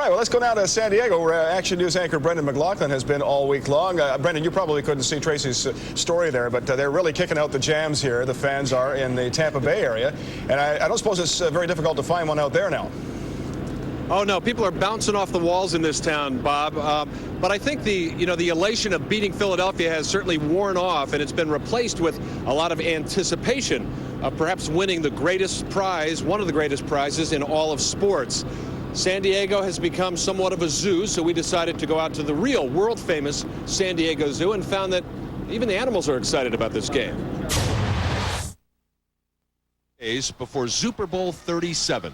right, well, let's go now to San Diego, where Action News anchor Brendan McLaughlin has been all week long. Brendan, you probably couldn't see Tracy's story there, but they're really kicking out the jams here. The fans are in the Tampa Bay area, and I don't suppose it's very difficult to find one out there now. Oh, no, people are bouncing off the walls in this town, Bob. But I think the elation of beating Philadelphia has certainly worn off, and it's been replaced with a lot of anticipation of perhaps winning the greatest prize, one of the greatest prizes in all of sports. San Diego has become somewhat of a zoo, so we decided to go out to the real world-famous San Diego Zoo and found that even the animals are excited about this game. Days before Super Bowl 37.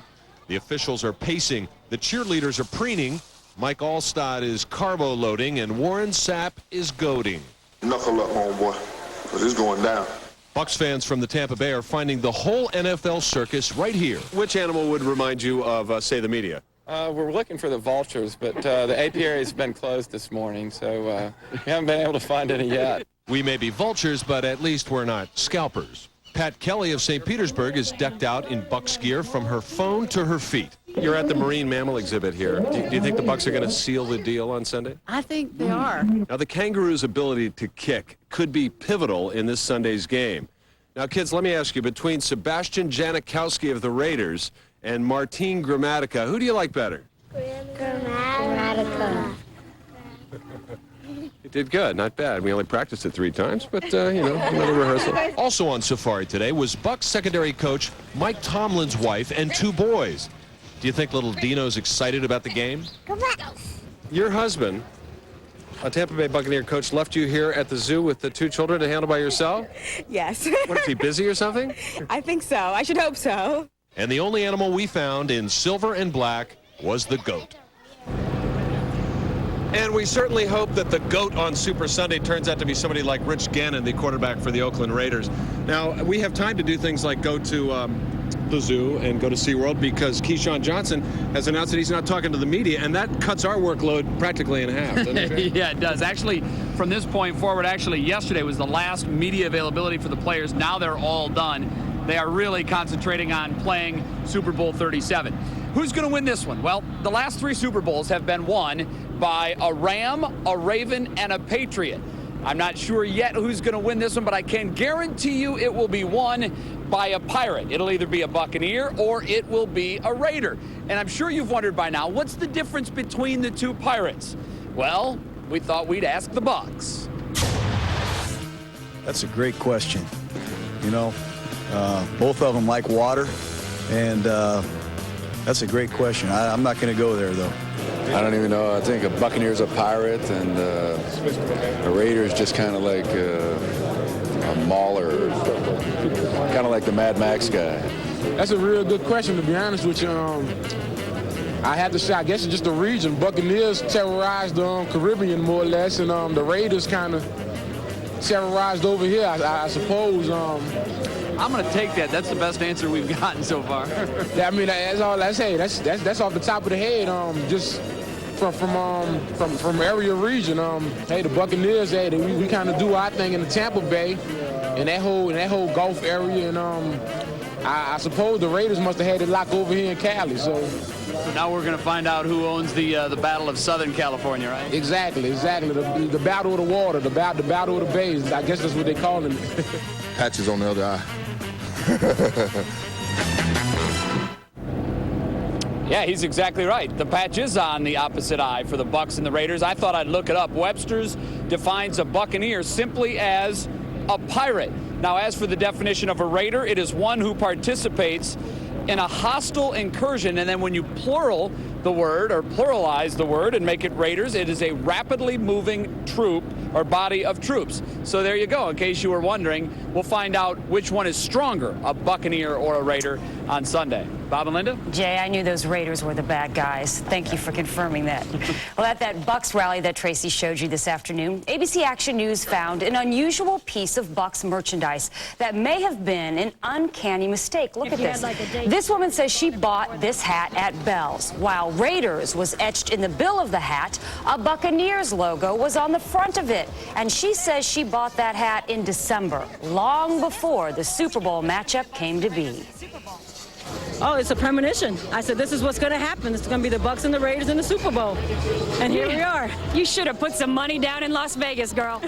The officials are pacing, the cheerleaders are preening, Mike Allstott is carbo loading, and Warren Sapp is goading. Knuckle up, homeboy, because it's going down. Bucs fans from the Tampa Bay are finding the whole NFL circus right here. Which animal would remind you of, say, the media? We're looking for the vultures, but the apiary has been closed this morning, so we haven't been able to find any yet. We may be vultures, but at least we're not scalpers. Pat Kelly of St. Petersburg is decked out in Bucs gear from her phone to her feet. You're at the marine mammal exhibit here. Do you think the Bucs are going to seal the deal on Sunday? I think they are. Now, the kangaroo's ability to kick could be pivotal in this Sunday's game. Now, kids, let me ask you, between Sebastian Janikowski of the Raiders and Martin Gramatica, who do you like better? Gramatica. You did good, not bad. We only practiced it 3 times, but, another rehearsal. Also on safari today was Bucs secondary coach Mike Tomlin's wife and 2 boys. Do you think little Dino's excited about the game? Your husband, a Tampa Bay Buccaneer coach, left you here at the zoo with the 2 children to handle by yourself? Yes. What, is he busy or something? I think so. I should hope so. And the only animal we found in silver and black was the goat. And we certainly hope that the GOAT on Super Sunday turns out to be somebody like Rich Gannon, the quarterback for the Oakland Raiders. Now, we have time to do things like go to the zoo and go to SeaWorld because Keyshawn Johnson has announced that he's not talking to the media, and that cuts our workload practically in half, doesn't it? Yeah, it does. Actually, from this point forward, yesterday was the last media availability for the players. Now they're all done. They are really concentrating on playing Super Bowl 37. Who's going to win this one? Well, the last 3 Super Bowls have been won by a Ram, a Raven, and a Patriot. I'm not sure yet who's going to win this one, but I can guarantee you it will be won by a Pirate. It'll either be a Buccaneer or it will be a Raider. And I'm sure you've wondered by now, what's the difference between the 2 Pirates? Well, we thought we'd ask the Bucs. That's a great question. Both of them like water, and that's a great question. I'm not going to go there, though. I don't even know. I think a Buccaneer's a pirate, and a Raider's just kind of like a mauler, kind of like the Mad Max guy. That's a real good question, to be honest with you. I have to say, I guess it's just the region. Buccaneers terrorized the Caribbean more or less, and the Raiders kind of terrorized over here, I suppose. I'm going to take that. That's the best answer we've gotten so far. Yeah, I mean, that's all I say. That's off the top of the head. Just from area region. Hey, the Buccaneers, we kind of do our thing in the Tampa Bay, and that whole Gulf area, and I suppose the Raiders must have had it locked over here in Cali. So now we're going to find out who owns the Battle of Southern California, right? Exactly. The Battle of the Water, the Battle of the Bays. I guess that's what they call it. Patches on the other eye. Yeah, he's exactly right. The patch is on the opposite eye for the Bucs and the Raiders. I thought I'd look it up. Webster's defines a Buccaneer simply as a pirate. Now, as for the definition of a Raider, it is one who participates in a hostile incursion, and then when you plural the word or pluralize the word and make it Raiders, it is a rapidly moving troop or body of troops. So there you go. In case you were wondering, we'll find out which one is stronger, a Buccaneer or a Raider, on Sunday. Bob and Linda? Jay, I knew those Raiders were the bad guys. Thank you for confirming that. Well, at that Bucs rally that Tracy showed you this afternoon, ABC Action News found an unusual piece of Bucs merchandise that may have been an uncanny mistake. Look at this. This woman says she bought this hat at Bell's. While Raiders was etched in the bill of the hat, a Buccaneers logo was on the front of it. And she says she bought that hat in December, long before the Super Bowl matchup came to be. Oh, it's a premonition. I said, this is what's going to happen. It's going to be the Bucs and the Raiders in the Super Bowl. And here we are. You should have put some money down in Las Vegas, girl.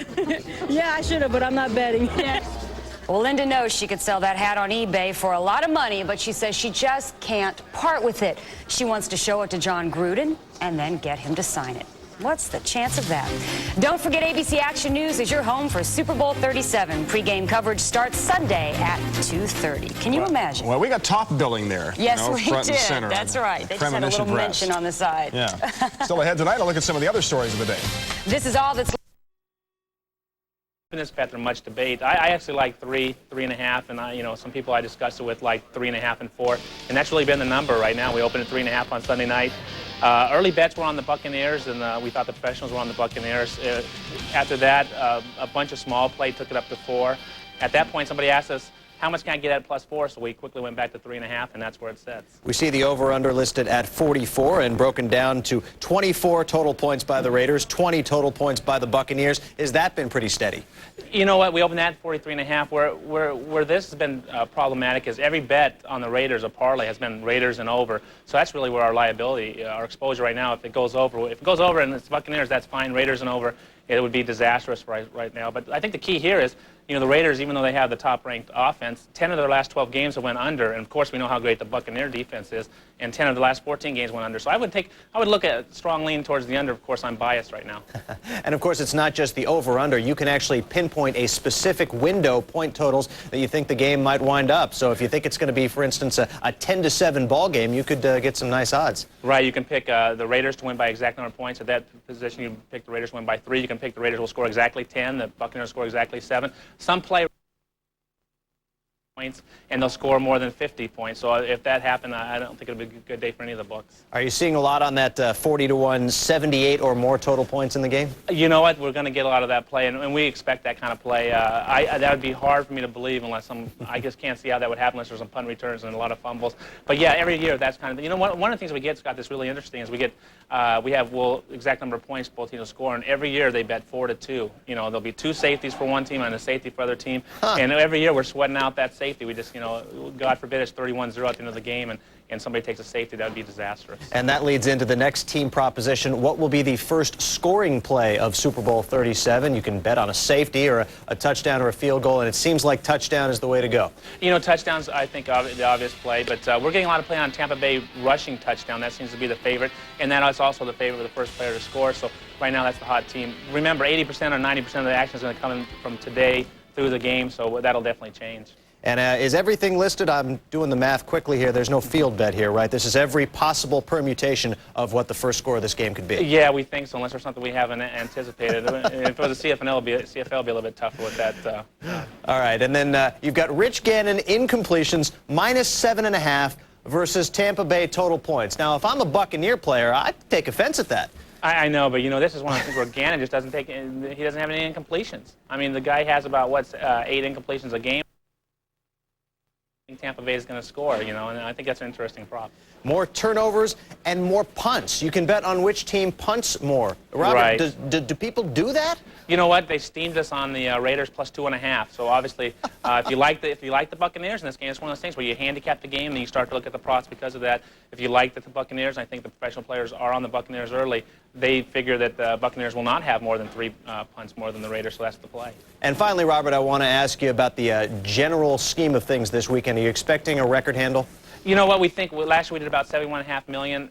Yeah, I should have, but I'm not betting. Well, Linda knows she could sell that hat on eBay for a lot of money, but she says she just can't part with it. She wants to show it to John Gruden and then get him to sign it. What's the chance of that? Don't forget ABC Action News is your home for Super Bowl 37. Pre-game coverage starts Sunday at 2:30. Can you imagine? Well, we got top billing there. Yes, we did. and center. That's right. They just had a little mention on the side. Yeah. Still ahead tonight. I'll look at some of the other stories of the day. This is all that's in this after much debate. I actually like 3.5, and some people I discussed it with like 3.5 and 4, and that's really been the number right now. We opened at 3.5 on Sunday night. Early bets were on the Buccaneers, and we thought the professionals were on the Buccaneers. After that, a bunch of small play took it up to 4. At that point, somebody asked us, how much can I get at +4? So we quickly went back to 3.5, and that's where it sits. We see the over-under listed at 44 and broken down to 24 total points by the Raiders, 20 total points by the Buccaneers. Has that been pretty steady? You know what? We opened that at 43.5. Where this has been problematic is every bet on the Raiders, a parlay, has been Raiders and over. So that's really where our liability, our exposure right now. If it goes over and it's Buccaneers, that's fine. Raiders and over, it would be disastrous right now. But I think the key here is, the Raiders, even though they have the top-ranked offense, 10 of their last 12 games have went under, and of course we know how great the Buccaneer defense is, and 10 of the last 14 games went under. So I would look at a strong lean towards the under. Of course, I'm biased right now. And of course, it's not just the over-under. You can actually pinpoint a specific window, point totals that you think the game might wind up. So if you think it's going to be, for instance, a 10-7 ball game, you could get some nice odds. Right. You can pick the Raiders to win by exact number of points. At that position, you can pick the Raiders to win by 3. You can pick the Raiders will score exactly 10. The Buccaneers score exactly 7. Some play points, and they'll score more than 50 points. So if that happened, I don't think it'll be a good day for any of the books. Are you seeing a lot on that 40-1, 78 or more total points in the game? You know what? We're going to get a lot of that play, and we expect that kind of play. That would be hard for me to believe unless I just can't see how that would happen unless there's some punt returns and a lot of fumbles. But yeah, every year that's kind of, one of the things we get, Scott, that's really interesting is we have exact number of points both teams will score, and every year they bet 4-2. There'll be 2 safeties for one team and a safety for the other team, and every year we're sweating out that safety. We just, God forbid it's 31-0 at the end of the game, and somebody takes a safety, that would be disastrous. And that leads into the next team proposition. What will be the first scoring play of Super Bowl 37? You can bet on a safety or a touchdown or a field goal, and it seems like touchdown is the way to go. Touchdowns, I think, are the obvious play, but we're getting a lot of play on Tampa Bay rushing touchdown. That seems to be the favorite, and that is also the favorite of the first player to score. So right now that's the hot team. Remember, 80% or 90% of the action is going to come in from today through the game, so that'll definitely change. And is everything listed? I'm doing the math quickly here. There's no field bet here, right? This is every possible permutation of what the first score of this game could be. Yeah, we think so, unless there's something we haven't anticipated. If it was a CFL, it'd be a little bit tougher with that. All right, and then you've got Rich Gannon incompletions, -7.5 versus Tampa Bay total points. Now, if I'm a Buccaneer player, I'd take offense at that. I know, but this is one of the things where Gannon just doesn't he doesn't have any incompletions. I mean, the guy has about, 8 incompletions a game. Tampa Bay is going to score, and I think that's an interesting prop. More turnovers and more punts. You can bet on which team punts more. Robert, right. Do people do that? You know what? They steamed us on the Raiders +2.5. So obviously, if you like the Buccaneers in this game, it's one of those things where you handicap the game and you start to look at the props because of that. If you like the Buccaneers, and I think the professional players are on the Buccaneers early, they figure that the Buccaneers will not have more than 3 punts more than the Raiders, so that's the play. And finally, Robert, I want to ask you about the general scheme of things this weekend. Are you expecting a record handle? You know what we think? Last year we did about $71.5 million.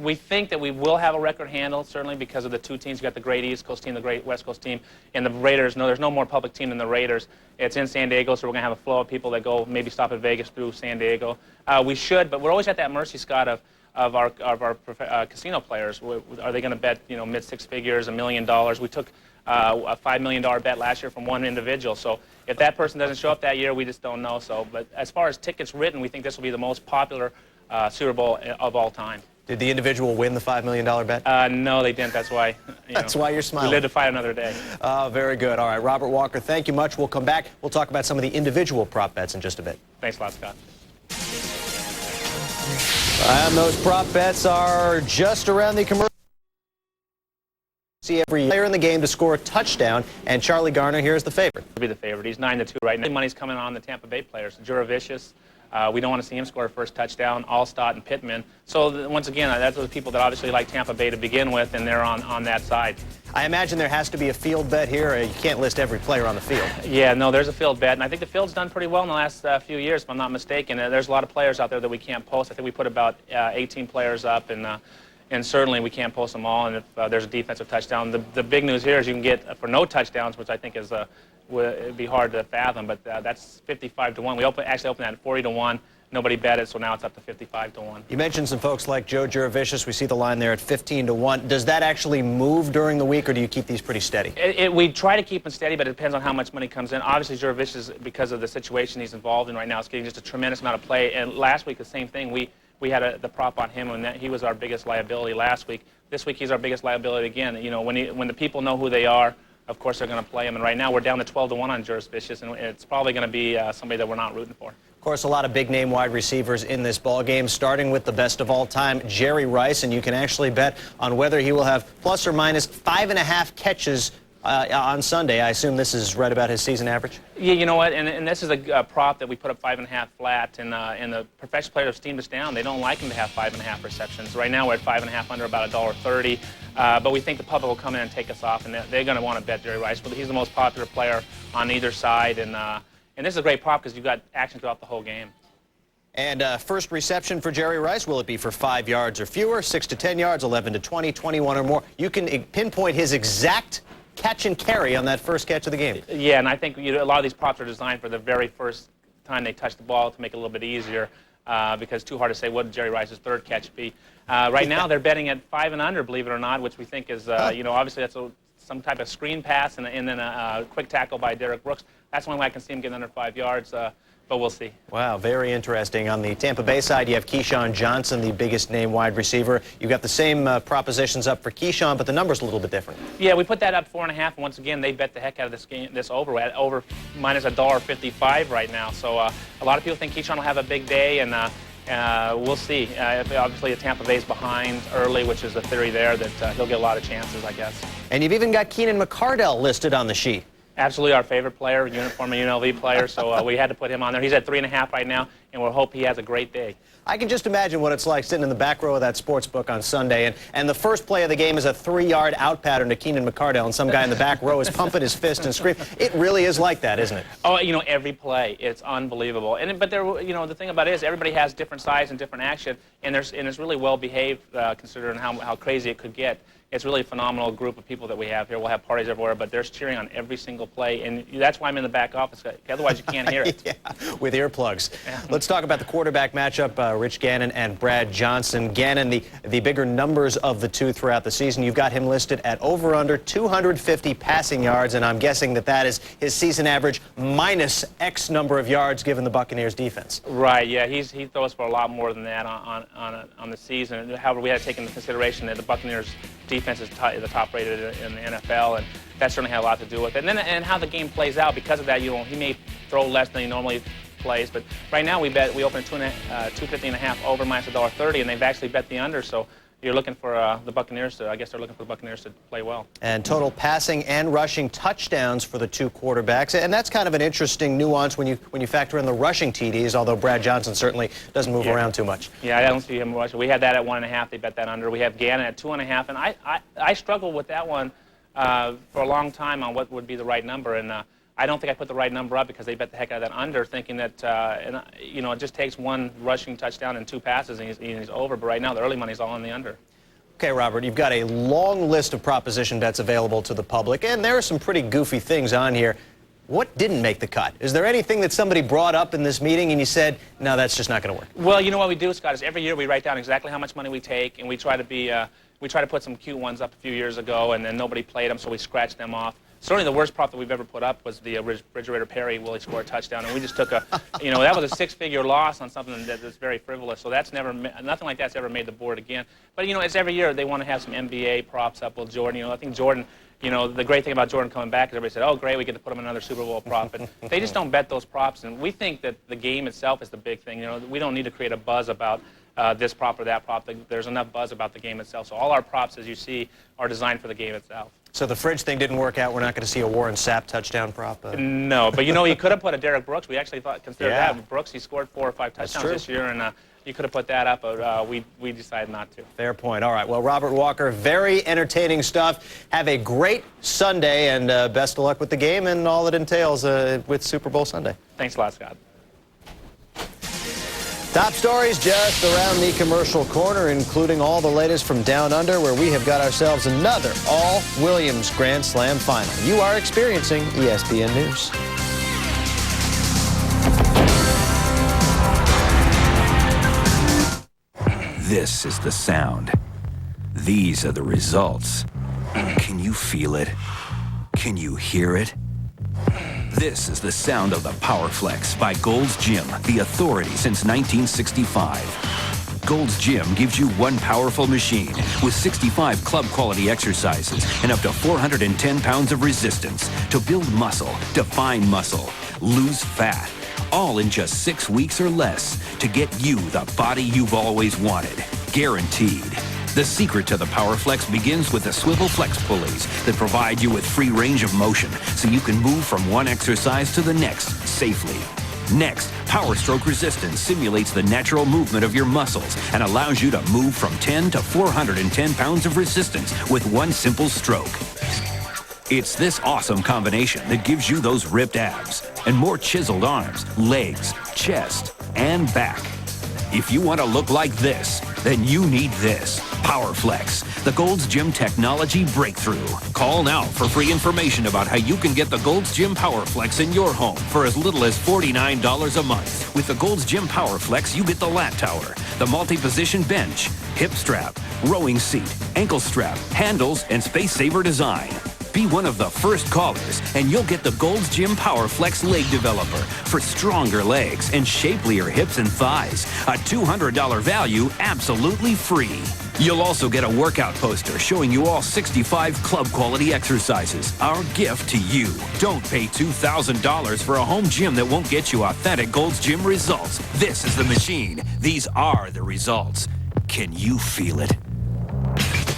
We think that we will have a record handle, certainly because of the 2 teams. You've got the great East Coast team, the great West Coast team, and the Raiders. No, there's no more public team than the Raiders. It's in San Diego, so we're going to have a flow of people that go maybe stop at Vegas through San Diego. We should, but we're always at that mercy, Scott, of our casino players. Are they going to bet, mid-6 figures, $1 million? We took a $5 million bet last year from one individual. So if that person doesn't show up that year, we just don't know. So, but as far as tickets written, we think this will be the most popular Super Bowl of all time. Did the individual win the $5 million bet? No, they didn't. That's why. That's why you're smiling. We live to fight another day. Very good. All right, Robert Walker, thank you much. We'll come back. We'll talk about some of the individual prop bets in just a bit. Thanks a lot, Scott. And those prop bets are just around the commercial. See every player in the game to score a touchdown, and Charlie Garner here is the favorite. He'll be the favorite. He's 9-2 right now. Money's coming on the Tampa Bay players. Juravicious, We don't want to see him score a first touchdown, Allstott and Pittman. So once again, that's the people that obviously like Tampa Bay to begin with, and they're on that side. I imagine there has to be a field bet here. You can't list every player on the field. Yeah, no, there's a field bet, and I think the field's done pretty well in the last few years, if I'm not mistaken. There's a lot of players out there that we can't post. I think we put about 18 players up, and certainly we can't post them all. And if there's a defensive touchdown, the big news here is you can get for no touchdowns, which I think is would be hard to fathom, but that's 55 to 1. We actually opened that at 40 to 1. Nobody bet it, so now it's up to 55 to 1. You mentioned some folks like Joe Juravicius. We see the line there at 15 to 1. Does that actually move during the week, or do you keep these pretty steady? We try to keep them steady, but it depends on how much money comes in. Obviously, Juravicius, because of the situation he's involved in right now, is getting just a tremendous amount of play. And last week, the same thing. We had the prop on him, and he was our biggest liability last week. This week, he's our biggest liability again. You know, when the people know who they are, of course they're going to play him. And right now, we're down to 12 to 1 on Juravicius, and it's probably going to be somebody that we're not rooting for. Of course, a lot of big-name wide receivers in this ball game, starting with the best of all time, Jerry Rice, and you can actually bet on whether he will have plus or minus 5.5 catches on Sunday. I assume this is right about his season average? Yeah, you know what, and this is a prop that we put up 5.5 flat, and the professional players have steamed us down. They don't like him to have 5.5 receptions. Right now we're at 5.5 under about $1.30, but we think the public will come in and take us off, and they're going to want to bet Jerry Rice. But he's the most popular player on either side, and this is a great prop because you've got action throughout the whole game. And first reception for Jerry Rice, will it be for 5 yards or fewer, 6 to 10 yards, 11 to 20, 21 or more? You can pinpoint his exact catch and carry on that first catch of the game. Yeah, and I think a lot of these props are designed for the very first time they touch the ball to make it a little bit easier because it's too hard to say what would Jerry Rice's third catch be. Right now they're betting at 5 and under, believe it or not, which we think is, obviously that's some type of screen pass and then a quick tackle by Derek Brooks. That's the only way I can see him getting under 5 yards. But we'll see. Wow, very interesting. On the Tampa Bay side, you have Keyshawn Johnson, the biggest name wide receiver. You've got the same propositions up for Keyshawn, but the number's a little bit different. Yeah, we put that up 4.5, and once again, they bet the heck out of this game, this over minus $1.55 right now. So a lot of people think Keyshawn will have a big day, and we'll see. Obviously, Tampa Bay's behind early, which is the theory there that he'll get a lot of chances, I guess. And you've even got Keenan McCardell listed on the sheet. Absolutely our favorite player, former UNLV player, so we had to put him on there. He's at 3.5 right now, and we'll hope he has a great day. I can just imagine what it's like sitting in the back row of that sports book on Sunday, and the first play of the game is a 3-yard out pattern to Keenan McCardell, and some guy in the back row is pumping his fist and screaming. It really is like that, isn't it? Oh, every play, it's unbelievable. But the thing about it is everybody has different size and different action, and it's really well behaved considering how crazy it could get. It's really a phenomenal group of people that we have here. We'll have parties everywhere, but there's cheering on every single play, and that's why I'm in the back office. Otherwise, you can't hear it. Yeah, with earplugs. Yeah. Let's talk about the quarterback matchup, Rich Gannon and Brad Johnson. Gannon, the bigger numbers of the two throughout the season. You've got him listed at over/under 250 passing yards, and I'm guessing that is his season average minus X number of yards given the Buccaneers defense. Right, yeah, he throws for a lot more than that on the season. However, we had to take into consideration that the Buccaneers defense is the top rated in the NFL, and that certainly had a lot to do with it. And how the game plays out because of that. He may throw less than he normally plays, but right now we open at 250.5 over minus $1.30, and they've actually bet the under. So you're looking for the Buccaneers to. I guess they're looking for the Buccaneers to play well. And total passing and rushing touchdowns for the two quarterbacks, and that's kind of an interesting nuance when you factor in the rushing TDs. Although Brad Johnson certainly doesn't move around too much. Yeah, I don't see him rushing. We had that at 1.5. They bet that under. We have Gannon at 2.5, and I struggled with that one for a long time on what would be the right number, and I don't think I put the right number up because they bet the heck out of that under, thinking that it just takes one rushing touchdown and 2 passes and he's over. But right now the early money's all on the under. Okay, Robert, you've got a long list of proposition bets available to the public, and there are some pretty goofy things on here. What didn't make the cut? Is there anything that somebody brought up in this meeting and you said, no, that's just not going to work? Well, you know what we do, Scott, is every year we write down exactly how much money we take, and we try to put some cute ones up a few years ago, and then nobody played them, so we scratched them off. Certainly the worst prop that we've ever put up was the Refrigerator Perry will he score a touchdown, and we just took that was a 6-figure loss on something that's very frivolous. So that's nothing like that's ever made the board again. But it's every year they want to have some NBA props up. Well, Jordan, I think Jordan, the great thing about Jordan coming back is everybody said, oh great, we get to put him in another Super Bowl prop, and they just don't bet those props. And we think that the game itself is the big thing. We don't need to create a buzz about this prop or that prop. There's enough buzz about the game itself. So all our props, as you see, are designed for the game itself. So the fridge thing didn't work out. We're not going to see a Warren Sapp touchdown prop. No, but you know, he could have put a Derek Brooks. We actually considered that. Brooks, he scored 4 or 5 touchdowns this year, and you could have put that up, but we decided not to. Fair point. All right. Well, Robert Walker, very entertaining stuff. Have a great Sunday, and best of luck with the game and all it entails with Super Bowl Sunday. Thanks a lot, Scott. Top stories just around the commercial corner, including all the latest from Down Under, where we have got ourselves another all-Williams Grand Slam final. You are experiencing ESPN News. This is the sound. These are the results. Can you feel it? Can you hear it? This is the sound of the PowerFlex by Gold's Gym, the authority since 1965. Gold's Gym gives you one powerful machine with 65 club-quality exercises and up to 410 pounds of resistance to build muscle, define muscle, lose fat, all in just 6 weeks or less to get you the body you've always wanted, guaranteed. The secret to the PowerFlex begins with the swivel flex pulleys that provide you with free range of motion so you can move from one exercise to the next safely. Next, Power Stroke Resistance simulates the natural movement of your muscles and allows you to move from 10 to 410 pounds of resistance with one simple stroke. It's this awesome combination that gives you those ripped abs and more chiseled arms, legs, chest, and back. If you want to look like this, then you need this. PowerFlex, the Gold's Gym technology breakthrough. Call now for free information about how you can get the Gold's Gym PowerFlex in your home for as little as $49 a month. With the Gold's Gym PowerFlex, you get the lat tower, the multi-position bench, hip strap, rowing seat, ankle strap, handles, and space saver design. Be one of the first callers, and you'll get the Gold's Gym PowerFlex Leg Developer for stronger legs and shapelier hips and thighs. A $200 value, absolutely free. You'll also get a workout poster showing you all 65 club-quality exercises. Our gift to you. Don't pay $2,000 for a home gym that won't get you authentic Gold's Gym results. This is the machine. These are the results. Can you feel it?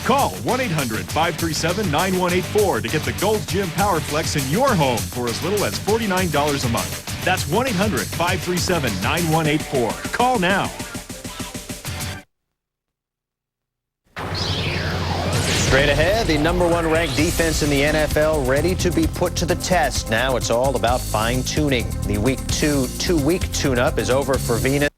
Call 1-800-537-9184 to get the Gold's Gym PowerFlex in your home for as little as $49 a month. That's 1-800-537-9184. Call now. Straight ahead, the #1 ranked defense in the NFL ready to be put to the test. Now it's all about fine-tuning. The Week 2 two-week tune-up is over for Venus.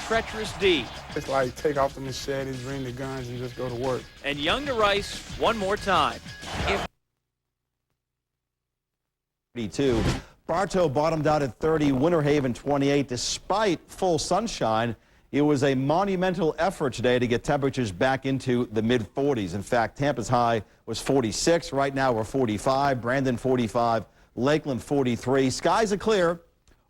Treacherous D. It's like take off the machetes, bring the guns, and just go to work. And Young to Rice one more time. 32. Bartow bottomed out at 30, Winter Haven 28. Despite full sunshine, it was a monumental effort today to get temperatures back into the mid-40s. In fact, Tampa's high was 46. Right now we're 45. Brandon 45. Lakeland 43. Skies are clear.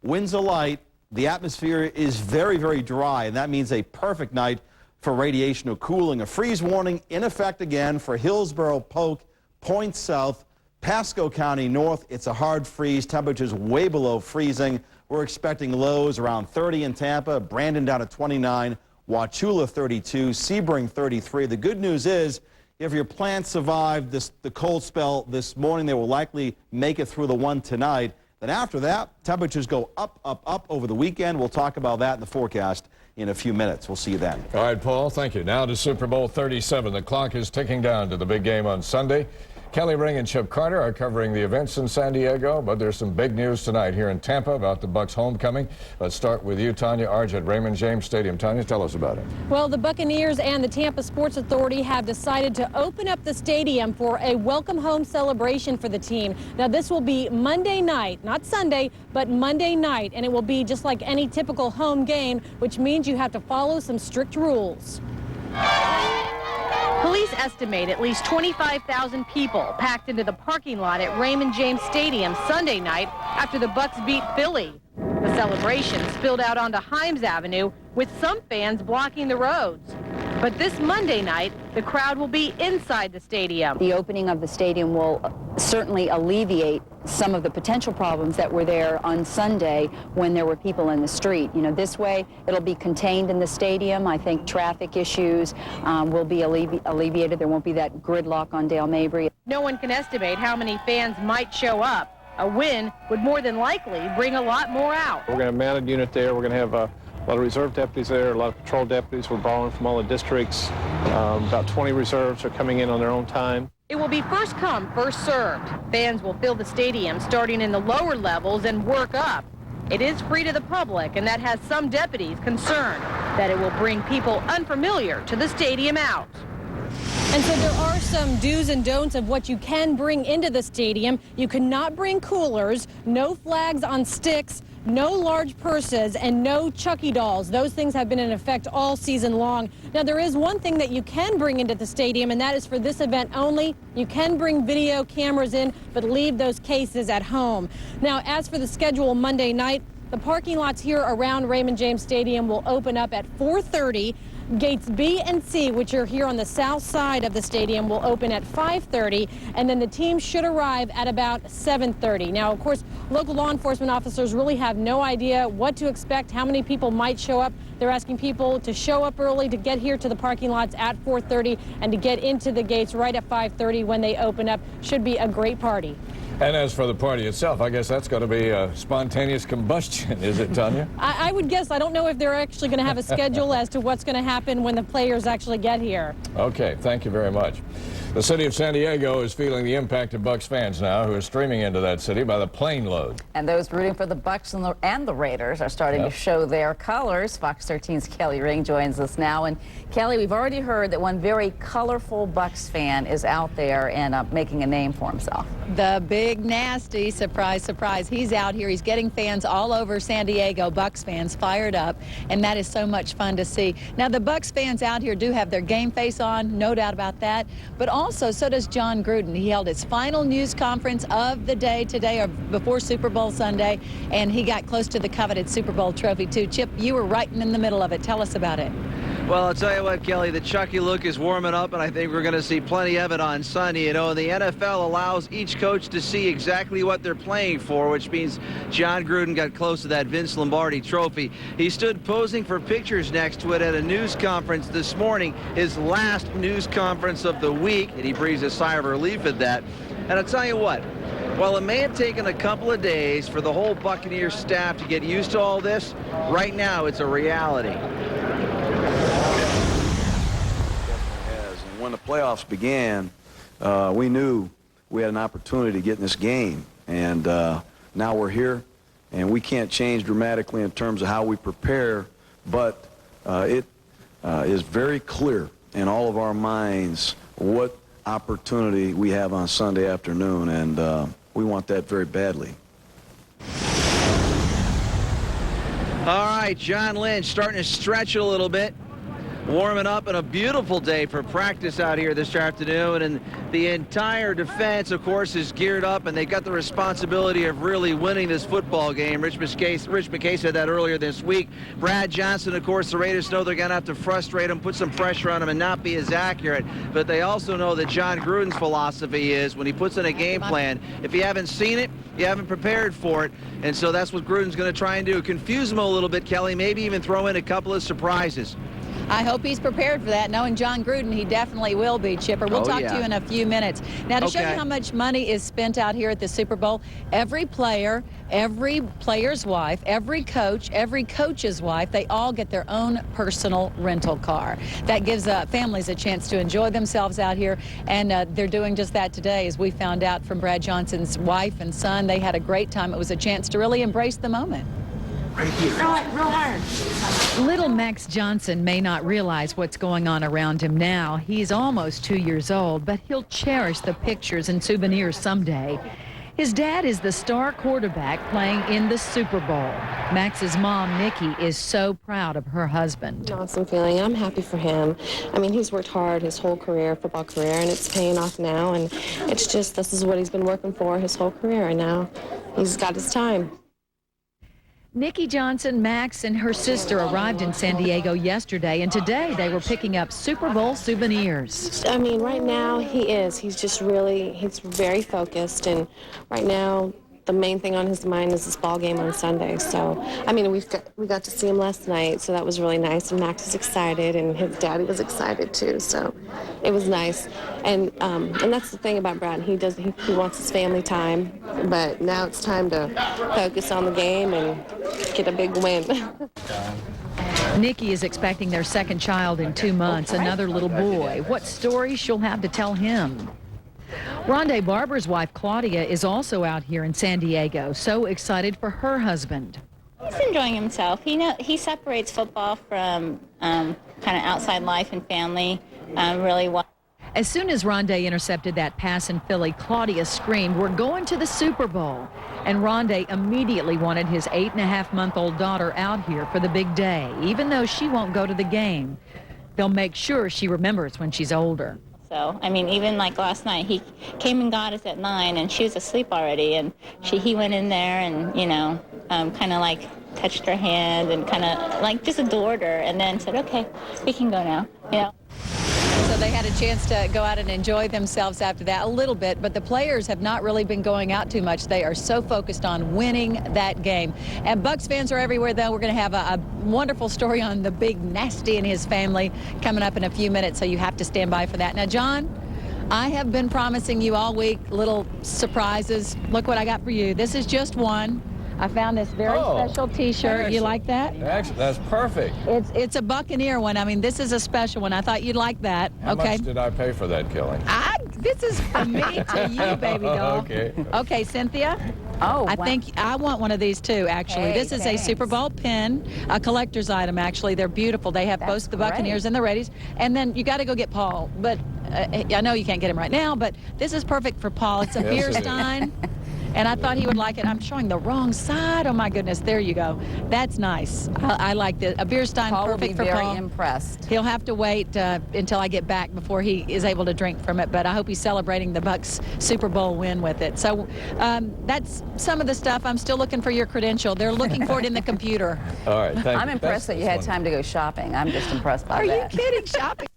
Winds are light. The atmosphere is very, very dry, and that means a perfect night for radiation or cooling. A freeze warning in effect again for Hillsborough, Polk, Point South, Pasco County North. It's a hard freeze. Temperatures way below freezing. We're expecting lows around 30 in Tampa, Brandon down at 29, Wauchula 32, Sebring 33. The good news is if your plants survive the cold spell this morning, they will likely make it through the one tonight. Then after that, temperatures go up, up, up over the weekend. We'll talk about that in the forecast in a few minutes. We'll see you then. All right, Paul, thank you. Now to Super Bowl 37. The clock is ticking down to the big game on Sunday. Kelly Ring and Chip Carter are covering the events in San Diego, but there's some big news tonight here in Tampa about the Bucs homecoming. Let's start with you, Tanya Arj at Raymond James Stadium. Tanya, tell us about it. Well, the Buccaneers and the Tampa Sports Authority have decided to open up the stadium for a welcome home celebration for the team. Now, this will be Monday night, not Sunday, but Monday night, and it will be just like any typical home game, which means you have to follow some strict rules. Police estimate at least 25,000 people packed into the parking lot at Raymond James Stadium Sunday night after the Bucs beat Philly. The celebration spilled out onto Himes Avenue with some fans blocking the roads. But this Monday night, the crowd will be inside the stadium. The opening of the stadium will certainly alleviate some of the potential problems that were there on Sunday when there were people in the street. You know, this way it'll be contained in the stadium. I think traffic issues will be alleviated. There won't be that gridlock on Dale Mabry. No one can estimate how many fans might show up. A win would more than likely bring a lot more out. We're going to have a mounted unit there. We're going to have a lot of reserve deputies there, a lot of patrol deputies. We're borrowing from all the districts. About 20 reserves are coming in on their own time. It will be first come, first served. Fans will fill the stadium starting in the lower levels and work up. It is free to the public, and that has some deputies concerned that it will bring people unfamiliar to the stadium out. And so there are some do's and don'ts of what you can bring into the stadium. You cannot bring coolers, no flags on sticks, no large purses, and no Chucky dolls. Those things have been in effect all season long. Now, there is one thing that you can bring into the stadium, and that is for this event only. You can bring video cameras in, but leave those cases at home. Now, as for the schedule Monday night, the parking lots here around Raymond James Stadium will open up at 4:30. Gates B and C, which are here on the south side of the stadium, will open at 5:30, and then the team should arrive at about 7:30. Now, of course, local law enforcement officers really have no idea what to expect, how many people might show up. They're asking people to show up early, to get here to the parking lots at 4:30, and to get into the gates right at 5:30 when they open up. Should be a great party. And as for the party itself, I guess that's going to be a spontaneous combustion, is it, Tanya? I would guess. I don't know if they're actually going to have a schedule as to what's going to happen when the players actually get here. Okay, thank you very much. The city of San Diego is feeling the impact of Bucs fans now who are streaming into that city by the plane load. And those rooting for the Bucs and the Raiders are starting to show their colors. Fox 13's Kelly Ring joins us now. And Kelly, we've already heard that one very colorful Bucs fan is out there and making a name for himself. The big nasty, surprise, surprise. He's out here. He's getting fans all over San Diego, Bucs fans, fired up. And that is so much fun to see. Now, the Bucs fans out here do have their game face on, no doubt about that. But also, so does John Gruden. He held his final news conference of the day today, or before Super Bowl Sunday, and he got close to the coveted Super Bowl trophy, too. Chip, you were right in the middle of it. Tell us about it. Well, I'll tell you what, Kelly, the Chucky look is warming up, and I think we're going to see plenty of it on Sunday. You know, the NFL allows each coach to see exactly what they're playing for, which means John Gruden got close to that Vince Lombardi trophy. He stood posing for pictures next to it at a news conference this morning, his last news conference of the week, and he breathes a sigh of relief at that. And I'll tell you what, while it may have taken a couple of days for the whole Buccaneers staff to get used to all this, right now it's a reality. When the playoffs began, we knew we had an opportunity to get in this game, and now we're here, and we can't change dramatically in terms of how we prepare, but it is very clear in all of our minds what opportunity we have on Sunday afternoon, and we want that very badly. All right, John Lynch starting to stretch a little bit. Warming up, and a beautiful day for practice out here this afternoon, and the entire defense, of course, is geared up, and they got the responsibility of really winning this football game. Rich McKay said that earlier this week. Brad Johnson, of course, the Raiders know they're going to have to frustrate him, put some pressure on him, and not be as accurate, but they also know that John Gruden's philosophy is when he puts in a game plan, if you haven't seen it, you haven't prepared for it, and so that's what Gruden's going to try and do. Confuse him a little bit, Kelly, maybe even throw in a couple of surprises. I hope he's prepared for that. Knowing John Gruden, he definitely will be, Chipper. We'll talk to you in a few minutes. Now, to show you how much money is spent out here at the Super Bowl, every player, every player's wife, every coach, every coach's wife, they all get their own personal rental car. That gives families a chance to enjoy themselves out here, and they're doing just that today, as we found out from Brad Johnson's wife and son. They had a great time. It was a chance to really embrace the moment. Right here. Real hard. Little Max Johnson may not realize what's going on around him now. He's almost 2 years old, but he'll cherish the pictures and souvenirs someday. His dad is the star quarterback playing in the Super Bowl. Max's mom, Nikki, is so proud of her husband. Awesome feeling. I'm happy for him. I mean, he's worked hard his whole career, football career, and it's paying off now. And it's just, this is what he's been working for his whole career, and now he's got his time. Nikki Johnson, Max, and her sister arrived in San Diego yesterday, and today they were picking up Super Bowl souvenirs. I mean, right now he's just really, he's very focused, and right now the main thing on his mind is this ball game on Sunday. So, I mean, we got to see him last night, so that was really nice, and Max was excited, and his daddy was excited too, so it was nice. And that's the thing about Brad, he wants his family time, but now it's time to focus on the game and get a big win. Nikki is expecting their second child in 2 months, another little boy. What story she'll have to tell him? Rondé Barber's wife, Claudia, is also out here in San Diego, so excited for her husband. He's enjoying himself. He separates football from kind of outside life and family really well. As soon as Rondé intercepted that pass in Philly, Claudia screamed, "We're going to the Super Bowl." And Rondé immediately wanted his 8.5-month-old daughter out here for the big day, even though she won't go to the game. They'll make sure she remembers when she's older. So, I mean, even like last night, he came and got us at 9, and she was asleep already. And he went in there and, you know, kind of like touched her hand and kind of like just adored her, and then said, "Okay, we can go now." You know. So they had a chance to go out and enjoy themselves after that a little bit, but the players have not really been going out too much. They are so focused on winning that game. And Bucs fans are everywhere, though. We're going to have a wonderful story on the Big Nasty and his family coming up in a few minutes, so you have to stand by for that. Now, John, I have been promising you all week little surprises. Look what I got for you. This is just one. I found this very special T-shirt. You like that? Excellent. That's perfect. It's a Buccaneer one. I mean, this is a special one. I thought you'd like that. How much did I pay for that, Kelly? This is from me to you, baby doll. Okay. Okay, Cynthia. I think I want one of these too, actually. Hey, this is a Super Bowl pin, a collector's item, actually. They're beautiful. They have both the Buccaneers and the Raiders. And then you got to go get Paul. But I know you can't get him right now, but this is perfect for Paul. It's a beer stein. And I thought he would like it. I'm showing the wrong side. Oh, my goodness. There you go. That's nice. I like this. A beer stein, perfect for Paul. Paul will be very impressed. He'll have to wait until I get back before he is able to drink from it. But I hope he's celebrating the Bucs Super Bowl win with it. So that's some of the stuff. I'm still looking for your credential. They're looking for it in the computer. All right. Thank I'm impressed that you had time to go shopping. I'm just impressed by that. Are you kidding? Shopping?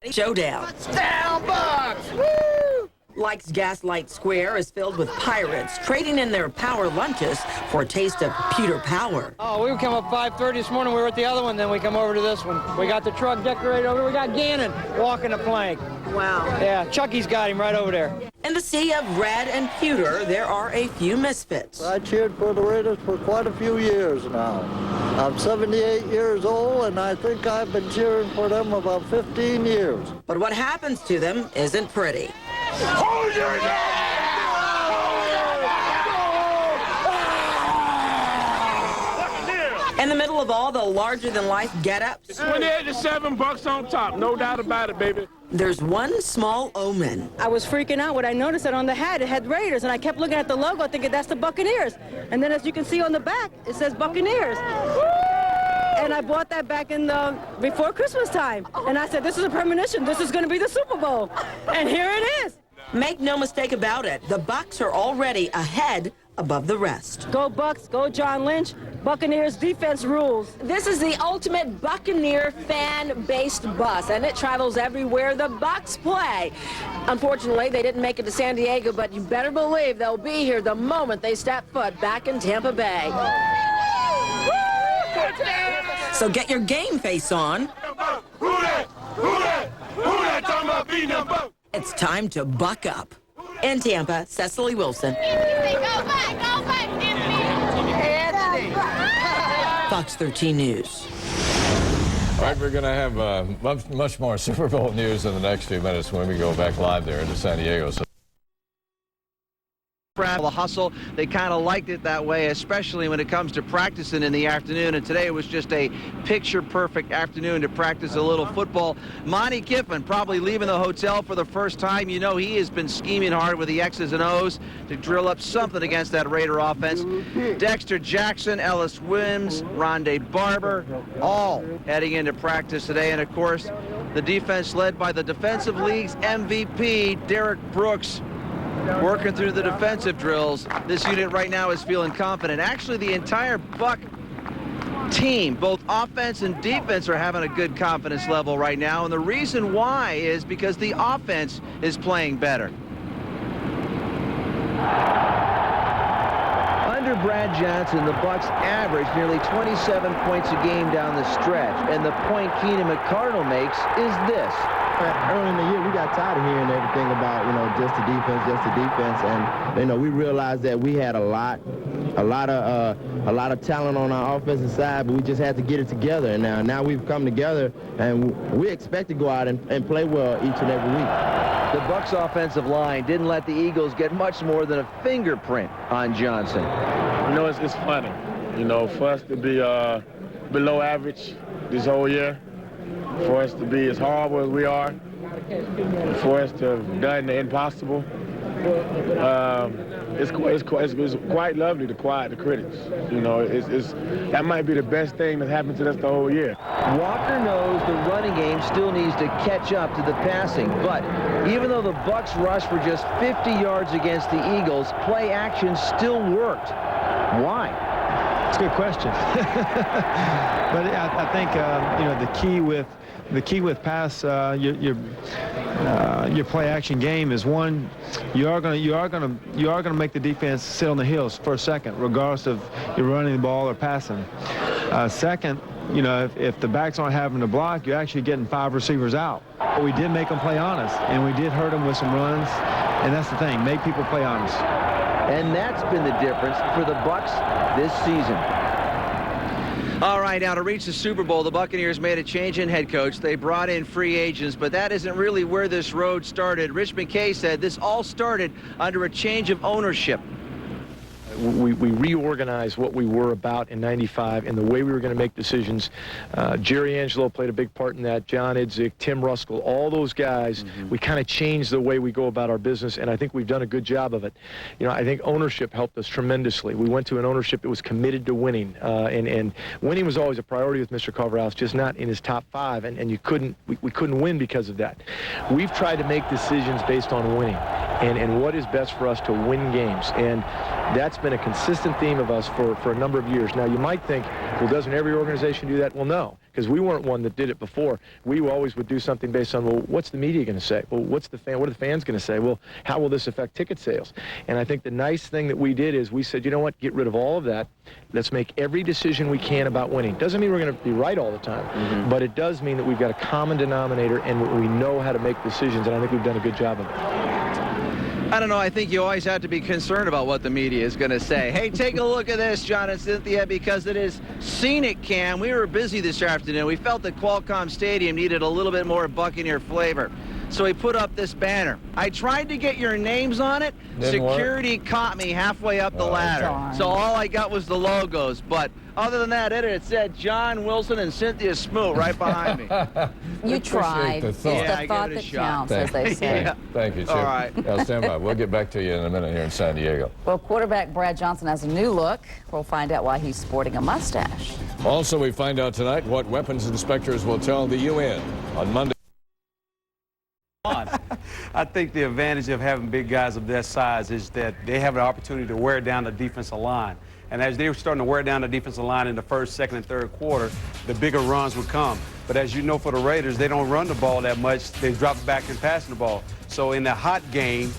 Showdown. Down Bucs! Woo! Likes Gaslight Square is filled with pirates trading in their power lunches for a taste of pewter power. Oh, we came up 5:30 this morning. We were at the other one, then we come over to this one. We got the truck decorated over. We got Gannon walking the plank. Wow. Yeah, Chucky's got him right over there. In the sea of red and pewter, there are a few misfits. I cheered for the Raiders for quite a few years now. I'm 78 years old, and I think I've been cheering for them about 15 years. But what happens to them isn't pretty. Hold your In the middle of all the larger-than-life get-ups, 28-7 Bucs on top, no doubt about it, baby. There's one small omen. I was freaking out when I noticed that on the hat it had Raiders, and I kept looking at the logo thinking that's the Buccaneers. And then as you can see on the back, it says Buccaneers. And I bought that back in before Christmas time. And I said, this is a premonition. This is going to be the Super Bowl. And here it is. Make no mistake about it, the Bucs are already ahead above the rest. Go Bucs, go John Lynch. Buccaneers defense rules. This is the ultimate Buccaneer fan-based bus, and it travels everywhere the Bucs play. Unfortunately, they didn't make it to San Diego, but you better believe they'll be here the moment they step foot back in Tampa Bay. So get your game face on. It's time to buck up. In Tampa, Cecily Wilson. Fox 13 News. All right, we're going to have much more Super Bowl news in the next few minutes when we go back live there into San Diego. So The hustle, they kind of liked it that way, especially when it comes to practicing in the afternoon. And today it was just a picture-perfect afternoon to practice a little football. Monty Kiffin probably leaving the hotel for the first time. You know he has been scheming hard with the X's and O's to drill up something against that Raider offense. Dexter Jackson, Ellis Wims, Rondé Barber, all heading into practice today. And, of course, the defense led by the Defensive League's MVP, Derek Brooks. working through the defensive drills. This unit right now is feeling confident. Actually, the entire Buck team, both offense and defense, are having a good confidence level right now, and the reason why is because the offense is playing better. Under Brad Johnson, the Bucs average nearly 27 points a game down the stretch, and the point Keenan McCardle makes is this. Early in the year, we got tired of hearing everything about, just the defense, and we realized that we had a lot of talent on our offensive side, but we just had to get it together. And now we've come together, and we expect to go out and play well each and every week. The Bucs offensive line didn't let the Eagles get much more than a fingerprint on Johnson. It's funny, for us to be below average this whole year, for us to be as horrible as we are, for us to have done the impossible. It's quite lovely to quiet the critics. That might be the best thing that's happened to us the whole year. Walker knows the running game still needs to catch up to the passing, but even though the Bucs rushed for just 50 yards against the Eagles, play action still worked. Why? It's a good question. But I think the key with pass your play action game is, one, you are going to make the defense sit on the heels for a second, regardless of you're running the ball or passing. Second, if the backs aren't having to block, you're actually getting 5 receivers out. But we did make them play honest, and we did hurt them with some runs, and that's the thing, make people play honest. And that's been the difference for the Bucs this season. All right, now to reach the Super Bowl, the Buccaneers made a change in head coach. They brought in free agents, but that isn't really where this road started. Rich McKay said this all started under a change of ownership. We reorganized what we were about in '95 and the way we were going to make decisions. Jerry Angelo played a big part in that. John Idzik, Tim Ruskell, all those guys, we kind of changed the way we go about our business, and I think we've done a good job of it. I think ownership helped us tremendously. We went to an ownership that was committed to winning, and winning was always a priority with Mr. Carver-House, just not in his top 5, and we couldn't win because of that. We've tried to make decisions based on winning and what is best for us to win games, and that's been a consistent theme of us for a number of years. Now, you might think, well, doesn't every organization do that? Well, no, because we weren't one that did it before. We always would do something based on, well, what's the media going to say? Well, what are the fans going to say? Well, how will this affect ticket sales? And I think the nice thing that we did is we said, you know what, get rid of all of that. Let's make every decision we can about winning. Doesn't mean we're going to be right all the time, but it does mean that we've got a common denominator and we know how to make decisions, and I think we've done a good job of it. I don't know. I think you always have to be concerned about what the media is going to say. Hey, take a look at this, John and Cynthia, because it is Scenic Cam. We were busy this afternoon. We felt that Qualcomm Stadium needed a little bit more Buccaneer flavor. So we put up this banner. I tried to get your names on it. Security caught me halfway up the ladder. So all I got was the logos. But other than that, it said John Wilson and Cynthia Smoot right behind me. You tried. It's the thought that counts, as they say. Thank you, Chip. All right. Now, stand by. We'll get back to you in a minute here in San Diego. Well, quarterback Brad Johnson has a new look. We'll find out why he's sporting a mustache. Also, we find out tonight what weapons inspectors will tell the UN on Monday. I think the advantage of having big guys of that size is that they have an opportunity to wear down the defensive line. And as they were starting to wear down the defensive line in the first, second, and third quarter, the bigger runs would come. But as you know, for the Raiders, they don't run the ball that much. They drop back and passing the ball. So in the hot game,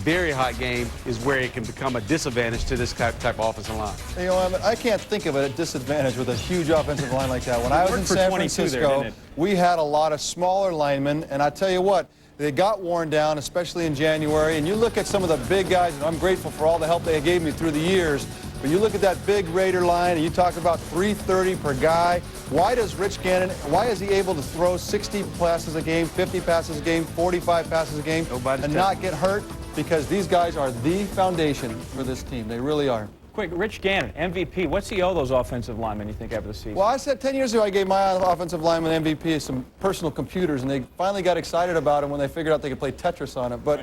very hot game, is where it can become a disadvantage to this type of offensive line. I can't think of a disadvantage with a huge offensive line like that. When I was in San Francisco, we had a lot of smaller linemen, and I tell you what, they got worn down, especially in January. And you look at some of the big guys, and I'm grateful for all the help they gave me through the years. But you look at that big Raider line, and you talk about 330 per guy. Why does Rich Gannon, why is he able to throw 60 passes a game, 50 passes a game, 45 passes a game, and not get hurt? Because these guys are the foundation for this team. They really are. Quick, Rich Gannon, MVP. What's he owe those offensive linemen, you think, after the season? Well, I said 10 years ago I gave my offensive lineman MVP some personal computers, and they finally got excited about it when they figured out they could play Tetris on it. But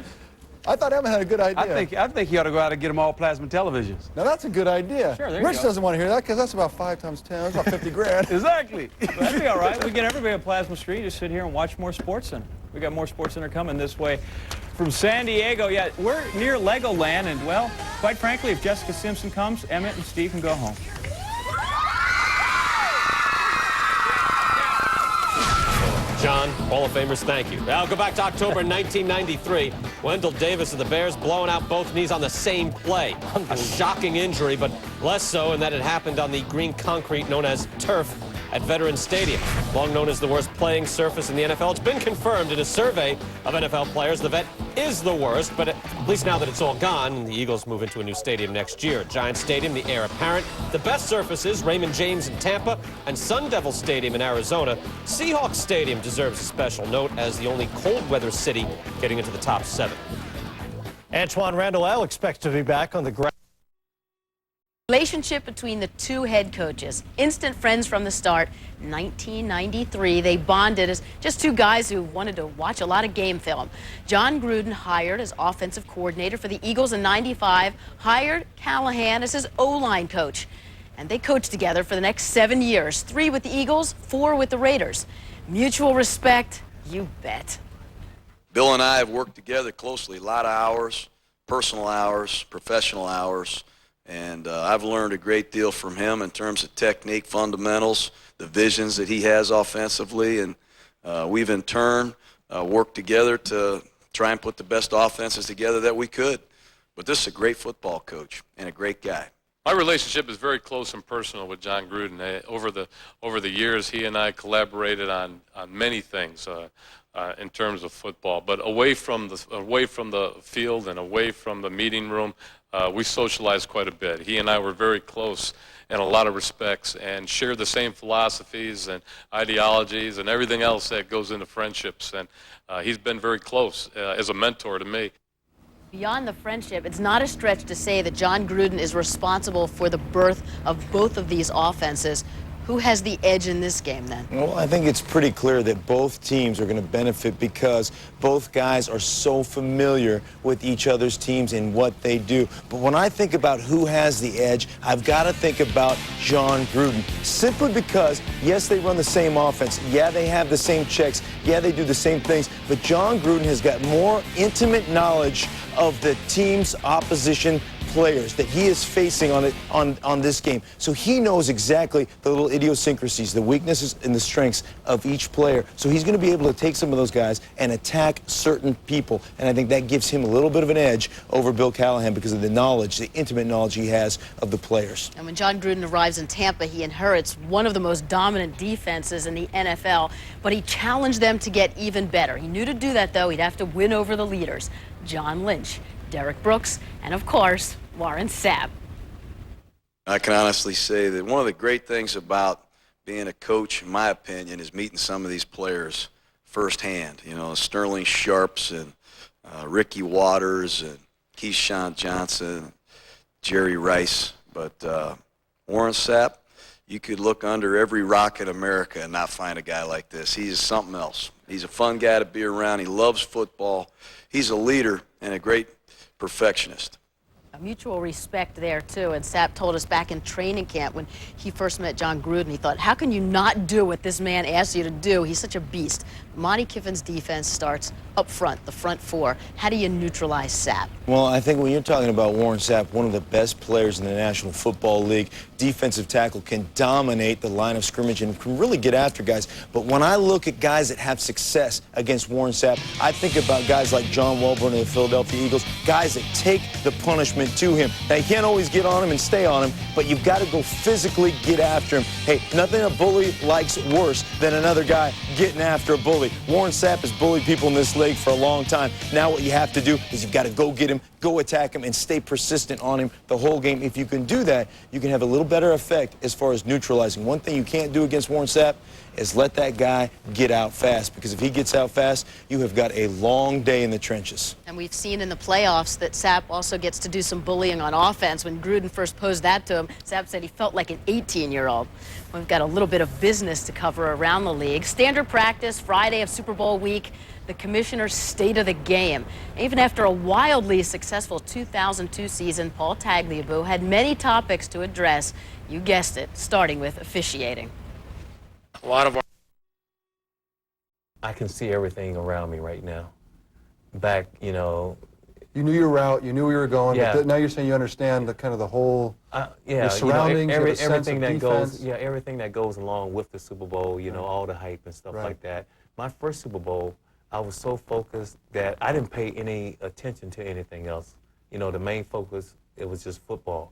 I thought Evan had a good idea. I think he ought to go out and get them all plasma televisions. Now, that's a good idea. Sure, Rich doesn't want to hear that because that's about 5 times 10. That's about 50 grand. Exactly. That'd be all right. We get everybody a plasma screen. Just sit here and watch more SportsCenter. We got more SportsCenter coming this way. from San Diego. Yeah, we're near Legoland, and, well, quite frankly, if Jessica Simpson comes, Emmett and Steve can go home. John, Hall of Famers, thank you. I'll go back to October 1993. Wendell Davis of the Bears blowing out both knees on the same play. A shocking injury, but less so in that it happened on the green concrete known as turf at Veterans Stadium. Long known as the worst playing surface in the NFL, it's been confirmed in a survey of NFL players the vet is the worst, but at least now that it's all gone, and the Eagles move into a new stadium next year. Giant Stadium, the heir apparent. The best surfaces, Raymond James in Tampa and Sun Devil Stadium in Arizona. Seahawks Stadium deserves a special note as the only cold weather city getting into the top 7. Antoine Randall expects to be back on the ground. Relationship between the two head coaches. Instant friends from the start. 1993, they bonded as just two guys who wanted to watch a lot of game film. John Gruden, hired as offensive coordinator for the Eagles in '95, hired Callahan as his O-line coach. And they coached together for the next 7 years, 3 with the Eagles, 4 with the Raiders. Mutual respect, you bet. Bill and I have worked together closely, a lot of hours, personal hours, professional hours. And I've learned a great deal from him in terms of technique, fundamentals, the visions that he has offensively. And we've in turn worked together to try and put the best offenses together that we could. But this is a great football coach and a great guy. My relationship is very close and personal with John Gruden. Over the years, he and I collaborated on many things in terms of football. But away from the field and away from the meeting room, we socialized quite a bit. He and I were very close in a lot of respects and shared the same philosophies and ideologies and everything else that goes into friendships. And he's been very close as a mentor to me. Beyond the friendship, it's not a stretch to say that John Gruden is responsible for the birth of both of these offenses. Who has the edge in this game, then? Well, I think it's pretty clear that both teams are going to benefit because both guys are so familiar with each other's teams and what they do. But when I think about who has the edge, I've got to think about John Gruden. Simply because, yes, they run the same offense. Yeah, they have the same checks. Yeah, they do the same things. But John Gruden has got more intimate knowledge of the team's opposition players that he is facing on this game. So he knows exactly the little idiosyncrasies, the weaknesses and the strengths of each player. So he's going to be able to take some of those guys and attack certain people. And I think that gives him a little bit of an edge over Bill Callahan because of the knowledge, the intimate knowledge he has of the players. And when John Gruden arrives in Tampa, he inherits one of the most dominant defenses in the NFL, but he challenged them to get even better. He knew to do that, though, he'd have to win over the leaders. John Lynch, Derek Brooks, and of course, Warren Sapp. I can honestly say that one of the great things about being a coach, in my opinion, is meeting some of these players firsthand. You know, Sterling Sharps and Ricky Waters and Keyshawn Johnson, Jerry Rice. But Warren Sapp, you could look under every rock in America and not find a guy like this. He's something else. He's a fun guy to be around. He loves football. He's a leader and a great perfectionist. A mutual respect there, too. And Sapp told us back in training camp when he first met John Gruden, he thought, how can you not do what this man asks you to do? He's such a beast. Monty Kiffin's defense starts up front, the front four. How do you neutralize Sapp? Well, I think when you're talking about Warren Sapp, one of the best players in the National Football League, defensive tackle, can dominate the line of scrimmage and can really get after guys. But when I look at guys that have success against Warren Sapp, I think about guys like John Welborn of the Philadelphia Eagles, guys that take the punishment to him. Now, you can't always get on him and stay on him, but you've got to go physically get after him. Hey, nothing a bully likes worse than another guy getting after a bully. Warren Sapp has bullied people in this league for a long time. Now what you have to do is you've got to go get him, go attack him, and stay persistent on him the whole game. If you can do that, you can have a little better effect as far as neutralizing. One thing you can't do against Warren Sapp is let that guy get out fast, because if he gets out fast, you have got a long day in the trenches. And we've seen in the playoffs that Sapp also gets to do some bullying on offense. When Gruden first posed that to him, Sapp said he felt like an 18-year-old. We've got a little bit of business to cover around the league. Standard practice, Friday of Super Bowl week, the commissioner's state of the game. Even after a wildly successful 2002 season, Paul Tagliabue had many topics to address. You guessed it, starting with officiating. A lot of I can see everything around me right now. back, you know. You knew your route, you knew where you were going, Yeah. but now you're saying you understand the kind of the whole Yeah, the surroundings, you know, you have a sense everything of that defense. goes, everything that goes along with the Super Bowl, you know, all the hype and stuff Right. like that. My first Super Bowl, I was so focused that I didn't pay any attention to anything else. You know, the main focus, it was just football.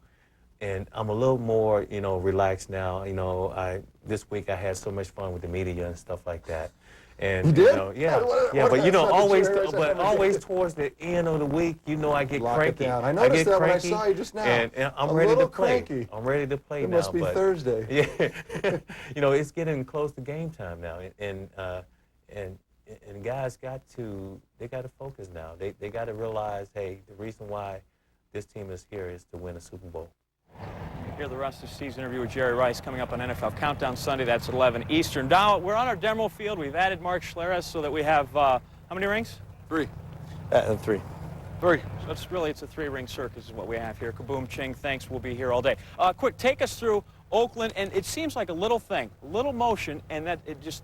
And I'm a little more, you know, relaxed now. You know, this week I had so much fun with the media and stuff like that. And You did? You know, yeah, What but you know, happened? always towards the end of the week, you know, I get Lock cranky. it down. I noticed get that cranky, when I saw you just now. and I'm A ready to little play. cranky. I'm ready to play It now. must be but, Thursday. Yeah, you know, it's getting close to game time now, and guys got to focus now. They got to realize, hey, the reason why this team is here is to win a Super Bowl. Hear the rest of the season interview with Jerry Rice coming up on NFL Countdown Sunday. That's at 11 Eastern. Now, we're on our demo field. We've added Mark Schlereth so that we have, how many rings? 3. 3. 3. So it's a 3-ring circus is what we have here. Kaboom, Ching, thanks. We'll be here all day. Quick, take us through Oakland, and it seems like a little thing, a little motion, and that it just...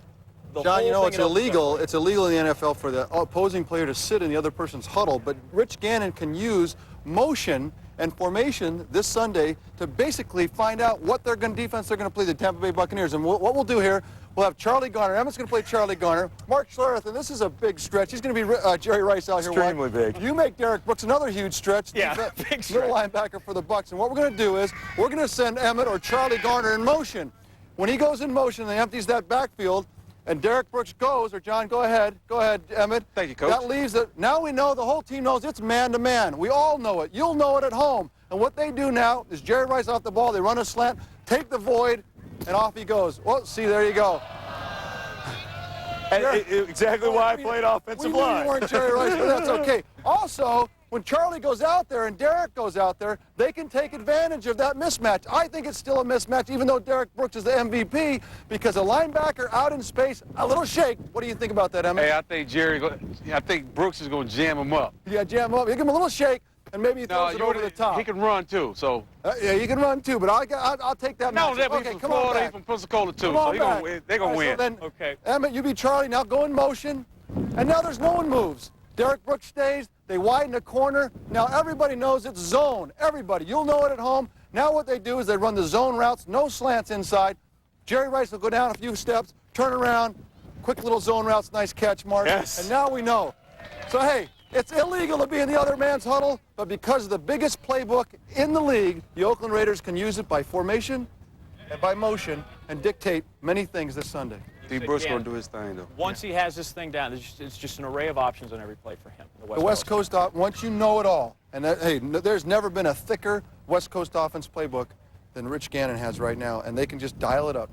John, you know, it's illegal. It's illegal in the NFL for the opposing player to sit in the other person's huddle, but Rich Gannon can use motion and formation this Sunday to basically find out what defense they're going to play the Tampa Bay Buccaneers. And what we'll do here, we'll have Charlie Garner. Emmett's going to play Charlie Garner. Mark Schlereth, and this is a big stretch. He's going to be Jerry Rice out here. Extremely big. You make Derek Brooks another huge stretch. Yeah, big stretch. Middle linebacker for the Bucs. And what we're going to do is we're going to send Emmett or Charlie Garner in motion. When he goes in motion and he empties that backfield, and Derek Brooks goes, or John, go ahead, Emmett. Thank you, Coach. That leaves it. Now we know, the whole team knows it's man-to-man. We all know it. You'll know it at home. And what they do now is Jerry Rice off the ball, they run a slant, take the void, and off he goes. Well, see, there you go. And exactly why I played offensive We knew line. you weren't Jerry Rice, but that's okay. Also, when Charlie goes out there and Derek goes out there, they can take advantage of that mismatch. I think it's still a mismatch, even though Derek Brooks is the MVP, because a linebacker out in space, a little shake. What do you think about that, Emmett? Hey, I think Brooks is going to jam him up. Yeah, jam him up. You give him a little shake, and maybe he throws it over the top. He can run, too, so. Yeah, he can run, too, but I'll take that No, matchup. okay, come on back. He's from Pensacola, too, so they're going to win. So then, okay. Emmett, you be Charlie. Now go in motion, and now there's no one moves. Derek Brooks stays. They widen the corner. Now everybody knows it's zone. Everybody. You'll know it at home. Now what they do is they run the zone routes, no slants inside. Jerry Rice will go down a few steps, turn around, quick little zone routes, nice catch, Mark. Yes. And now we know. So, hey, it's illegal to be in the other man's huddle, but because of the biggest playbook in the league, the Oakland Raiders can use it by formation and by motion and dictate many things this Sunday. D. Brooks going to do his thing, though. Once he has this thing down, it's just an array of options on every play for him. The West Coast, once you know it all, and hey, there's never been a thicker West Coast offense playbook than Rich Gannon has right now, and they can just dial it up.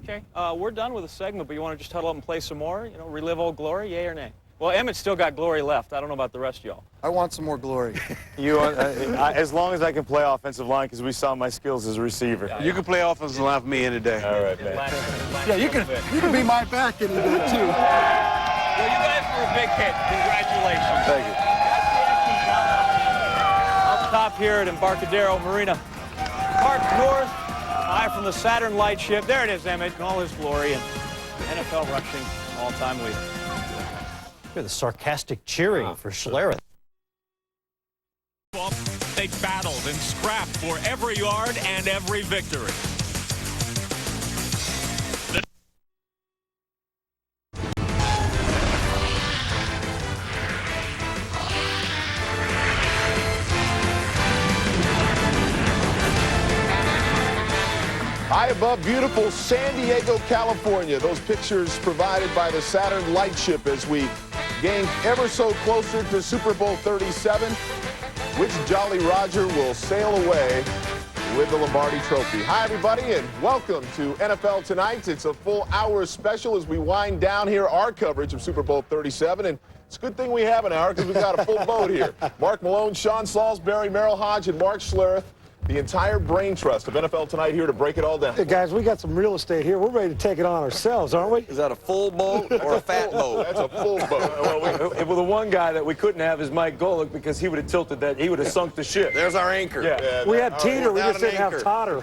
Okay, we're done with the segment, but you want to just huddle up and play some more? You know, relive old glory, yay or nay? Well, Emmett's still got glory left. I don't know about the rest of y'all. I want some more glory. As long as I can play offensive line, because we saw my skills as a receiver. You can play offensive line for me any day. All right, man. Yeah, you can be my back any day, too. Well, you guys were a big hit. Congratulations. Thank you. Up top here at Embarcadero Marina Park North, high from the Saturn Lightship. There it is, Emmett, in all his glory, and NFL rushing all-time leader. Hear the sarcastic cheering for Schlereth. They battled and scrapped for every yard and every victory. High above beautiful San Diego, California. Those pictures provided by the Saturn Lightship as we gain ever so closer to Super Bowl 37. Which Jolly Roger will sail away with the Lombardi Trophy? Hi, everybody, and welcome to NFL Tonight. It's a full hour special as we wind down here our coverage of Super Bowl 37. And it's a good thing we have an hour because we've got a full boat here. Mark Malone, Sean Salisbury, Merrill Hodge, and Mark Schlereth. The entire brain trust of NFL Tonight here to break it all down. Hey guys, we got some real estate here. We're ready to take it on ourselves, aren't we? Is that a full boat or a fat boat? That's a full boat. Well, the one guy that we couldn't have is Mike Golick because he would have tilted that. He would have sunk the ship. There's our anchor. Yeah. We had Teeter. We just didn't have Totter.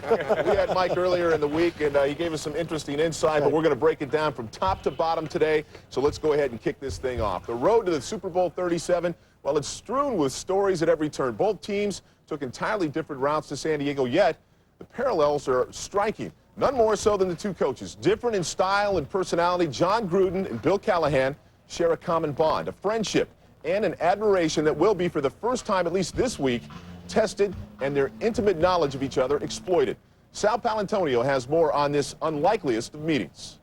We had Mike earlier in the week, and he gave us some interesting insight, but we're going to break it down from top to bottom today. So let's go ahead and kick this thing off. The road to the Super Bowl 37, well, it's strewn with stories at every turn. Both teams took entirely different routes to San Diego, yet the parallels are striking. None more so than the two coaches. Different in style and personality, John Gruden and Bill Callahan share a common bond, a friendship, and an admiration that will be, for the first time at least this week, tested and their intimate knowledge of each other exploited. Sal Palantonio has more on this unlikeliest of meetings.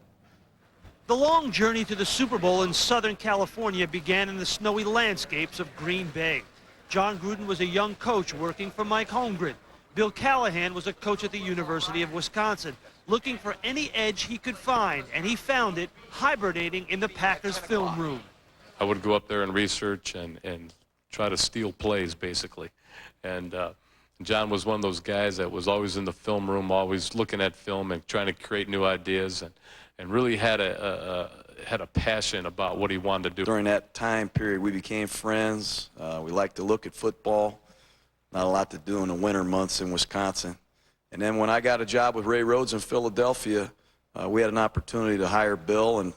The long journey to the Super Bowl in Southern California began in the snowy landscapes of Green Bay. John Gruden was a young coach working for Mike Holmgren. Bill Callahan was a coach at the University of Wisconsin, looking for any edge he could find, and he found it hibernating in the Packers film room. I would go up there and research and try to steal plays, basically. And John was one of those guys that was always in the film room, always looking at film and trying to create new ideas, and really had a passion about what he wanted to do. During that time period, we became friends. We liked to look at football. Not a lot to do in the winter months in Wisconsin. And then when I got a job with Ray Rhodes in Philadelphia, we had an opportunity to hire Bill, and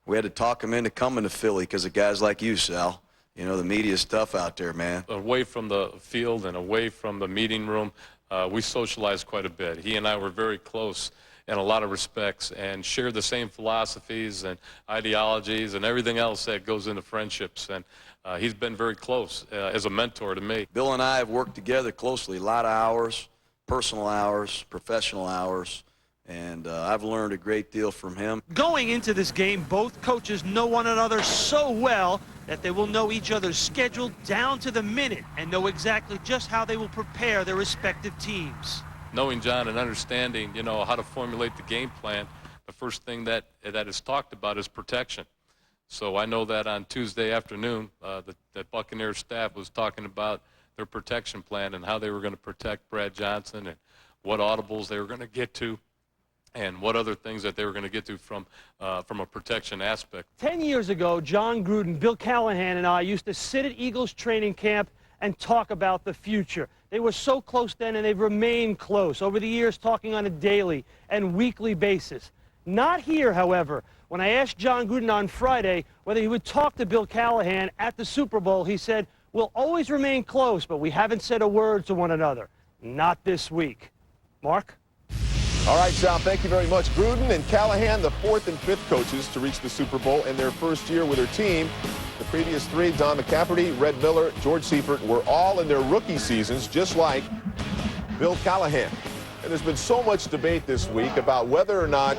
we had to talk him into coming to Philly because of guys like you, Sal. You know, the media's tough out there, man. Away from the field and away from the meeting room, we socialized quite a bit. He and I were very close in a lot of respects and shared the same philosophies and ideologies and everything else that goes into friendships. And he's been very close as a mentor to me. Bill and I have worked together closely, a lot of hours, personal hours, professional hours, and I've learned a great deal from him. Going into this game, both coaches know one another so well that they will know each other's schedule down to the minute and know exactly just how they will prepare their respective teams. Knowing John and understanding, you know, how to formulate the game plan, the first thing that is talked about is protection. So I know that on Tuesday afternoon, the Buccaneers staff was talking about their protection plan and how they were going to protect Brad Johnson and what audibles they were going to get to and what other things that they were going to get to from a protection aspect. 10 years ago, John Gruden, Bill Callahan, and I used to sit at Eagles training camp and talk about the future. They were so close then, and they've remained close over the years, talking on a daily and weekly basis. Not here, however. When I asked John Gruden on Friday whether he would talk to Bill Callahan at the Super Bowl, he said, "We'll always remain close, but we haven't said a word to one another. Not this week." Mark? All right, Sal, thank you very much. Gruden and Callahan, the fourth and fifth coaches to reach the Super Bowl in their first year with their team. The previous three, Don McCafferty, Red Miller, George Seifert, were all in their rookie seasons, just like Bill Callahan. And there's been so much debate this week about whether or not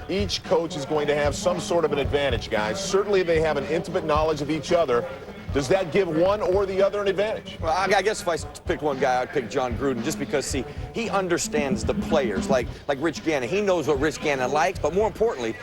each coach is going to have some sort of an advantage, guys. Certainly they have an intimate knowledge of each other. Does that give one or the other an advantage? Well, I guess if I picked one guy, I'd pick John Gruden, just because, see, he understands the players, like Rich Gannon. He knows what Rich Gannon likes, but more importantly,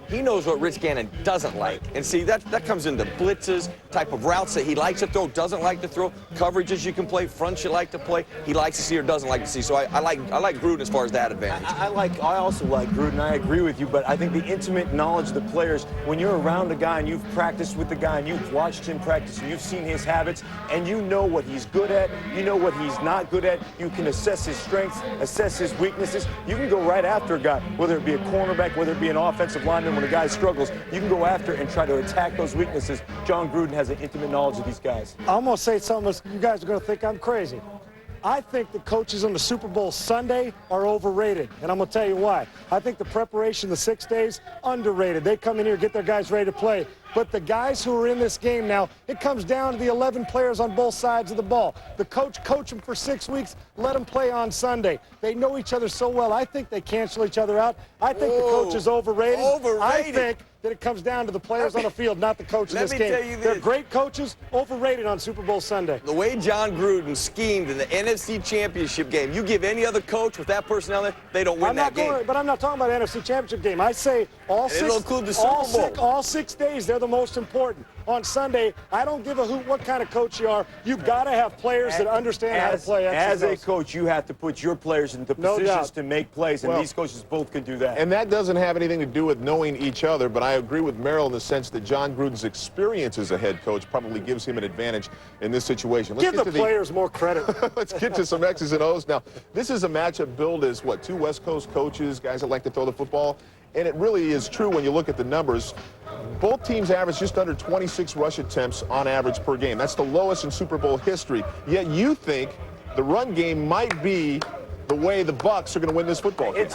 he knows what Rich Gannon doesn't like. And see, that comes into blitzes, type of routes that he likes to throw, doesn't like to throw, coverages you can play, fronts you like to play, he likes to see or doesn't like to see. So I like Gruden as far as that advantage. I also like Gruden. I agree with you, but I think the intimate knowledge of the players, when you're around a guy and you've practiced with the guy and you've watched him practice and you've seen his habits and you know what he's good at, you know what he's not good at, you can assess his strengths, assess his weaknesses. You can go right after a guy, whether it be a cornerback, whether it be an offensive lineman. When a guy struggles, you can go after and try to attack those weaknesses. John Gruden has an intimate knowledge of these guys. I'm going to say something you guys are going to think I'm crazy. I think the coaches on the Super Bowl Sunday are overrated, and I'm going to tell you why. I think the preparation, the 6 days, underrated. They come in here, get their guys ready to play. But the guys who are in this game now, it comes down to the 11 players on both sides of the ball. The coach them for 6 weeks, let them play on Sunday. They know each other so well. I think they cancel each other out. I think the coach is overrated. I think that it comes down to the players on the field, not the coach in this game. They're great coaches, overrated on Super Bowl Sunday. The way John Gruden schemed in the NFC Championship game, you give any other coach with that personnel, they don't win that game. But I'm not talking about the NFC Championship game. I say all 6 days, they're They're the most important. On Sunday, I don't give a hoot what kind of coach you are. You've got to have players that understand how to play. As a coach, you have to put your players in the positions to make plays, and these coaches both can do that. And that doesn't have anything to do with knowing each other, but I agree with Merrill in the sense that John Gruden's experience as a head coach probably gives him an advantage in this situation. Give the players more credit. Let's get to some X's and O's now. This is a matchup billed as, what, two West Coast coaches, guys that like to throw the football. And it really is true when you look at the numbers. Both teams average just under 26 rush attempts on average per game. That's the lowest in Super Bowl history. Yet you think the run game might be the way the Bucs are going to win this football game. It's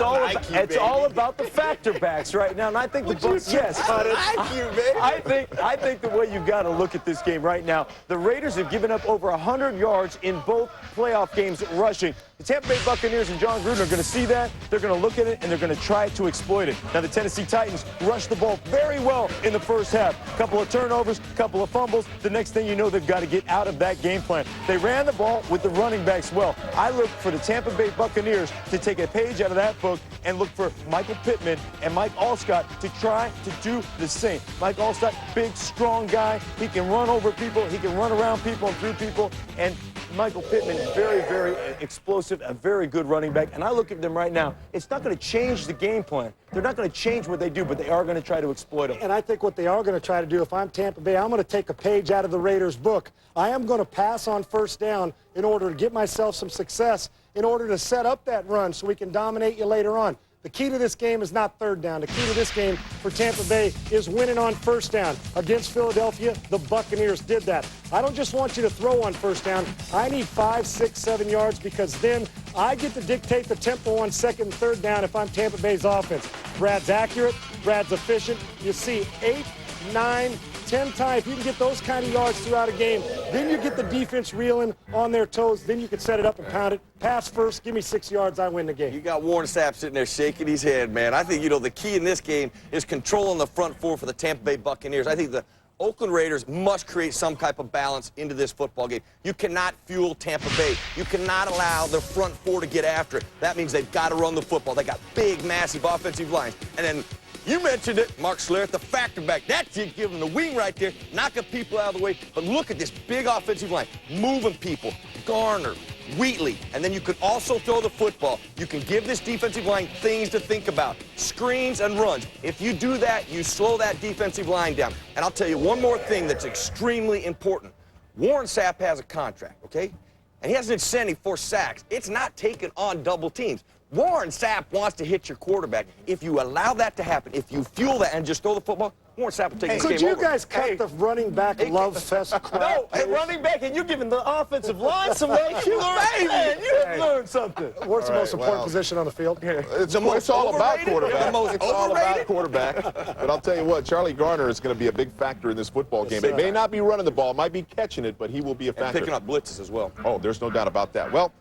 all about the factor backs right now, and I think the Bucs. Yes, I think the way you got to look at this game right now, the Raiders have given up over 100 yards in both playoff games rushing. The Tampa Bay Buccaneers and John Gruden are going to see that. They're going to look at it, and they're going to try to exploit it. Now, the Tennessee Titans rushed the ball very well in the first half. A couple of turnovers, a couple of fumbles. The next thing you know, they've got to get out of that game plan. They ran the ball with the running backs well. I look for the Tampa Bay Buccaneers to take a page out of that book and look for Michael Pittman and Mike Allstott to try to do the same. Mike Allstott, big, strong guy. He can run over people. He can run around people and through people. And Michael Pittman is very, very explosive, a very good running back. And I look at them right now. It's not going to change the game plan. They're not going to change what they do, but they are going to try to exploit them. And I think what they are going to try to do, if I'm Tampa Bay, I'm going to take a page out of the Raiders' book. I am going to pass on first down in order to get myself some success, in order to set up that run so we can dominate you later on. The key to this game is not third down. The key to this game for Tampa Bay is winning on first down. Against Philadelphia, the Buccaneers did that. I don't just want you to throw on first down. I need 5, 6, 7 yards, because then I get to dictate the tempo on second and third down if I'm Tampa Bay's offense. Brad's accurate. Brad's efficient. You see 8, 9, 10 times. If you can get those kind of yards throughout a game, then you get the defense reeling on their toes. Then you can set it up and pound it. Pass first, give me 6 yards, I win the game. You got Warren Sapp sitting there shaking his head, man. I think, the key in this game is controlling the front four for the Tampa Bay Buccaneers. I think the Oakland Raiders must create some type of balance into this football game. You cannot fuel Tampa Bay. You cannot allow their front four to get after it. That means they've got to run the football. They got big, massive offensive lines. And then you mentioned it, Mark Schlereth, the factor back. That's it, giving the wing right there, knocking people out of the way. But look at this big offensive line, moving people. Garner, Wheatley, and then you can also throw the football. You can give this defensive line things to think about, screens and runs. If you do that, you slow that defensive line down. And I'll tell you one more thing that's extremely important. Warren Sapp has a contract, okay? And he has an incentive for sacks. It's not taking on double teams. Warren Sapp wants to hit your quarterback. If you allow that to happen, if you fuel that and just throw the football, Warren Sapp will take this game over. Could you guys cut the running back love fest crap? No, hey, running back, and you're giving the offensive line some love. You have learned something. What's the most important position on the field? It's all about quarterback. It's all about quarterback. But I'll tell you what, Charlie Garner is going to be a big factor in this football game. It may not be running the ball, might be catching it, but he will be a factor. And picking up blitzes as well. Oh, there's no doubt about that. Well,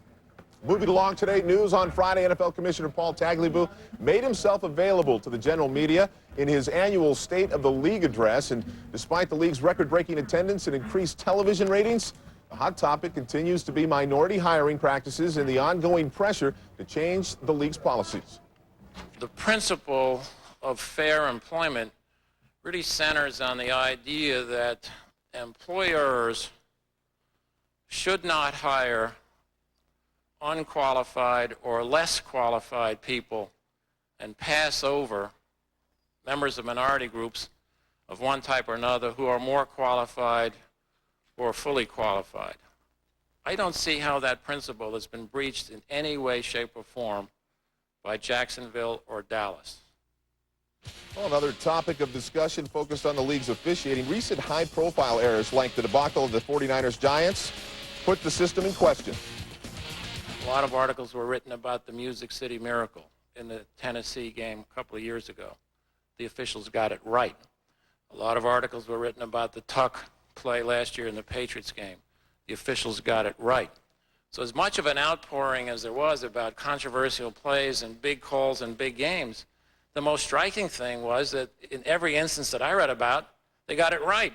moving along today, news on Friday, NFL Commissioner Paul Tagliabue made himself available to the general media in his annual State of the League address. And despite the league's record-breaking attendance and increased television ratings, the hot topic continues to be minority hiring practices and the ongoing pressure to change the league's policies. The principle of fair employment really centers on the idea that employers should not hire unqualified or less qualified people and pass over members of minority groups of one type or another who are more qualified or fully qualified. I don't see how that principle has been breached in any way, shape, or form by Jacksonville or Dallas. Well, another topic of discussion focused on the league's officiating. Recent high-profile errors like the debacle of the 49ers Giants put the system in question. A lot of articles were written about the Music City Miracle in the Tennessee game a couple of years ago. The officials got it right. A lot of articles were written about the Tuck play last year in the Patriots game. The officials got it right. So as much of an outpouring as there was about controversial plays and big calls and big games, the most striking thing was that in every instance that I read about, they got it right.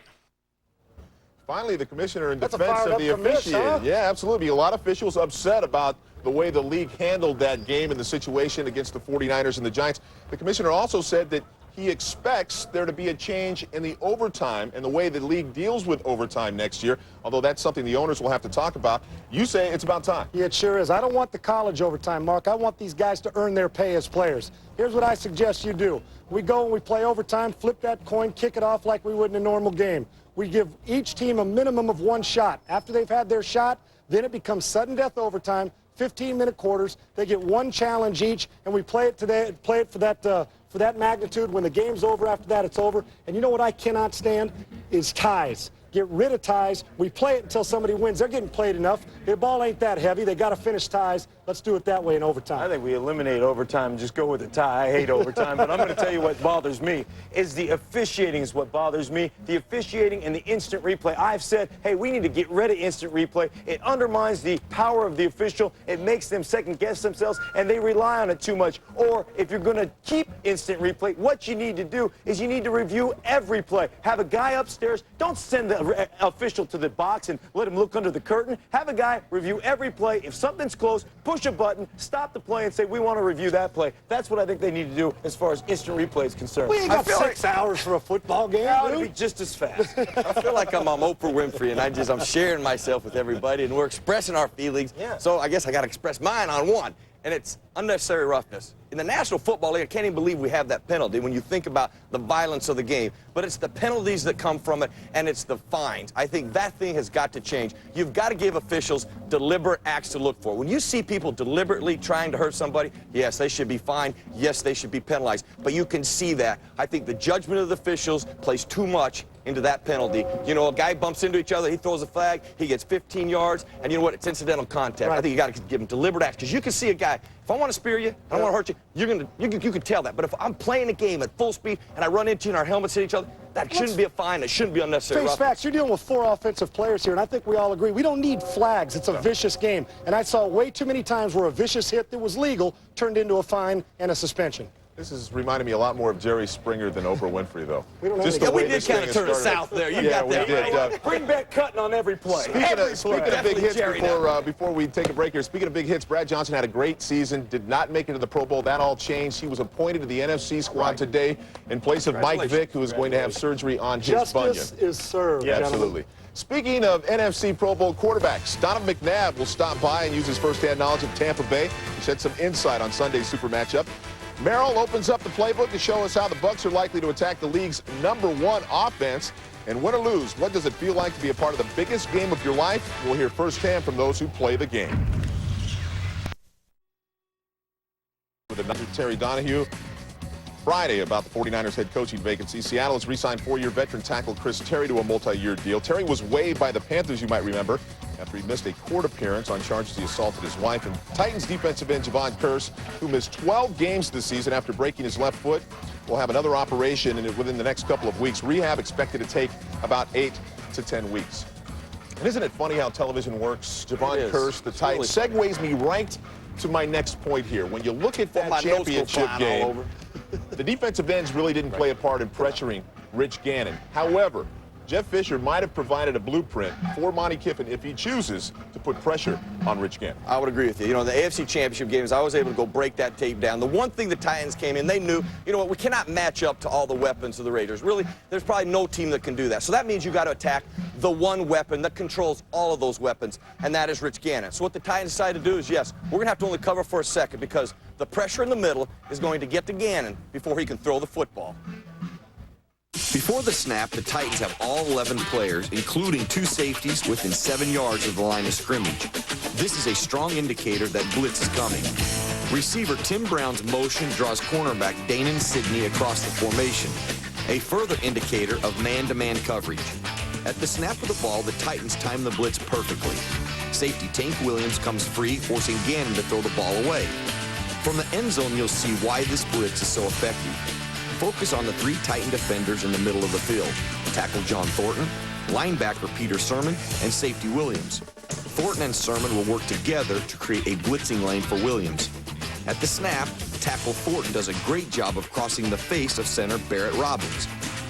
Finally, the commissioner in defense of the officiating. Yeah, absolutely. A lot of officials upset about the way the league handled that game and the situation against the 49ers and the Giants. The commissioner also said that he expects there to be a change in the overtime and the way the league deals with overtime next year, although that's something the owners will have to talk about. You say it's about time. Yeah, it sure is. I don't want the college overtime, Mark. I want these guys to earn their pay as players. Here's what I suggest you do. We go and we play overtime, flip that coin, kick it off like we would in a normal game. We give each team a minimum of 1 shot. After they've had their shot, then it becomes sudden death overtime, 15-minute quarters. They get 1 challenge each, and we play it for that magnitude. When the game's over, after that, it's over. And you know what I cannot stand is ties. Get rid of ties. We play it until somebody wins. They're getting played enough. Their ball ain't that heavy. They got to finish ties. Let's do it that way in overtime. I think we eliminate overtime and just go with a tie. I hate overtime, but I'm going to tell you what bothers me is the officiating is what bothers me. The officiating and the instant replay. I've said, hey, we need to get rid of instant replay. It undermines the power of the official. It makes them second-guess themselves, and they rely on it too much. Or if you're going to keep instant replay, what you need to do is you need to review every play. Have a guy upstairs. Don't send the official to the box and let him look under the curtain. Have a guy review every play. If something's close, push a button, stop the play, and say, we want to review that play. That's what I think they need to do as far as instant replay is concerned. We ain't got 6 hours for a football game, That would be just as fast. I feel like I'm on Oprah Winfrey, and I'm sharing myself with everybody, and we're expressing our feelings. Yeah. So I guess I got to express mine on one, and it's unnecessary roughness. In the National Football League, I can't even believe we have that penalty when you think about the violence of the game. But it's the penalties that come from it, and it's the fines. I think that thing has got to change. You've got to give officials deliberate acts to look for. When you see people deliberately trying to hurt somebody, yes, they should be fined. Yes, they should be penalized. But you can see that. I think the judgment of the officials plays too much into that penalty. You know, a guy bumps into each other, he throws a flag, he gets 15 yards, and you know what? It's incidental contact. Right. I think you got to give him deliberate acts, because you can see a guy, if I want to spear you, I don't want to hurt you, you can tell that. But if I'm playing a game at full speed and I run into you and our helmets hit each other, that shouldn't be a fine. It shouldn't be unnecessary Face roughness. facts, you're dealing with 4 offensive players here, and I think we all agree we don't need flags. It's a vicious game. And I saw way too many times where a vicious hit that was legal turned into a fine and a suspension. This is reminding me a lot more of Jerry Springer than Oprah Winfrey, though. We don't have Just any- the way we did this kind thing of has turn us started. south there. You Yeah, got we that did. right. Bring back cutting on every play. Speaking of big hits, Jerry now. before we take a break here, speaking of big hits, Brad Johnson had a great season, did not make it to the Pro Bowl. That all changed. He was appointed to the NFC squad today in place of Mike Vick, who is going to have surgery on his bunion. Justice is served, Yeah, gentlemen. absolutely. Speaking of NFC Pro Bowl quarterbacks, Donovan McNabb will stop by and use his first-hand knowledge of Tampa Bay. He shed some insight on Sunday's super matchup. Merrill opens up the playbook to show us how the Bucs are likely to attack the league's #1 offense. And win or lose, what does it feel like to be a part of the biggest game of your life? We'll hear firsthand from those who play the game. With another Terry Donahue. Friday about the 49ers head coaching vacancy. Seattle has re-signed 4-year veteran tackle Chris Terry to a multi-year deal. Terry was waived by the Panthers, you might remember, after he missed a court appearance on charges he assaulted his wife. And Titans defensive end Javon Kearse, who missed 12 games this season after breaking his left foot, will have another operation within the next couple of weeks. Rehab expected to take about 8 to 10 weeks. And isn't it funny how television works? Javon Kearse, the Titans, segues me right to my next point here. When you look at that championship game, the defensive ends really didn't play a part in pressuring Rich Gannon. However, Jeff Fisher might have provided a blueprint for Monty Kiffin if he chooses to put pressure on Rich Gannon. I would agree with you. You know, the AFC Championship games, I was able to go break that tape down. The one thing the Titans came in, they knew, you know what, we cannot match up to all the weapons of the Raiders. Really, there's probably no team that can do that. So that means you got to attack the one weapon that controls all of those weapons, and that is Rich Gannon. So what the Titans decided to do is, yes, we're going to have to only cover for a second because the pressure in the middle is going to get to Gannon before he can throw the football. Before the snap, the Titans have all 11 players, including 2 safeties, within 7 yards of the line of scrimmage. This is a strong indicator that blitz is coming. Receiver Tim Brown's motion draws cornerback Danon Sidney across the formation, a further indicator of man-to-man coverage. At the snap of the ball, the Titans time the blitz perfectly. Safety Tank Williams comes free, forcing Gannon to throw the ball away. From the end zone, you'll see why this blitz is so effective. Focus on the 3 Titan defenders in the middle of the field. Tackle John Thornton, linebacker Peter Sermon, and safety Williams. Thornton and Sermon will work together to create a blitzing lane for Williams. At the snap, tackle Thornton does a great job of crossing the face of center Barrett Robbins.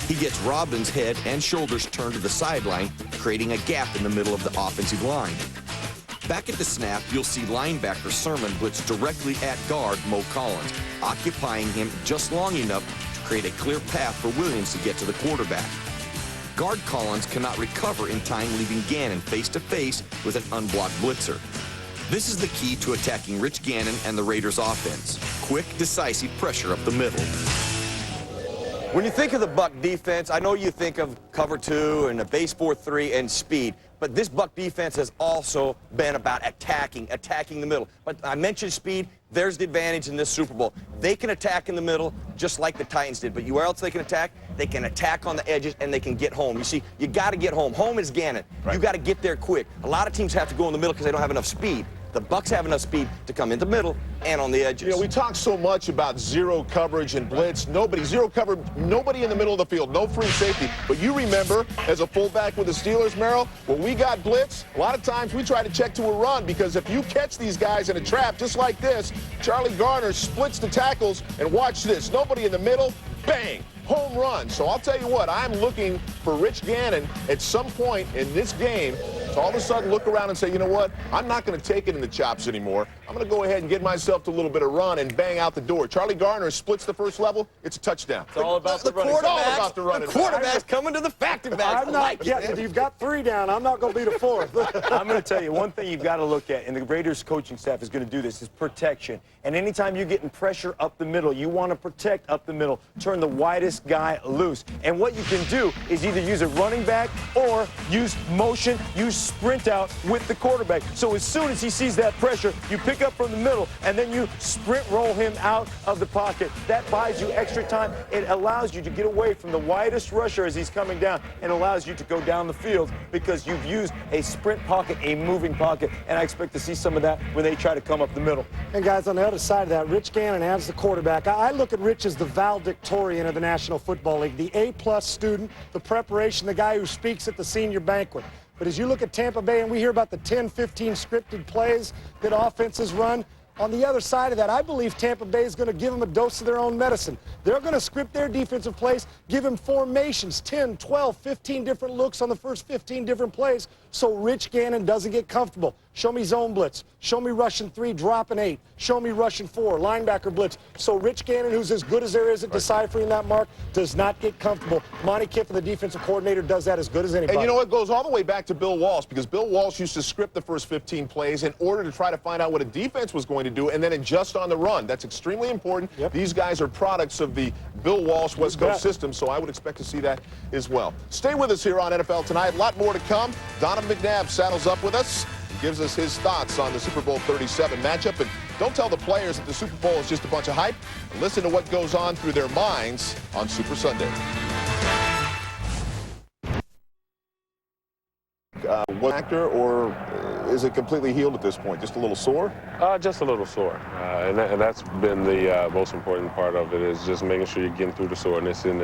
He gets Robbins' head and shoulders turned to the sideline, creating a gap in the middle of the offensive line. Back at the snap, you'll see linebacker Sermon blitz directly at guard Mo Collins, occupying him just long enough to create a clear path for Williams to get to the quarterback. Guard Collins cannot recover in time, leaving Gannon face-to-face with an unblocked blitzer. This is the key to attacking Rich Gannon and the Raiders' offense. Quick, decisive pressure up the middle. When you think of the Buck defense, I know you think of cover 2 and a base 4-3 and speed, but this Buck defense has also been about attacking the middle. But I mentioned speed. There's the advantage in this Super Bowl. They can attack in the middle just like the Titans did, but you where else they can attack? They can attack on the edges, and they can get home. You see, you got to get home. Home is Gannon. Right. You got to get there quick. A lot of teams have to go in the middle because they don't have enough speed. The Bucs have enough speed to come in the middle and on the edges. You know, we talk so much about zero coverage and blitz. Zero coverage, nobody in the middle of the field, no free safety. But you remember, as a fullback with the Steelers, Merrill, when we got blitz, a lot of times we try to check to a run because if you catch these guys in a trap just like this, Charlie Garner splits the tackles, and watch this. Nobody in the middle, bang. Home run. So I'll tell you what, I'm looking for Rich Gannon at some point in this game to all of a sudden look around and say, you know what, I'm not going to take it in the chops anymore. I'm going to go ahead and get myself a little bit of run and bang out the door. Charlie Garner splits the first level. It's a touchdown. It's all about the running. It's all about the running. The quarterback's coming to the factory back. You've got 3 down. I'm not going to be the 4th. I'm going to tell you one thing you've got to look at, and the Raiders coaching staff is going to do this, is protection. And anytime you're getting pressure up the middle, you want to protect up the middle. Turn the widest guy loose. And what you can do is either use a running back or use motion, use sprint out with the quarterback. So as soon as he sees that pressure, you pick up from the middle, and then you sprint roll him out of the pocket. That buys you extra time. It allows you to get away from the widest rusher as he's coming down and allows you to go down the field because you've used a sprint pocket, a moving pocket, and I expect to see some of that when they try to come up the middle. And guys, on the other side of that, Rich Gannon as the quarterback. I look at Rich as the valedictorian of the National Football League, the A-plus student, the preparation, the guy who speaks at the senior banquet. But as you look at Tampa Bay and we hear about the 10, 15 scripted plays that offenses run, on the other side of that, I believe Tampa Bay is going to give them a dose of their own medicine. They're going to script their defensive plays, give them formations, 10, 12, 15 different looks on the first 15 different plays, so Rich Gannon doesn't get comfortable. Show me zone blitz. Show me rushing 3, dropping 8. Show me rushing 4, linebacker blitz. So Rich Gannon, who's as good as there is at deciphering that mark, does not get comfortable. Monty Kiffin, the defensive coordinator, does that as good as anybody. And you know what? Goes all the way back to Bill Walsh, because Bill Walsh used to script the first 15 plays in order to try to find out what a defense was going to do and then adjust on the run. That's extremely important. Yep. These guys are products of the Bill Walsh West Coast system, so I would expect to see that as well. Stay with us here on NFL Tonight. A lot more to come. Donovan McNabb saddles up with us. Gives us his thoughts on the Super Bowl 37 matchup. And don't tell the players that the Super Bowl is just a bunch of hype. Listen to what goes on through their minds on Super Sunday. One actor, or is it completely healed at this point? Just a little sore? Just a little sore. And that's been the most important part of it, is just making sure you're getting through the soreness and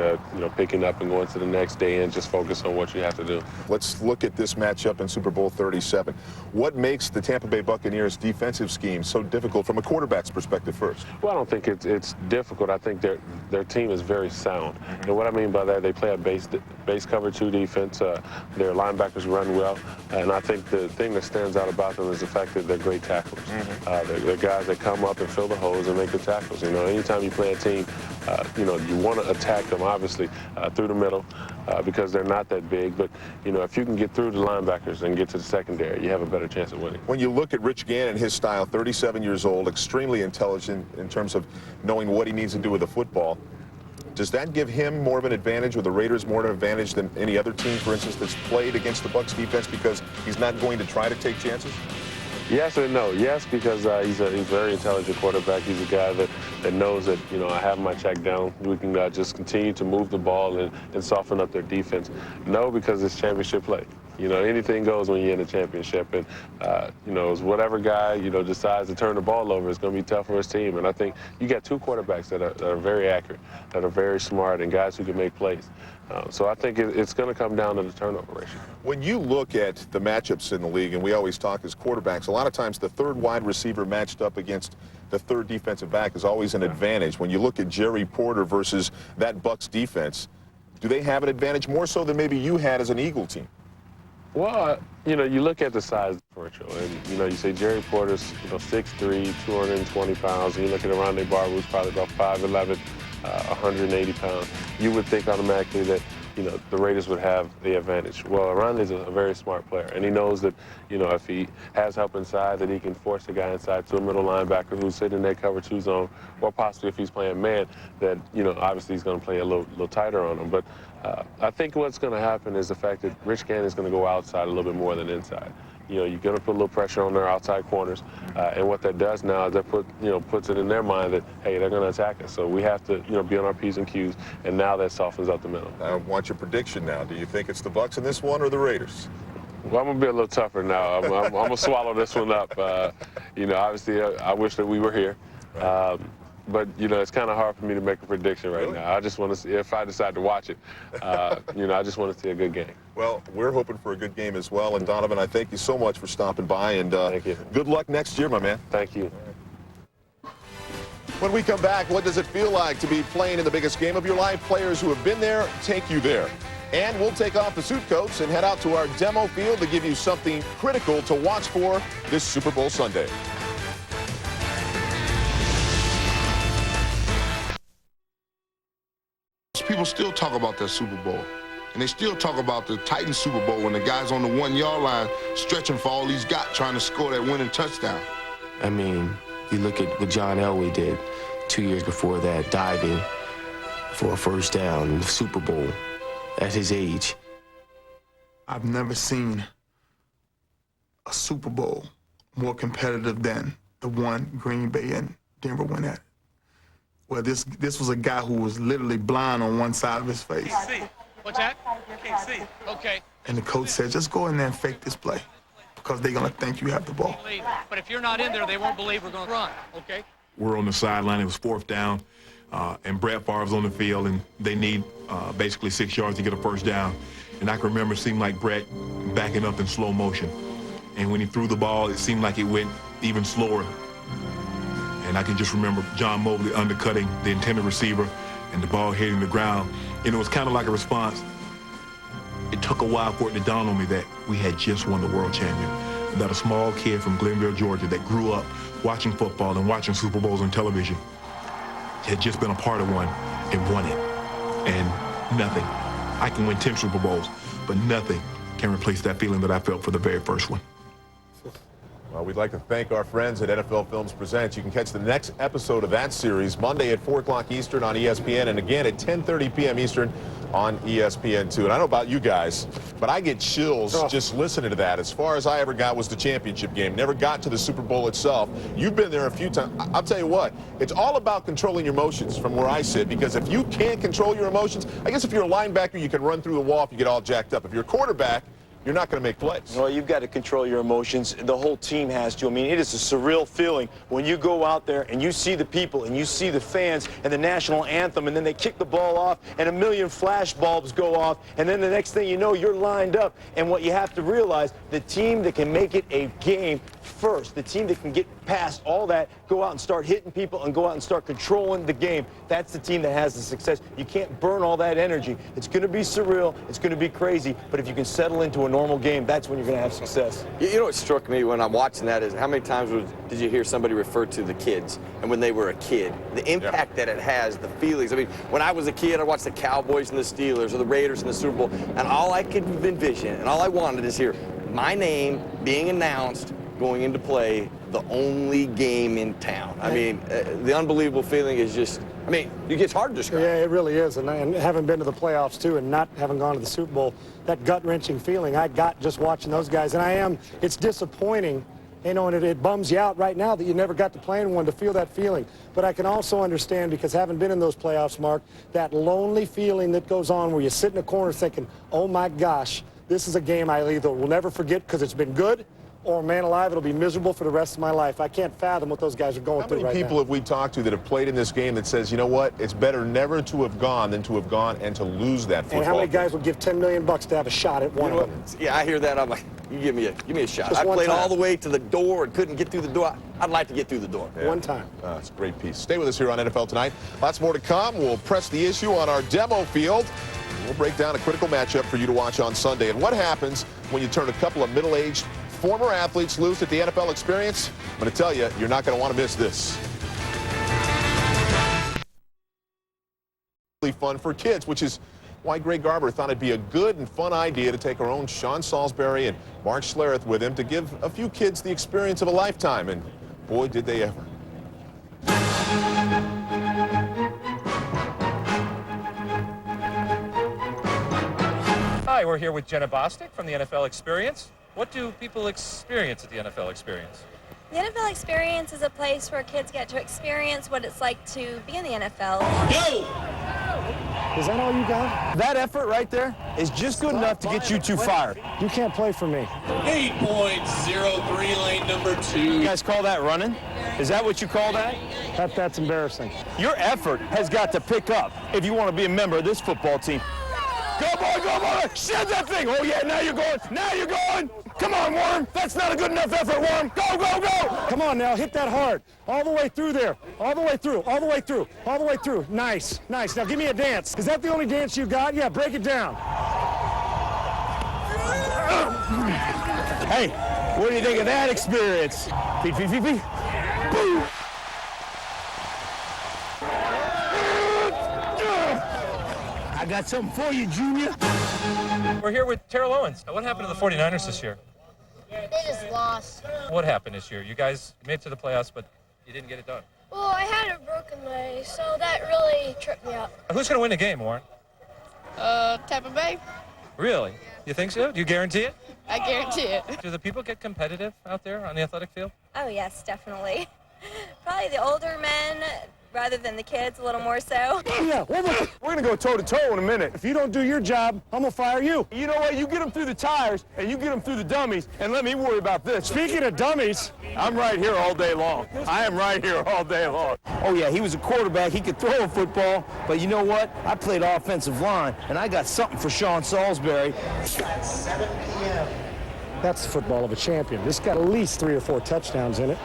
picking up and going to the next day and just focus on what you have to do. Let's look at this matchup in Super Bowl 37. What makes the Tampa Bay Buccaneers defensive scheme so difficult from a quarterback's perspective first? Well, I don't think it's difficult. I think their team is very sound. And what I mean by that, they play a base cover 2 defense. Their linebackers run well. And I think the thing that stands out about them is the fact that they're great tacklers. They're guys that come up and fill the holes and make the tackles. Anytime you play a team, you want to attack them, obviously, through the middle because they're not that big. But, if you can get through the linebackers and get to the secondary, you have a better chance of winning. When you look at Rich Gannon, his style, 37 years old, extremely intelligent in terms of knowing what he needs to do with the football, does that give him more of an advantage, or the Raiders more of an advantage than any other team, for instance, that's played against the Bucs defense because he's not going to try to take chances? Yes and no. Yes, because he's a very intelligent quarterback. He's a guy that knows that, I have my check down. We can just continue to move the ball and soften up their defense. No, because it's championship play. Anything goes when you're in a championship. And, whatever guy, decides to turn the ball over, it's going to be tough for his team. And I think you got 2 quarterbacks that are very accurate, that are very smart, and guys who can make plays. So I think it's going to come down to the turnover ratio. When you look at the matchups in the league, and we always talk as quarterbacks, a lot of times the 3rd wide receiver matched up against the 3rd defensive back is always an advantage. When you look at Jerry Porter versus that Bucs defense, do they have an advantage more so than maybe you had as an Eagle team? Well, you look at the size differential, and, you say Jerry Porter's, 6'3", 220 pounds, and you look at Rondé Barber, who's probably about 5'11", 180 pounds, you would think automatically that, the Raiders would have the advantage. Well, Ron is a very smart player, and he knows that, if he has help inside, that he can force the guy inside to a middle linebacker who's sitting in that cover 2 zone, or possibly if he's playing man, that, obviously he's going to play a little tighter on him. But I think what's going to happen is the fact that Rich Gannon is going to go outside a little bit more than inside. You're going to put a little pressure on their outside corners, and what that does now is that puts it in their mind that, hey, they're going to attack us. So we have to, be on our P's and Q's, and now that softens up the middle. I want your prediction now. Do you think it's the Bucs in this one or the Raiders? Well, I'm going to be a little tougher now. I'm going to swallow this one up. Obviously, I wish that we were here. But, it's kind of hard for me to make a prediction right now. I just want to see, if I decide to watch it, I just want to see a good game. Well, we're hoping for a good game as well. And, Donovan, I thank you so much for stopping by. And thank you. Good luck next year, my man. Thank you. When we come back, what does it feel like to be playing in the biggest game of your life? Players who have been there take you there. And we'll take off the suit coats and head out to our demo field to give you something critical to watch for this Super Bowl Sunday. People still talk about that Super Bowl. And they still talk about the Titans Super Bowl when the guy's on the 1-yard line stretching for all he's got trying to score that winning touchdown. I mean, you look at what John Elway did 2 years before that, diving for a first down in the Super Bowl at his age. I've never seen a Super Bowl more competitive than the one Green Bay and Denver went at. Well, this was a guy who was literally blind on one side of his face. Can't see. What's that? Can't see. Okay. And the coach said, just go in there and fake this play because they're going to think you have the ball. But if you're not in there, they won't believe we're going to run, okay? We're on the sideline. It was 4th down, and Brett Favre's on the field, and they need basically 6 yards to get a first down. And I can remember it seemed like Brett backing up in slow motion. And when he threw the ball, it seemed like it went even slower. And I can just remember John Mobley undercutting the intended receiver and the ball hitting the ground. And it was kind of like a response. It took a while for it to dawn on me that we had just won the world champion. And that a small kid from Glenville, Georgia that grew up watching football and watching Super Bowls on television had just been a part of one and won it. And nothing. I can win 10 Super Bowls, but nothing can replace that feeling that I felt for the very first one. Well, we'd like to thank our friends at NFL Films Presents. You can catch the next episode of that series Monday at 4 o'clock Eastern on ESPN and again at 10:30 p.m. Eastern on ESPN2. And I don't know about you guys, but I get chills just listening to that. As far as I ever got was the championship game. Never got to the Super Bowl itself. You've been there a few times. I'll tell you what, it's all about controlling your emotions from where I sit, because if you can't control your emotions, I guess if you're a linebacker, you can run through the wall if you get all jacked up. If you're a quarterback, you're not going to make plays. Well, you've got to control your emotions. The whole team has to. I mean, it is a surreal feeling when you go out there and you see the people and you see the fans and the national anthem, and then they kick the ball off and a million flash bulbs go off, and then the next thing you know, you're lined up. And what you have to realize, the team that can make it a game first, the team that can get past all that, go out and start hitting people and go out and start controlling the game, that's the team that has the success. You can't burn all that energy. It's going to be surreal. It's going to be crazy. But if you can settle into a normal game, that's when you're going to have success. You know what struck me when I'm watching that is how many times did you hear somebody refer to the kids and when they were a kid, the impact that it has, the feelings. I mean, when I was a kid, I watched the Cowboys and the Steelers or the Raiders in the Super Bowl, and all I could envision and all I wanted is hear my name being announced going into play, the only game in town. I mean, the unbelievable feeling is just, I mean, it's hard to describe. Yeah, it really is. And having been to the playoffs, too, and not having gone to the Super Bowl, that gut-wrenching feeling I got just watching those guys. And it's disappointing, and it bums you out right now that you never got to play in one to feel that feeling. But I can also understand, because having been in those playoffs, Mark, that lonely feeling that goes on where you sit in a corner thinking, oh, my gosh, this is a game I either will never forget because it's been good, or, man alive, it'll be miserable for the rest of my life. I can't fathom what those guys are going through right now. How many people have we talked to that have played in this game that says, you know what, it's better never to have gone than to have gone and to lose that football? And how many guys would give $10 million to have a shot at one of them? Yeah, I hear that. I'm like, you give me a shot. Just I one played time. all the way to the door and couldn't get through the door. I'd like to get through the door. Yeah. One time. It's a great piece. Stay with us here on NFL Tonight. Lots more to come. We'll press the issue on our demo field. We'll break down a critical matchup for you to watch on Sunday. And what happens when you turn a couple of middle-aged former athletes loose at the NFL experience? I'm going to tell you, you're not going to want to miss this. fun for kids, which is why Greg Garber thought it'd be a good and fun idea to take our own Sean Salisbury and Mark Schlereth with him to give a few kids the experience of a lifetime, and boy, did they ever. Hi, we're here with Jenna Bostic from the NFL Experience. What do people experience at the NFL Experience? The NFL Experience is a place where kids get to experience what it's like to be in the NFL. Is that all you got? That effort right there is just good enough to get you two fired. You can't play for me. 8.03, lane number 2. You guys call that running? Is that what you call that? That's embarrassing. Your effort has got to pick up if you want to be a member of this football team. Go, boy, go, boy! Shed that thing! Oh, yeah, now you're going! Now you're going! Come on, Worm! That's not a good enough effort, Worm! Go, go, go! Come on now, hit that hard. All the way through there. All the way through. All the way through. All the way through. Nice, nice. Now give me a dance. Is that the only dance you got? Yeah, break it down. Hey, what do you think of that experience? Beep, beep, beep, beep. Boom! I got something for you, Junior. We're here with Terrell Owens. What happened to the 49ers this year? They just lost. What happened this year? You guys made it to the playoffs, but you didn't get it done. Well, I had a broken leg, so that really tripped me up. Who's going to win the game, Warren? Tampa Bay. Really? You think so? Do you guarantee it? I guarantee it. Do the people get competitive out there on the athletic field? Oh, yes, definitely. Probably the older men rather than the kids, a little more so. Yeah, we're going to go toe-to-toe in a minute. If you don't do your job, I'm going to fire you. You know what? You get them through the tires, and you get them through the dummies, and let me worry about this. Speaking of dummies, I'm right here all day long. I am right here all day long. Oh, yeah, he was a quarterback. He could throw a football, but you know what? I played offensive line, and I got something for Sean Salisbury. At 7 p.m. That's the football of a champion. This got at least 3 or 4 touchdowns in it.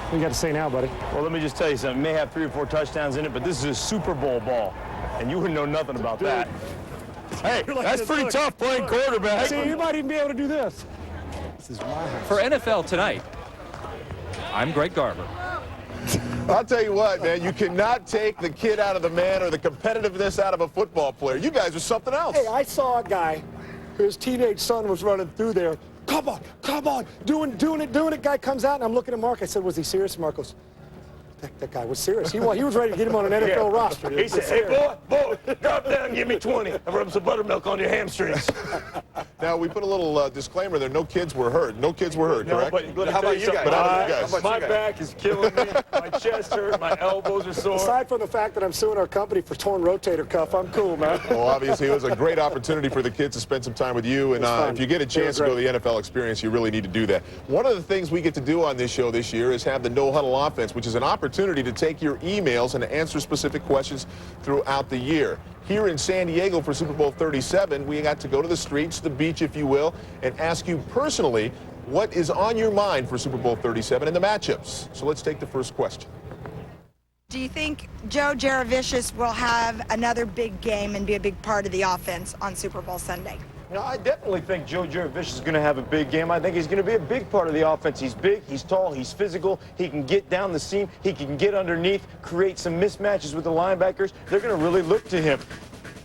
What you got to say now, buddy? Well, let me just tell you something. It may have 3 or 4 touchdowns in it, but this is a Super Bowl ball, and you wouldn't know nothing about that. Hey, that's pretty tough playing quarterback. See, you might even be able to do this. This is my house. For NFL Tonight, I'm Greg Garber. I'll tell you what, man, you cannot take the kid out of the man or the competitiveness out of a football player. You guys are something else. Hey, I saw a guy, his teenage son was running through there. Come on, doing it. Guy comes out, and I'm looking at Mark. I said, was he serious? Mark goes, that guy was serious. He was ready to get him on an NFL roster. He said, hey, boy, drop down and give me 20. I'll rub some buttermilk on your hamstrings. Now, we put a little disclaimer there. No kids were hurt. No kids were hurt, correct? But how about you guys? But how about you guys? My back is killing me. My chest hurt. My elbows are sore. Aside from the fact that I'm suing our company for torn rotator cuff, I'm cool, man. Well, obviously, it was a great opportunity for the kids to spend some time with you. And if you get a chance to go to the NFL Experience, you really need to do that. One of the things we get to do on this show this year is have the No Huddle Offense, which is an opportunity to take your emails and answer specific questions throughout the year. Here in San Diego for Super Bowl 37, we got to go to the streets, the beach, if you will, and ask you personally what is on your mind for Super Bowl 37 and the matchups. So let's take the first question. Do you think Joe Jaravicius will have another big game and be a big part of the offense on Super Bowl Sunday? You know, I definitely think Joe Jaravicius is going to have a big game. I think he's going to be a big part of the offense. He's big, he's tall, he's physical. He can get down the seam. He can get underneath, create some mismatches with the linebackers. They're going to really look to him.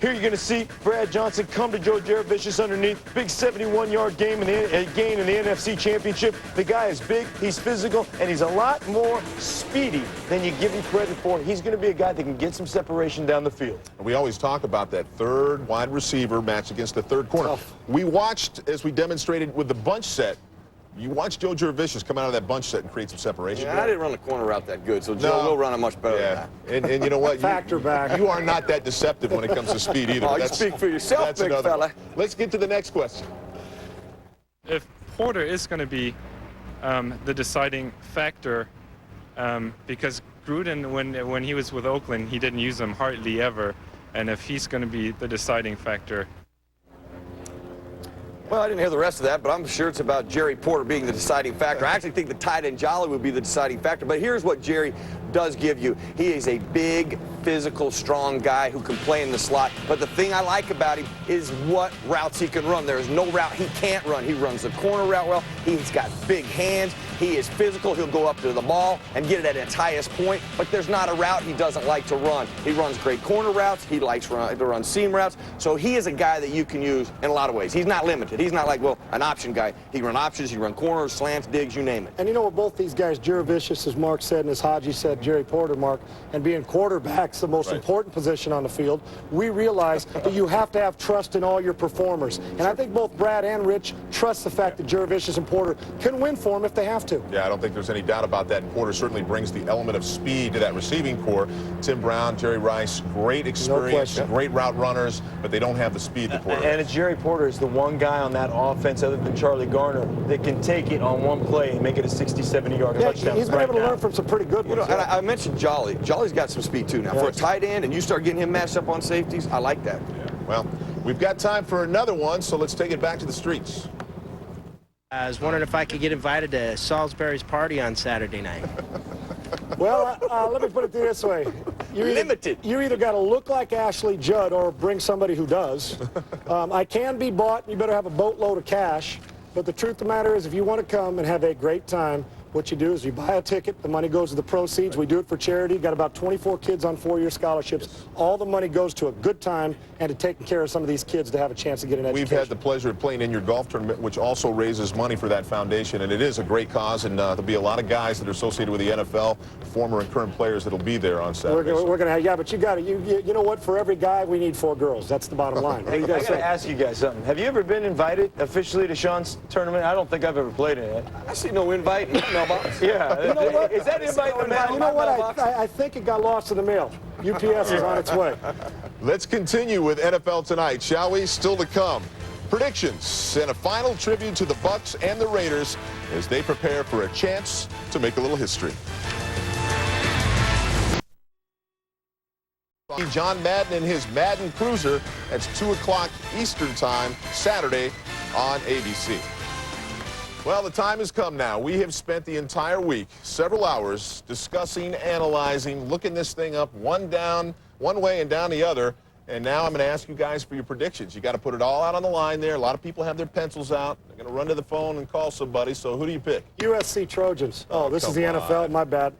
Here you're going to see Brad Johnson come to Joe Jaravicius underneath. Big 71-yard gain in the NFC Championship. The guy is big, he's physical, and he's a lot more speedy than you give him credit for. He's going to be a guy that can get some separation down the field. We always talk about that third wide receiver match against the third corner. We watched, as we demonstrated with the bunch set, you watched Joe Jaravicius come out of that bunch set and create some separation. Yeah, I didn't run the corner route that good, so Joe will run it much better than that. And you know what? Factor back. You are not that deceptive when it comes to speed either. Oh, you speak for yourself, big fella. Let's get to the next question. If Porter is going to be the deciding factor, because Gruden, when he was with Oakland, he didn't use him hardly ever, and if he's going to be the deciding factor. Well, I didn't hear the rest of that, but I'm sure it's about Jerry Porter being the deciding factor. I actually think the tight end Jolly would be the deciding factor, but here's what Jerry does give you. He is a big, physical, strong guy who can play in the slot. But the thing I like about him is what routes he can run. There is no route he can't run. He runs the corner route well. He's got big hands. He is physical. He'll go up to the ball and get it at its highest point. But there's not a route he doesn't like to run. He runs great corner routes. He likes to run seam routes. So he is a guy that you can use in a lot of ways. He's not limited. He's not like, well, an option guy. He can run options. He can run corners, slants, digs, you name it. And you know what both these guys, Jurevicius, as Mark said, and as Haji said, Jerry Porter, Mark, and being quarterback's the most important position on the field, we realize that you have to have trust in all your performers. And I think both Brad and Rich trust the fact that Jurevicius and Porter can win for them if they have to. Yeah, I don't think there's any doubt about that. And Porter certainly brings the element of speed to that receiving core. Tim Brown, Jerry Rice, great experience, great route runners, but they don't have the speed that Porter And Jerry Porter is the one guy on that offense other than Charlie Garner that can take it on one play and make it a 60, 70-yard touchdown. He's been able to learn from some pretty good ones. And I mentioned Jolly. Jolly's got some speed too now. For a tight end, and you start getting him matched up on safeties, I like that. Yeah. Well, we've got time for another one, so let's take it back to the streets. I was wondering if I could get invited to Salisbury's party on Saturday night. Well, let me put it this way. You either got to look like Ashley Judd or bring somebody who does. I can be bought. You better have a boatload of cash. But the truth of the matter is, if you want to come and have a great time, what you do is you buy a ticket. The money goes to the proceeds. We do it for charity. Got about 24 kids on 4-year scholarships. All the money goes to a good time and to taking care of some of these kids to have a chance to get an education. We've had the pleasure of playing in your golf tournament, which also raises money for that foundation, and it is a great cause, and there'll be a lot of guys that are associated with the NFL, former and current players that'll be there on Saturday. We're going to have, yeah, but you got to, you know what, for every guy, we need 4 girls. That's the bottom line. I got to ask you guys something. Have you ever been invited officially to Sean's tournament? I don't think I've ever played in it. I see no invite in the mailbox. Yeah. You know what? Is that invite in the mail? You know what? I think it got lost in the mail. UPS is on its way. Let's continue with NFL Tonight, shall we? Still to come. Predictions and a final tribute to the Bucs and the Raiders as they prepare for a chance to make a little history. John Madden and his Madden Cruiser. That's 2 o'clock Eastern Time, Saturday on ABC. Well, the time has come now. We have spent the entire week, several hours, discussing, analyzing, looking this thing up one way and down the other. And now I'm going to ask you guys for your predictions. You got to put it all out on the line there. A lot of people have their pencils out. They're going to run to the phone and call somebody. So who do you pick? USC Trojans. Oh, this is the NFL. My bad.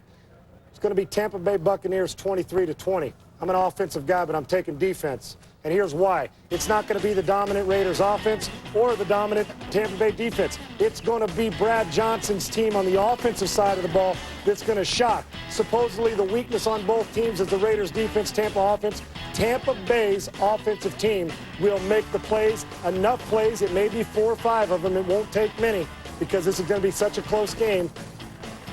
It's going to be Tampa Bay Buccaneers 23-20. I'm an offensive guy, but I'm taking defense. And here's why. It's not going to be the dominant Raiders offense or the dominant Tampa Bay defense. It's going to be Brad Johnson's team on the offensive side of the ball that's going to shock. Supposedly the weakness on both teams is the Raiders defense, Tampa offense. Tampa Bay's offensive team will make the plays, enough plays. It may be 4 or 5 of them. It won't take many because this is going to be such a close game.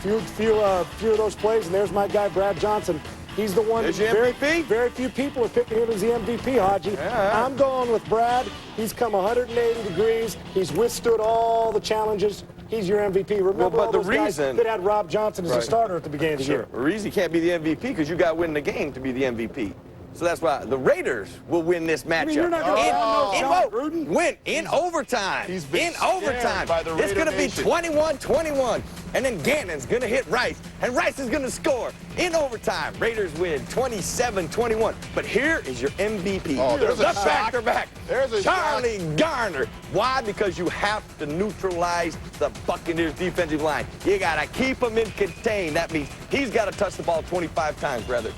Few of those plays, and there's my guy, Brad Johnson. He's the one. Very few people are picking him as the MVP, Haji. Yeah. I'm going with Brad. He's come 180 degrees. He's withstood all the challenges. He's your MVP. Remember all those guys that had Rob Johnson as a starter at the beginning of the year. The reason he can't be the MVP because you got to win the game to be the MVP. So that's why the Raiders will win this matchup. I mean, you're not going to win in overtime. He's been in overtime. By the it's going to be Nation. 21-21. And then Gannon's going to hit Rice. And Rice is going to score in overtime. Raiders win 27-21. But here is your MVP. Oh, there's the a back-to-back. There's a Charlie Garner. Why? Because you have to neutralize the Buccaneers defensive line. You got to keep them in contain. That means he's got to touch the ball 25 times, rather.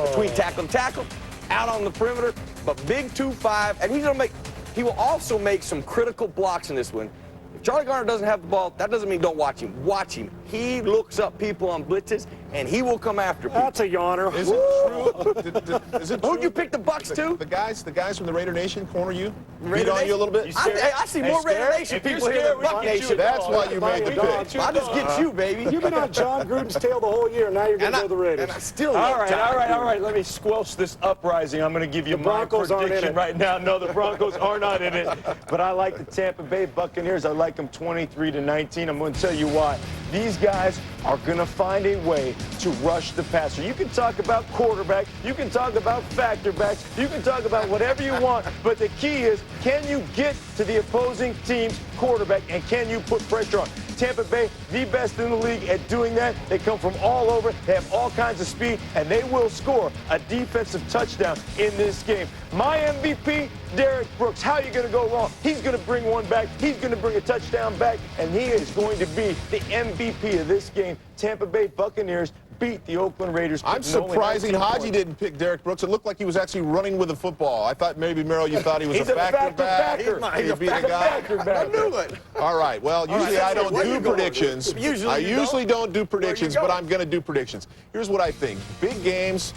Between tackle and tackle, out on the perimeter, but big 2-5, and he will also make some critical blocks in this one. If Charlie Garner doesn't have the ball, that doesn't mean don't watch him. Watch him. He looks up people on blitzes, and he will come after people. That's a yawner. Is it true? Is it true? Who'd you pick the Bucs to? The guys from the Raider Nation corner you? Beat on you a little bit? I see more Raider Nation people here than Buc Nation. That's why you made the pick. I'll just get you, baby. You've been on John Gruden's tail the whole year. Now you're going to go the Raiders. And I still all right. Let me squelch this uprising. I'm going to give you my prediction right now. No, the Broncos are not in it. But I like the Tampa Bay Buccaneers. I like them 23-19. I'm going to tell you why. These guys are going to find a way to rush the passer. You can talk about quarterback. You can talk about factor backs. You can talk about whatever you want. But the key is, can you get to the opposing team's quarterback and can you put pressure on? Tampa Bay, the best in the league at doing that. They come from all over. They have all kinds of speed, and they will score a defensive touchdown in this game. My MVP, Derek Brooks. How are you going to go wrong? He's going to bring one back. He's going to bring a touchdown back, and he is going to be the MVP of this game. Tampa Bay Buccaneers beat the Oakland Raiders. I'm surprising Haji didn't pick Derek Brooks. It looked like he was actually running with the football. I thought maybe, Merrill, you thought he was a factor back. He's a factor back. I knew it. All right. Well, usually I don't do predictions. I usually don't do predictions, but I'm going to do predictions. Here's what I think. Big games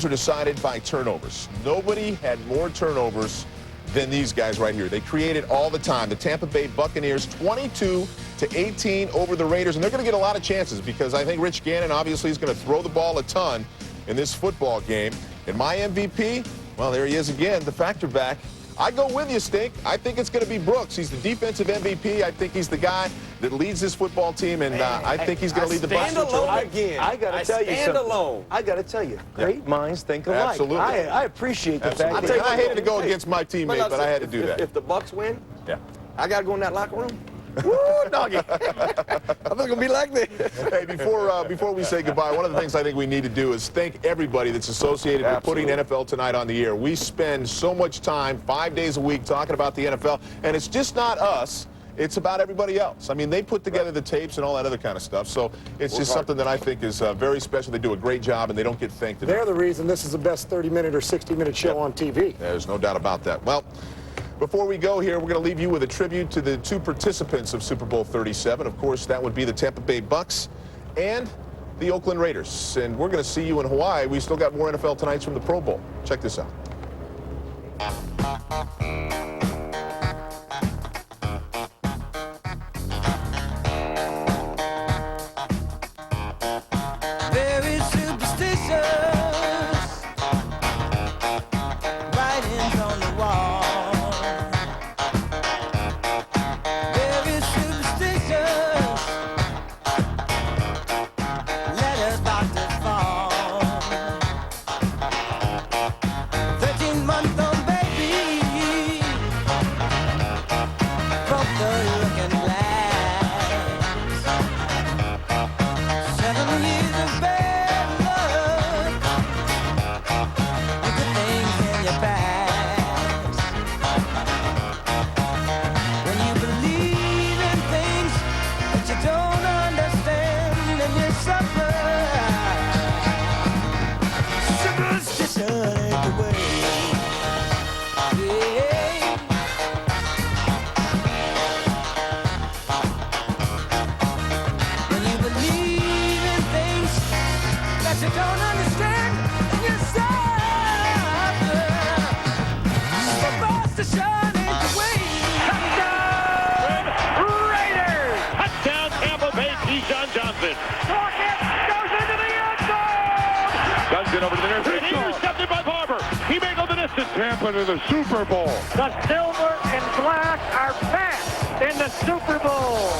are decided by turnovers. Nobody had more turnovers than these guys right here. They create it all the time. The Tampa Bay Buccaneers 22-18 over the Raiders, and they're going to get a lot of chances because I think Rich Gannon obviously is going to throw the ball a ton in this football game. And my MVP, well, there he is again, the factor back. I go with you, Stink. I think it's going to be Brooks. He's the defensive MVP. I think he's the guy that leads this football team, and I think he's going to lead the Bucs. Stand alone again. I got to tell you something. Stand alone. I got to tell you, great minds think alike. Absolutely. I appreciate the fact that. I hated to go against my teammate, but I had to do that. If the Bucs win, yeah, I got to go in that locker room. Woo, doggy. I think it's going to be like this. Hey, before we say goodbye, one of the things I think we need to do is thank everybody that's associated with putting NFL Tonight on the air. We spend so much time, 5 days a week, talking about the NFL, and it's just not us. It's about everybody else. I mean, they put together the tapes and all that other kind of stuff, so it's just something that I think is very special. They do a great job, and they don't get thanked enough. They're the reason this is the best 30-minute or 60-minute show on TV. There's no doubt about that. Well, before we go here, we're going to leave you with a tribute to the two participants of Super Bowl 37. Of course, that would be the Tampa Bay Bucs and the Oakland Raiders. And we're going to see you in Hawaii. We still got more NFL Tonights from the Pro Bowl. Check this out. Very superstitious, writings on the wall. Very superstitious, letters about to fall. 13-month-old baby broke the looking glass. 7 years of bad luck, and good things in your past. When you believe in things that you don't understand, and you suffer. Superstition ain't the way. Yeah. When you believe in things that you don't understand, and you suffer. Superstition ain't the way. Touchdown, Raiders! Touchdown, Tampa Bay, Keyshawn Johnson. Rocket goes into the end zone! Guns it over to the near side. Intercepted by Barber. He may go the distance. Tampa to the Super Bowl. The silver and black are back in the Super Bowl.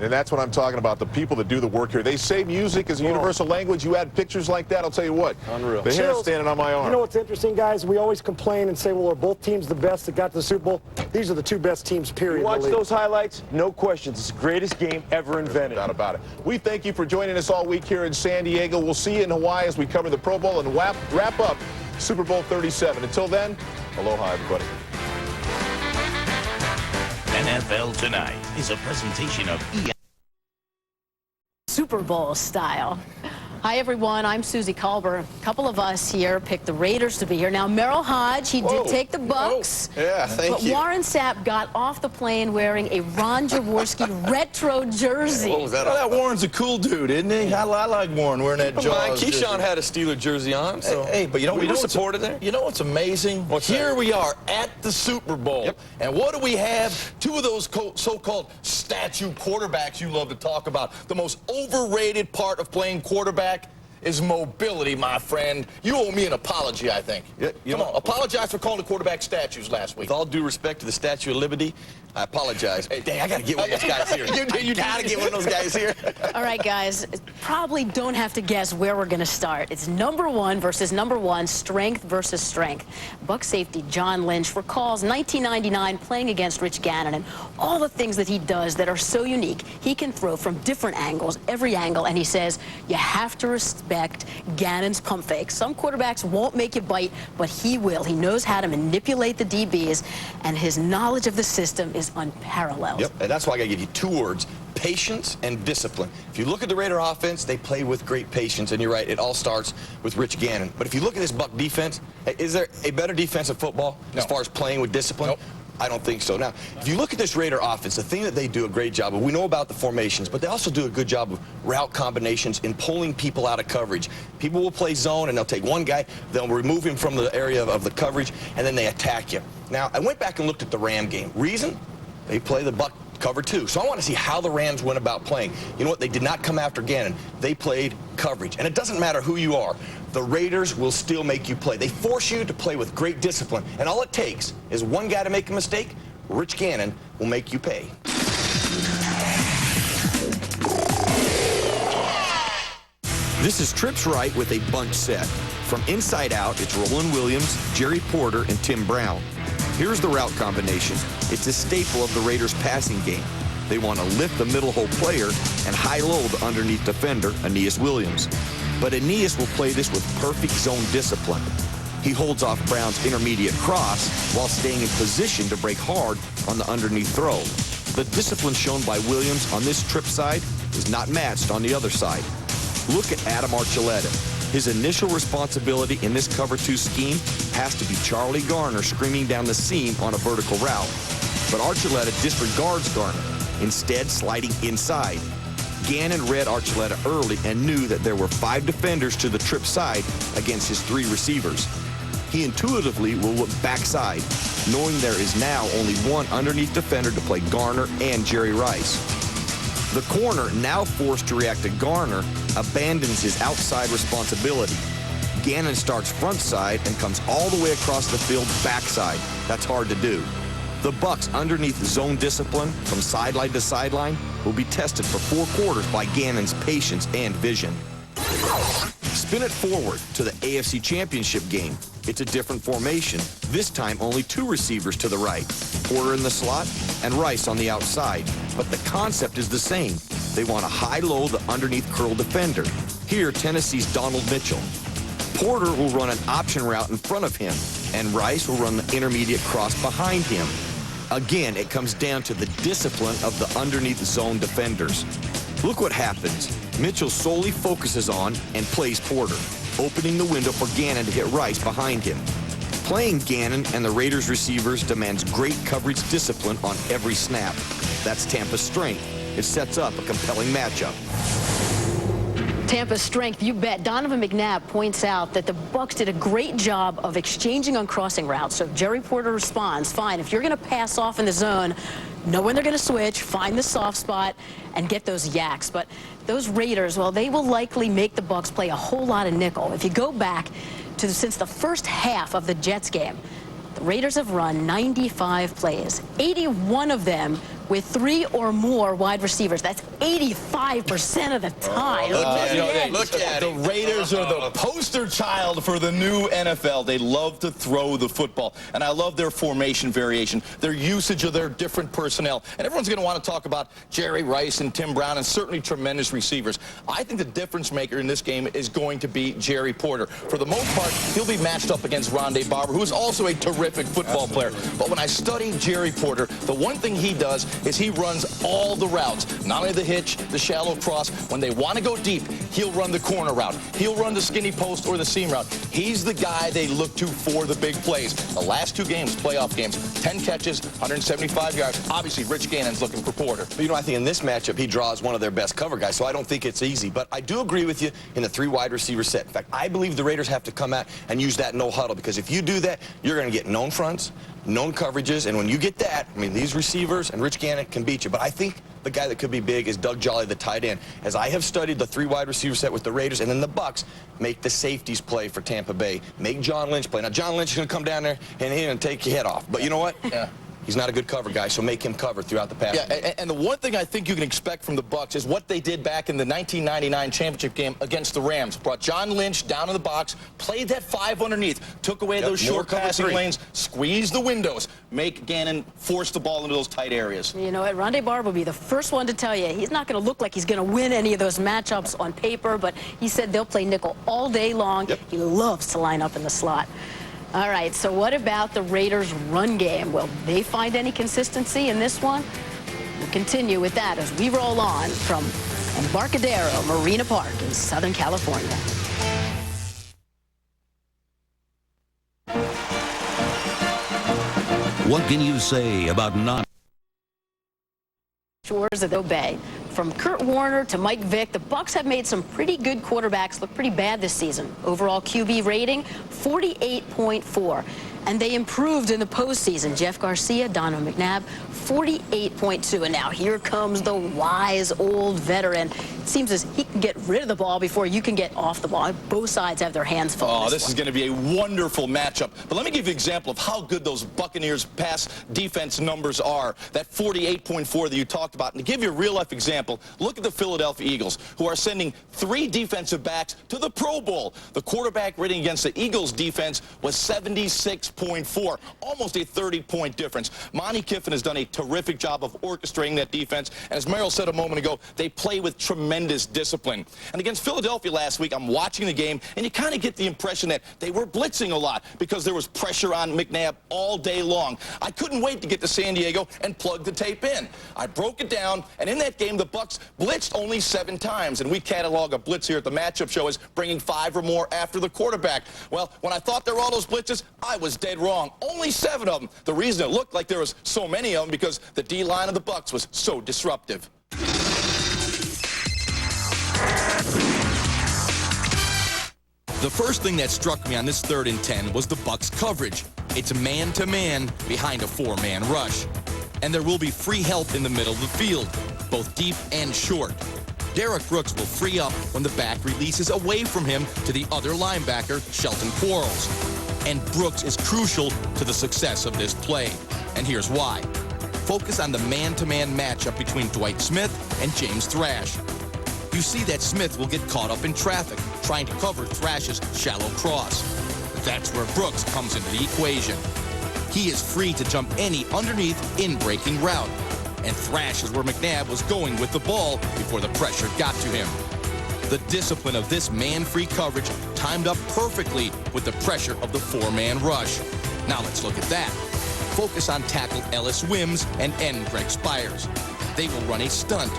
And that's what I'm talking about, the people that do the work here. They say music is a universal language. You add pictures like that, I'll tell you what. Unreal. The hair's standing on my arm. You know what's interesting, guys? We always complain and say, well, are both teams the best that got to the Super Bowl? These are the two best teams, period. You watch in the league. those highlights, no questions. It's the greatest game ever invented. No doubt about it. We thank you for joining us all week here in San Diego. We'll see you in Hawaii as we cover the Pro Bowl and wrap up Super Bowl 37. Until then, aloha, everybody. NFL Tonight is a presentation of Super Bowl style. Hi, everyone. I'm Susie Colbert. A couple of us here picked the Raiders to be here. Now, Merrill Hodge, he did take the Bucs. Yeah, thank you. But Warren Sapp got off the plane wearing a Ron Jaworski retro jersey. What was that? Well, that Warren's a cool dude, isn't he? I like Warren wearing that Jaws jersey. Keyshawn had a Steeler jersey on, so hey, but you know, we were supported there. You know what's amazing? Here we are at the Super Bowl, and what do we have? Two of those so-called statue quarterbacks you love to talk about. The most overrated part of playing quarterback is mobility, my friend. You owe me an apology, I think. Yeah, Come on, apologize for calling the quarterback statues last week. With all due respect to the Statue of Liberty, I apologize. Hey, dang, I got to get one of those guys here. you got to get one of those guys here. All right, guys, probably don't have to guess where we're going to start. It's number 1 versus number 1, strength versus strength. Bucs safety John Lynch recalls 1999 playing against Rich Gannon and all the things that he does that are so unique. He can throw from different angles, every angle, and he says you have to respect Gannon's pump fake. Some quarterbacks won't make you bite, but he will. He knows how to manipulate the DBs, and his knowledge of the system is unparalleled. Yep, and that's why I got to give you 2 words: patience and discipline. If you look at the Raider offense, they play with great patience, and you're right, it all starts with Rich Gannon. But if you look at this Buck defense, is there a better defensive football as far as playing with discipline? Nope. I don't think so. Now, if you look at this Raider offense, the thing that they do a great job of, we know about the formations, but they also do a good job of route combinations and pulling people out of coverage. People will play zone, and they'll take one guy, they'll remove him from the area of the coverage, and then they attack you. Now, I went back and looked at the Ram game. Reason? They play the Buck cover 2. So I want to see how the Rams went about playing. You know what? They did not come after Gannon. They played coverage. And it doesn't matter who you are. The Raiders will still make you play. They force you to play with great discipline. And all it takes is one guy to make a mistake. Rich Gannon will make you pay. This is trips right with a bunch set. From inside out, it's Roland Williams, Jerry Porter, and Tim Brown. Here's the route combination. It's a staple of the Raiders' passing game. They want to lift the middle hole player and high-low the underneath defender, Aeneas Williams. But Aeneas will play this with perfect zone discipline. He holds off Brown's intermediate cross while staying in position to break hard on the underneath throw. The discipline shown by Williams on this trip side is not matched on the other side. Look at Adam Archuleta. His initial responsibility in this cover 2 scheme has to be Charlie Garner screaming down the seam on a vertical route. But Archuleta disregards Garner, instead sliding inside. Gannon read Archuleta early and knew that there were 5 defenders to the trip side against his 3 receivers. He intuitively will look backside, knowing there is now only one underneath defender to play Garner and Jerry Rice. The corner, now forced to react to Garner, abandons his outside responsibility. Gannon starts front side and comes all the way across the field backside. That's hard to do. The Bucs' underneath zone discipline from sideline to sideline will be tested for 4 quarters by Gannon's patience and vision. Spin it forward to the AFC Championship game. It's a different formation. This time only 2 receivers to the right, Porter in the slot and Rice on the outside. But the concept is the same. They want to high-low the underneath curl defender. Here, Tennessee's Donald Mitchell. Porter will run an option route in front of him, and Rice will run the intermediate cross behind him. Again, it comes down to the discipline of the underneath zone defenders. Look what happens. Mitchell solely focuses on and plays Porter, opening the window for Gannon to hit Rice behind him. Playing Gannon and the Raiders receivers demands great coverage discipline on every snap. That's Tampa's strength. It sets up a compelling matchup. Tampa's strength, you bet. Donovan McNabb points out that the Bucs did a great job of exchanging on crossing routes. So if Jerry Porter responds, fine, if you're going to pass off in the zone, know when they're going to switch, find the soft spot, and get those yaks. But those Raiders, well, they will likely make the Bucs play a whole lot of nickel. If you go back to since the first half of the Jets game, the Raiders have run 95 plays, 81 of them with 3 or more wide receivers. That's 85% of the time. Look at the Raiders are the poster child for the new NFL. They love to throw the football. And I love their formation variation, their usage of their different personnel. And everyone's going to want to talk about Jerry Rice and Tim Brown and certainly tremendous receivers. I think the difference maker in this game is going to be Jerry Porter. For the most part, he'll be matched up against Rondé Barber, who is also a terrific football player. But when I study Jerry Porter, the one thing he does is he runs all the routes, not only the hitch, the shallow cross. When they want to go deep, he'll run the corner route. He'll run the skinny post or the seam route. He's the guy they look to for the big plays. The last 2 games, playoff games, 10 catches, 175 yards. Obviously, Rich Gannon's looking for Porter. But, you know, I think in this matchup, he draws one of their best cover guys, so I don't think it's easy. But I do agree with you in the 3 wide receiver set. In fact, I believe the Raiders have to come out and use that no huddle, because if you do that, you're going to get known fronts, known coverages, and when you get that, I mean, these receivers and Rich Gannon can beat you. But I think the guy that could be big is Doug Jolly, the tight end. As I have studied the 3 wide receiver set with the Raiders and then the Bucs, make the safeties play for Tampa Bay. Make John Lynch play. Now, John Lynch is going to come down there and he's going to take your head off. But you know what? Yeah. He's not a good cover guy, so make him cover throughout the passing game. Yeah, and the one thing I think you can expect from the Bucs is what they did back in the 1999 championship game against the Rams. Brought John Lynch down in the box, played that 5 underneath, took away those short passing lanes, squeezed the windows, make Gannon force the ball into those tight areas. You know what? Rondé Barber will be the first one to tell you he's not going to look like he's going to win any of those matchups on paper, but he said they'll play nickel all day long. Yep. He loves to line up in the slot. All right, so what about the Raiders' run game? Will they find any consistency in this one? We'll continue with that as we roll on from Embarcadero Marina Park in Southern California. What can you say about not Shores of the Bay? From Kurt Warner to Mike Vick, the Bucs have made some pretty good quarterbacks look pretty bad this season. Overall QB rating, 48.4. And they improved in the postseason. Jeff Garcia, Donovan McNabb, 48.2. And now here comes the wise old veteran. It seems as he can get rid of the ball before you can get off the ball. Both sides have their hands full. Oh, this is going to be a wonderful matchup. But let me give you an example of how good those Buccaneers pass defense numbers are. That 48.4 that you talked about. And to give you a real-life example, look at the Philadelphia Eagles, who are sending 3 defensive backs to the Pro Bowl. The quarterback rating against the Eagles defense was 76.4, almost a 30-point difference. Monty Kiffin has done a terrific job of orchestrating that defense. And as Merrill said a moment ago, they play with tremendous discipline. And against Philadelphia last week, I'm watching the game, and you kind of get the impression that they were blitzing a lot because there was pressure on McNabb all day long. I couldn't wait to get to San Diego and plug the tape in. I broke it down, and in that game, the Bucs blitzed only 7 times, and we catalog a blitz here at the matchup show as bringing 5 or more after the quarterback. Well, when I thought there were all those blitzes, I was dead wrong. Only 7 of them. The reason it looked like there was so many of them because the D-line of the Bucs was so disruptive. The first thing that struck me on this 3rd and 10 was the Bucs coverage. It's man-to-man behind a 4-man rush. And there will be free help in the middle of the field, both deep and short. Derek Brooks will free up when the back releases away from him to the other linebacker, Shelton Quarles. And Brooks is crucial to the success of this play. And here's why. Focus on the man-to-man matchup between Dwight Smith and James Thrash. You see that Smith will get caught up in traffic, trying to cover Thrash's shallow cross. That's where Brooks comes into the equation. He is free to jump any underneath in-breaking route. And Thrash is where McNabb was going with the ball before the pressure got to him. The discipline of this man-free coverage timed up perfectly with the pressure of the 4-man rush. Now let's look at that. Focus on tackle Ellis Wims and end Greg Spires. They will run a stunt,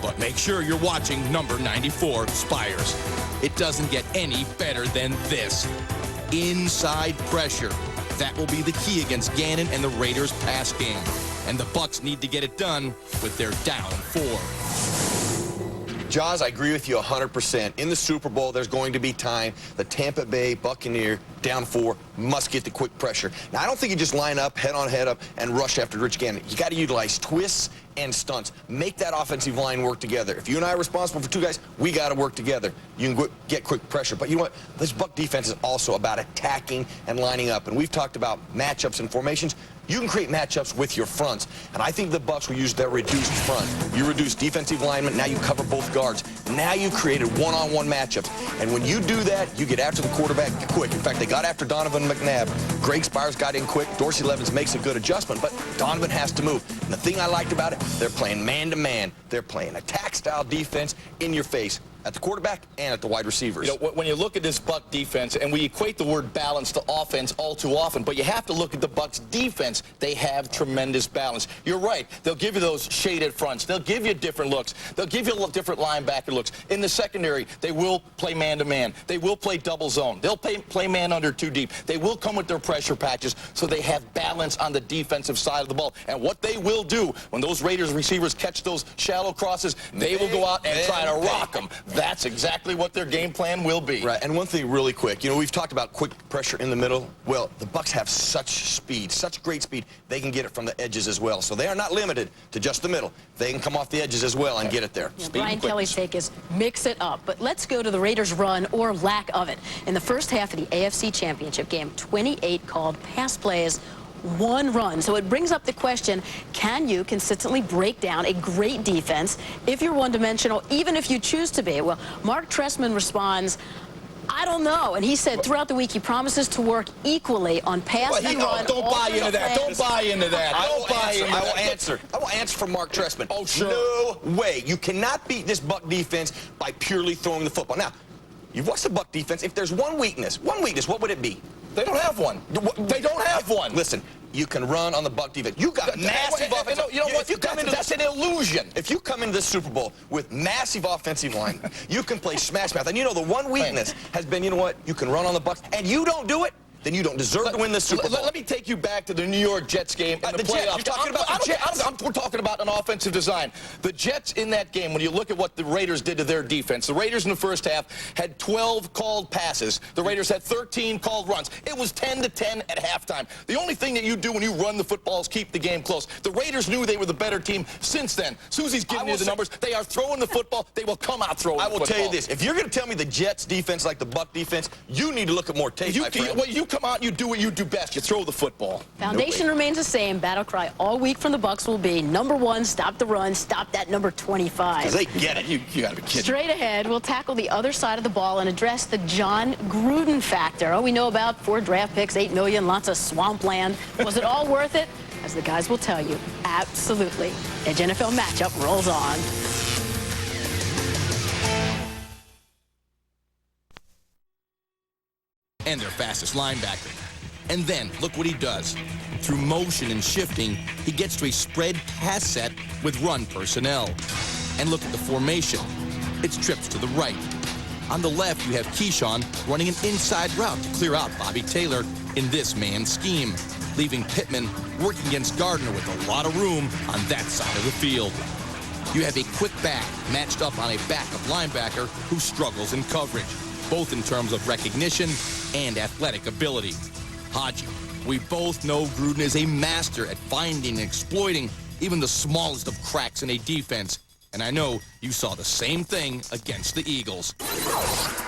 but make sure you're watching number 94, Spires. It doesn't get any better than this. Inside pressure. That will be the key against Gannon and the Raiders' pass game. And the Bucs need to get it done with their down 4. Jaws, I agree with you 100%. In the Super Bowl, there's going to be time. The Tampa Bay Buccaneer, down 4, must get the quick pressure. Now, I don't think you just line up, head on, head up, and rush after Rich Gannon. You got to utilize twists and stunts. Make that offensive line work together. If you and I are responsible for 2 guys, we got to work together. You can get quick pressure. But you know what? This Buc defense is also about attacking and lining up. And we've talked about matchups and formations. You can create matchups with your fronts. And I think the Bucs will use their reduced front. You reduce defensive linemen, now you cover both guards. Now you created one-on-one matchups. And when you do that, you get after the quarterback quick. In fact, they got after Donovan McNabb. Greg Spires got in quick. Dorsey Levens makes a good adjustment, but Donovan has to move. And the thing I liked about it, they're playing man-to-man. They're playing attack-style defense in your face. At the quarterback and at the wide receivers. You know, when you look at this Buc defense, and we equate the word balance to offense all too often, but you have to look at the Bucs defense. They have tremendous balance. You're right. They'll give you those shaded fronts. They'll give you different looks. They'll give you different linebacker looks. In the secondary, they will play man-to-man. They will play double zone. They'll play man under 2 deep. They will come with their pressure patches, so they have balance on the defensive side of the ball. And what they will do when those Raiders receivers catch those shallow crosses, they will go out and try to rock them. That's exactly what their game plan will be. Right, and one thing really quick, you know, we've talked about quick pressure in the middle. Well, the Bucs have such speed, such great speed, they can get it from the edges as well. So they are not limited to just the middle. They can come off the edges as well and get it there. Yeah, Brian Kelly's take is mix it up. But let's go to the Raiders' run or lack of it. In the first half of the AFC Championship game, 28 called pass plays, 1 run. So it brings up the question, can you consistently break down a great defense if you're one-dimensional, even if you choose to be? Well, Mark Trestman responds, I don't know. And he said throughout the week he promises to work equally on pass and run. Don't buy into that. Don't buy into that. I will answer for Mark Trestman. Oh, sure. No way. You cannot beat this Buc defense by purely throwing the football. Now, you've watched the Buc defense. If there's one weakness, what would it be? They don't have one. They don't have one. Listen, you can run on the Buc defense. You got massive offensive. You know what? That's an illusion. If you come into the Super Bowl with massive offensive line, you can play smash mouth. And you know the one weakness has been, you know what? You can run on the Bucs, and you don't do it, then you don't deserve to win the Super Bowl. Let me take you back to the New York Jets game in the playoffs. You're talking about the Jets. We're talking about an offensive design. The Jets in that game, when you look at what the Raiders did to their defense, the Raiders in the first half had 12 called passes. The Raiders had 13 called runs. It was 10-10 at halftime. The only thing that you do when you run the football is keep the game close. The Raiders knew they were the better team since then. Susie's giving you the numbers. They are throwing the football. They will come out throwing the football. I will tell you this. If you're going to tell me the Jets defense like the Buc defense, you need to look at more tape, my friend. Well, you come out and you do what you do best. You throw the football. Foundation remains the same. Battle cry all week from the Bucs will be number 1, stop the run, stop that number 25. They get it. You got to be kidding. Straight ahead, we'll tackle the other side of the ball and address the John Gruden factor. Oh, we know about 4 draft picks, $8 million, lots of swampland. Was it all worth it? As the guys will tell you, absolutely. Edge NFL matchup rolls on. And their fastest linebacker. And then, look what he does. Through motion and shifting, he gets to a spread pass set with run personnel. And look at the formation. It's trips to the right. On the left, you have Keyshawn running an inside route to clear out Bobby Taylor in this man scheme, leaving Pittman working against Gardner with a lot of room on that side of the field. You have a quick back matched up on a backup linebacker who struggles in coverage, both in terms of recognition and athletic ability. Haji, we both know Gruden is a master at finding and exploiting even the smallest of cracks in a defense. And I know you saw the same thing against the Eagles.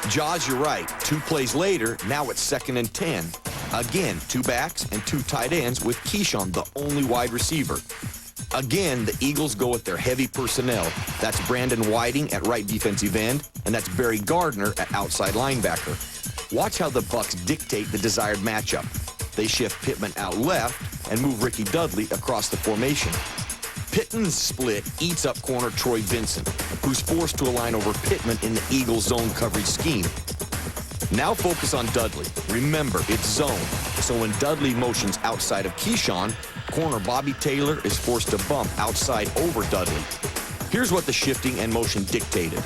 Jaws, you're right. 2 plays later, now it's 2nd and 10. Again, 2 backs and 2 tight ends with Keyshawn, the only wide receiver. Again, the Eagles go with their heavy personnel. That's Brandon Whiting at right defensive end, and that's Barry Gardner at outside linebacker. Watch how the Bucs dictate the desired matchup. They shift Pittman out left and move Ricky Dudley across the formation. Pittman's split eats up corner Troy Vincent, who's forced to align over Pittman in the Eagles' zone coverage scheme. Now focus on Dudley. Remember, it's zone. So when Dudley motions outside of Keyshawn, corner Bobby Taylor is forced to bump outside over Dudley. Here's what the shifting and motion dictated.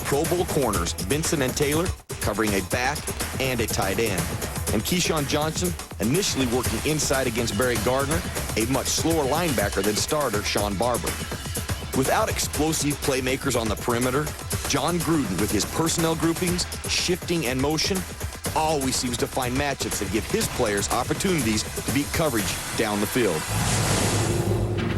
Pro Bowl corners Vincent and Taylor covering a back and a tight end. And Keyshawn Johnson initially working inside against Barry Gardner, a much slower linebacker than starter Sean Barber. Without explosive playmakers on the perimeter, John Gruden, with his personnel groupings, shifting and motion, always seems to find matchups that give his players opportunities to beat coverage down the field.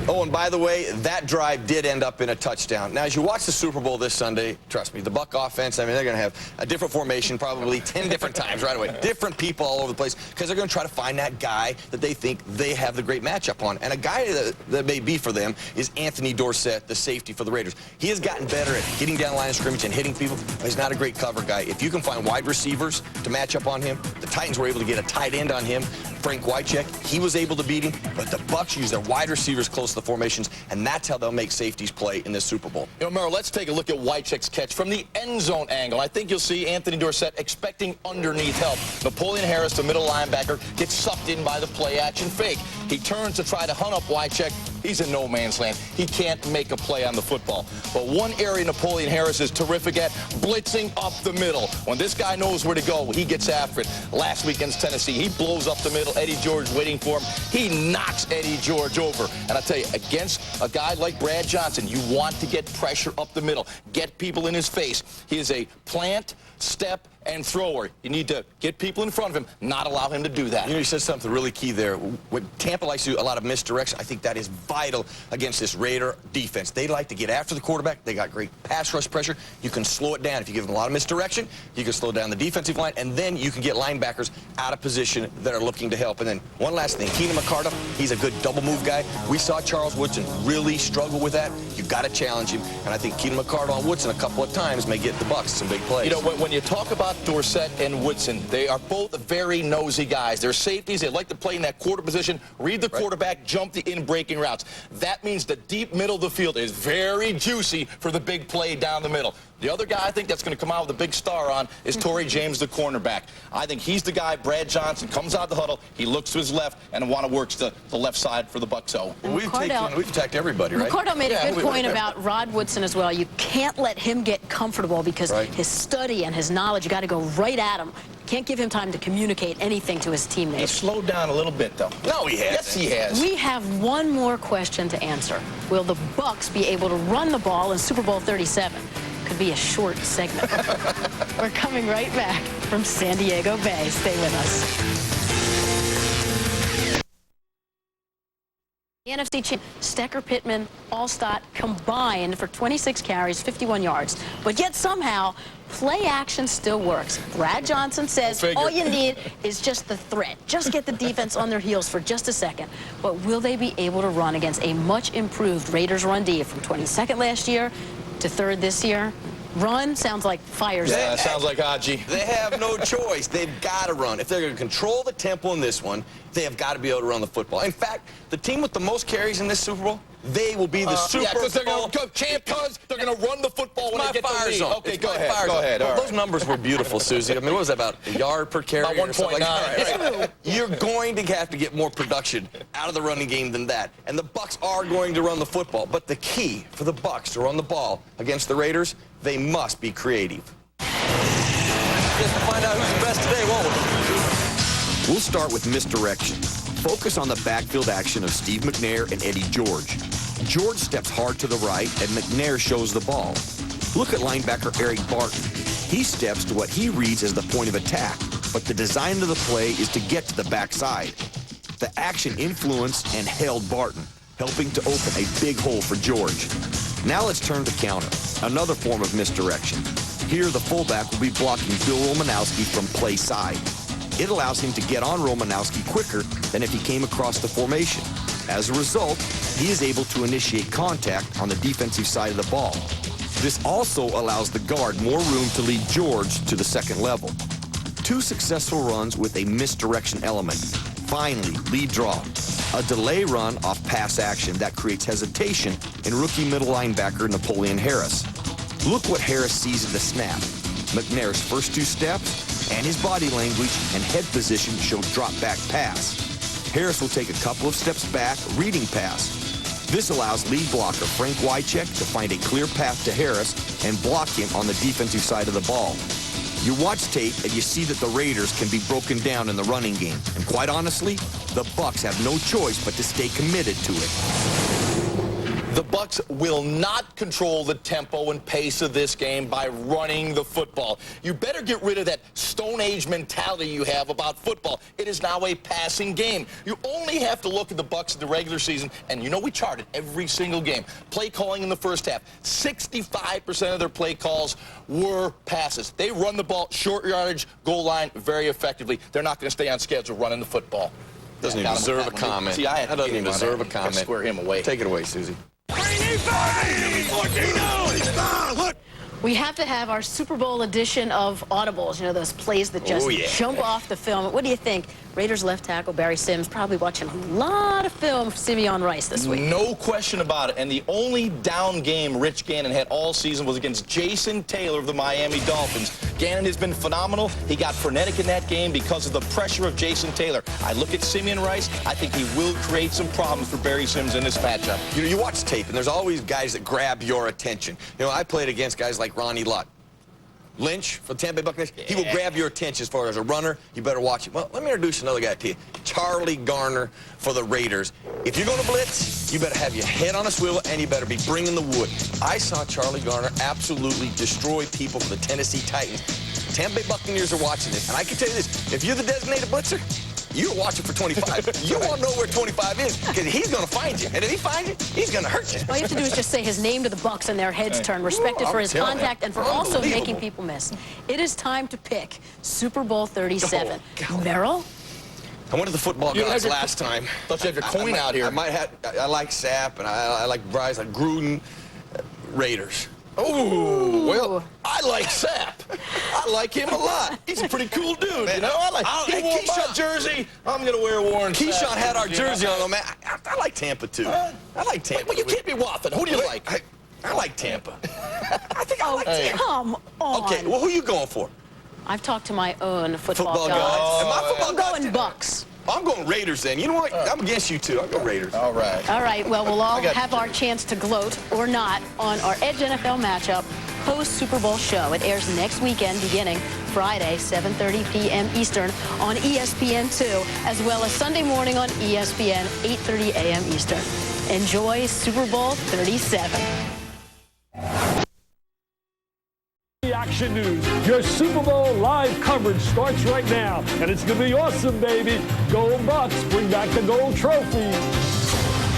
Oh, and by the way, that drive did end up in a touchdown. Now, as you watch the Super Bowl this Sunday, trust me, the Buc offense, I mean, they're going to have a different formation probably 10 different times right away. Different people all over the place because they're going to try to find that guy that they think they have the great matchup on. And a guy that may be for them is Anthony Dorsett, the safety for the Raiders. He has gotten better at getting down the line of scrimmage and hitting people, but he's not a great cover guy. If you can find wide receivers to match up on him, the Titans were able to get a tight end on him. Frank Wycheck, he was able to beat him, but the Bucs use their wide receivers close to the formations, and that's how they'll make safeties play in this Super Bowl. You know, Merrill, let's take a look at Wycheck's catch from the end zone angle. I think you'll see Anthony Dorsett expecting underneath help. Napoleon Harris, the middle linebacker, gets sucked in by the play-action fake. He turns to try to hunt up Wycheck, He's in no man's land. He can't make a play on the football. But one area Napoleon Harris is terrific at, blitzing up the middle. When this guy knows where to go, he gets after it. Last week against Tennessee, he blows up the middle. Eddie George waiting for him. He knocks Eddie George over. And I tell you, against a guy like Brad Johnson, you want to get pressure up the middle, get people in his face. He is a plant, step, and thrower. You need to get people in front of him, not allow him to do that. You know, you said something really key there. When Tampa likes to do a lot of misdirection, I think that is vital against this Raider defense. They like to get after the quarterback. They got great pass rush pressure. You can slow it down. If you give them a lot of misdirection, you can slow down the defensive line, and then you can get linebackers out of position that are looking to help. And then one last thing, Keenan McCardle, he's a good double move guy. We saw Charles Woodson really struggle with that. You got to challenge him, and I think Keenan McCardle on Woodson a couple of times may get the Bucs some big plays. You know, when you talk about Dorsett and Woodson, they are both very nosy guys. They're safeties. They like to play in that quarter position, read the quarterback, jump the in-breaking routes. That means the deep middle of the field is very juicy for the big play down the middle. The other guy I think that's going to come out with a big star on is Torrey James, the cornerback. I think he's the guy. Brad Johnson comes out the huddle, he looks to his left, and works the left side for the Bucs. We've attacked everybody, right? McCardle made a good point about Rod Woodson as well. You can't let him get comfortable because his study and his knowledge, you got to go right at him. You can't give him time to communicate anything to his teammates. He's slowed down a little bit, though. No, he has. Yes, he has. We have one more question to answer. Will the Bucs be able to run the ball in Super Bowl 37? Could be a short segment. We're coming right back from San Diego Bay. Stay with us. The NFC champ, Stecker, Pittman, Allstott combined for 26 carries, 51 yards. But yet somehow, play action still works. Brad Johnson says all you need is just the threat. Just get the defense on their heels for just a second. But will they be able to run against a much improved Raiders run D from 22nd last year to 3rd this year? Run sounds like fire zone. Yeah, sounds like Haji. They have no choice. They've got to run. If they're going to control the tempo in this one, they have got to be able to run the football. In fact, the team with the most carries in this Super Bowl, they will be the Super Bowl. They're going to run the football when they get the lead. Zone. Okay, go ahead. Well, those numbers were beautiful, Susie. I mean, what was that, about a yard per carry? About 1.9. Like You're going to have to get more production out of the running game than that. And the Bucs are going to run the football. But the key for the Bucs to run the ball against the Raiders, they must be creative. Just to find out who's the best today, won't we? We'll start with misdirection. Focus on the backfield action of Steve McNair and Eddie George. George steps hard to the right, and McNair shows the ball. Look at linebacker Eric Barton. He steps to what he reads as the point of attack, but the design of the play is to get to the backside. The action influenced and held Barton, helping to open a big hole for George. Now let's turn to counter, another form of misdirection. Here, the fullback will be blocking Bill Romanowski from play side. It allows him to get on Romanowski quicker than if he came across the formation. As a result, he is able to initiate contact on the defensive side of the ball. This also allows the guard more room to lead George to the second level. 2 successful runs with a misdirection element. Finally, lead draw. A delay run off pass action that creates hesitation in rookie middle linebacker Napoleon Harris. Look what Harris sees at the snap. McNair's first 2 steps and his body language and head position show drop back pass. Harris will take a couple of steps back, reading pass. This allows lead blocker Frank Wycheck to find a clear path to Harris and block him on the defensive side of the ball. You watch tape and you see that the Raiders can be broken down in the running game. And quite honestly, the Bucs have no choice but to stay committed to it. The Bucs will not control the tempo and pace of this game by running the football. You better get rid of that Stone Age mentality you have about football. It is now a passing game. You only have to look at the Bucs in the regular season, and you know we charted every single game. Play calling in the first half. 65% of their play calls were passes. They run the ball, short yardage, goal line very effectively. They're not going to stay on schedule running the football. Doesn't even deserve a comment. See, that doesn't even deserve a comment. Square him away. Take it away, Susie. We have to have our Super Bowl edition of audibles, you know, those plays that just jump off the film. What do you think? Raiders left tackle Barry Sims probably watching a lot of film of Simeon Rice this week. No question about it. And the only down game Rich Gannon had all season was against Jason Taylor of the Miami Dolphins. Gannon has been phenomenal. He got frenetic in that game because of the pressure of Jason Taylor. I look at Simeon Rice. I think he will create some problems for Barry Sims in this matchup. You know, you watch tape, and there's always guys that grab your attention. You know, I played against guys like Ronnie Lott. Lynch for the Tampa Bay Buccaneers, he will grab your attention as far as a runner. You better watch him. Well, let me introduce another guy to you. Charlie Garner for the Raiders. If you're going to blitz, you better have your head on a swivel, and you better be bringing the wood. I saw Charlie Garner absolutely destroy people for the Tennessee Titans. Tampa Bay Buccaneers are watching this, and I can tell you this. If you're the designated blitzer, you're watching for 25. You won't know where 25 is because he's going to find you. And if he finds you, he's going to hurt you. All you have to do is just say his name to the Bucs and their heads turn, respected for his contact and for also making people miss. It is time to pick Super Bowl 37. Merrill? I went to the football guys last time. Thought you had your coin out here. I like Sapp, and I like Bryce, like Gruden, Raiders. Oh, well, I like Sapp. I like him a lot. He's a pretty cool dude, man, you know? He wore my jersey. I'm going to wear Warren Keyshawn Sapp had our jersey on, though, man. I like Tampa, too. I like Tampa. Well, you can't be waffling. Who do you like? I like Tampa. I think I like Tampa. Come on. Okay, well, who are you going for? I've talked to my own football guys. I'm going Bucs. I'm going Raiders then. You know what? I'm against you, too. I'll go Raiders. All right. All right, well, we'll all have our chance to gloat or not on our Edge NFL matchup post-Super Bowl show. It airs next weekend, beginning Friday, 7:30 p.m. Eastern on ESPN2, as well as Sunday morning on ESPN, 8:30 a.m. Eastern. Enjoy Super Bowl 37. Action News. Your Super Bowl live coverage starts right now, and it's going to be awesome, baby. Go Bucs, bring back the gold trophy.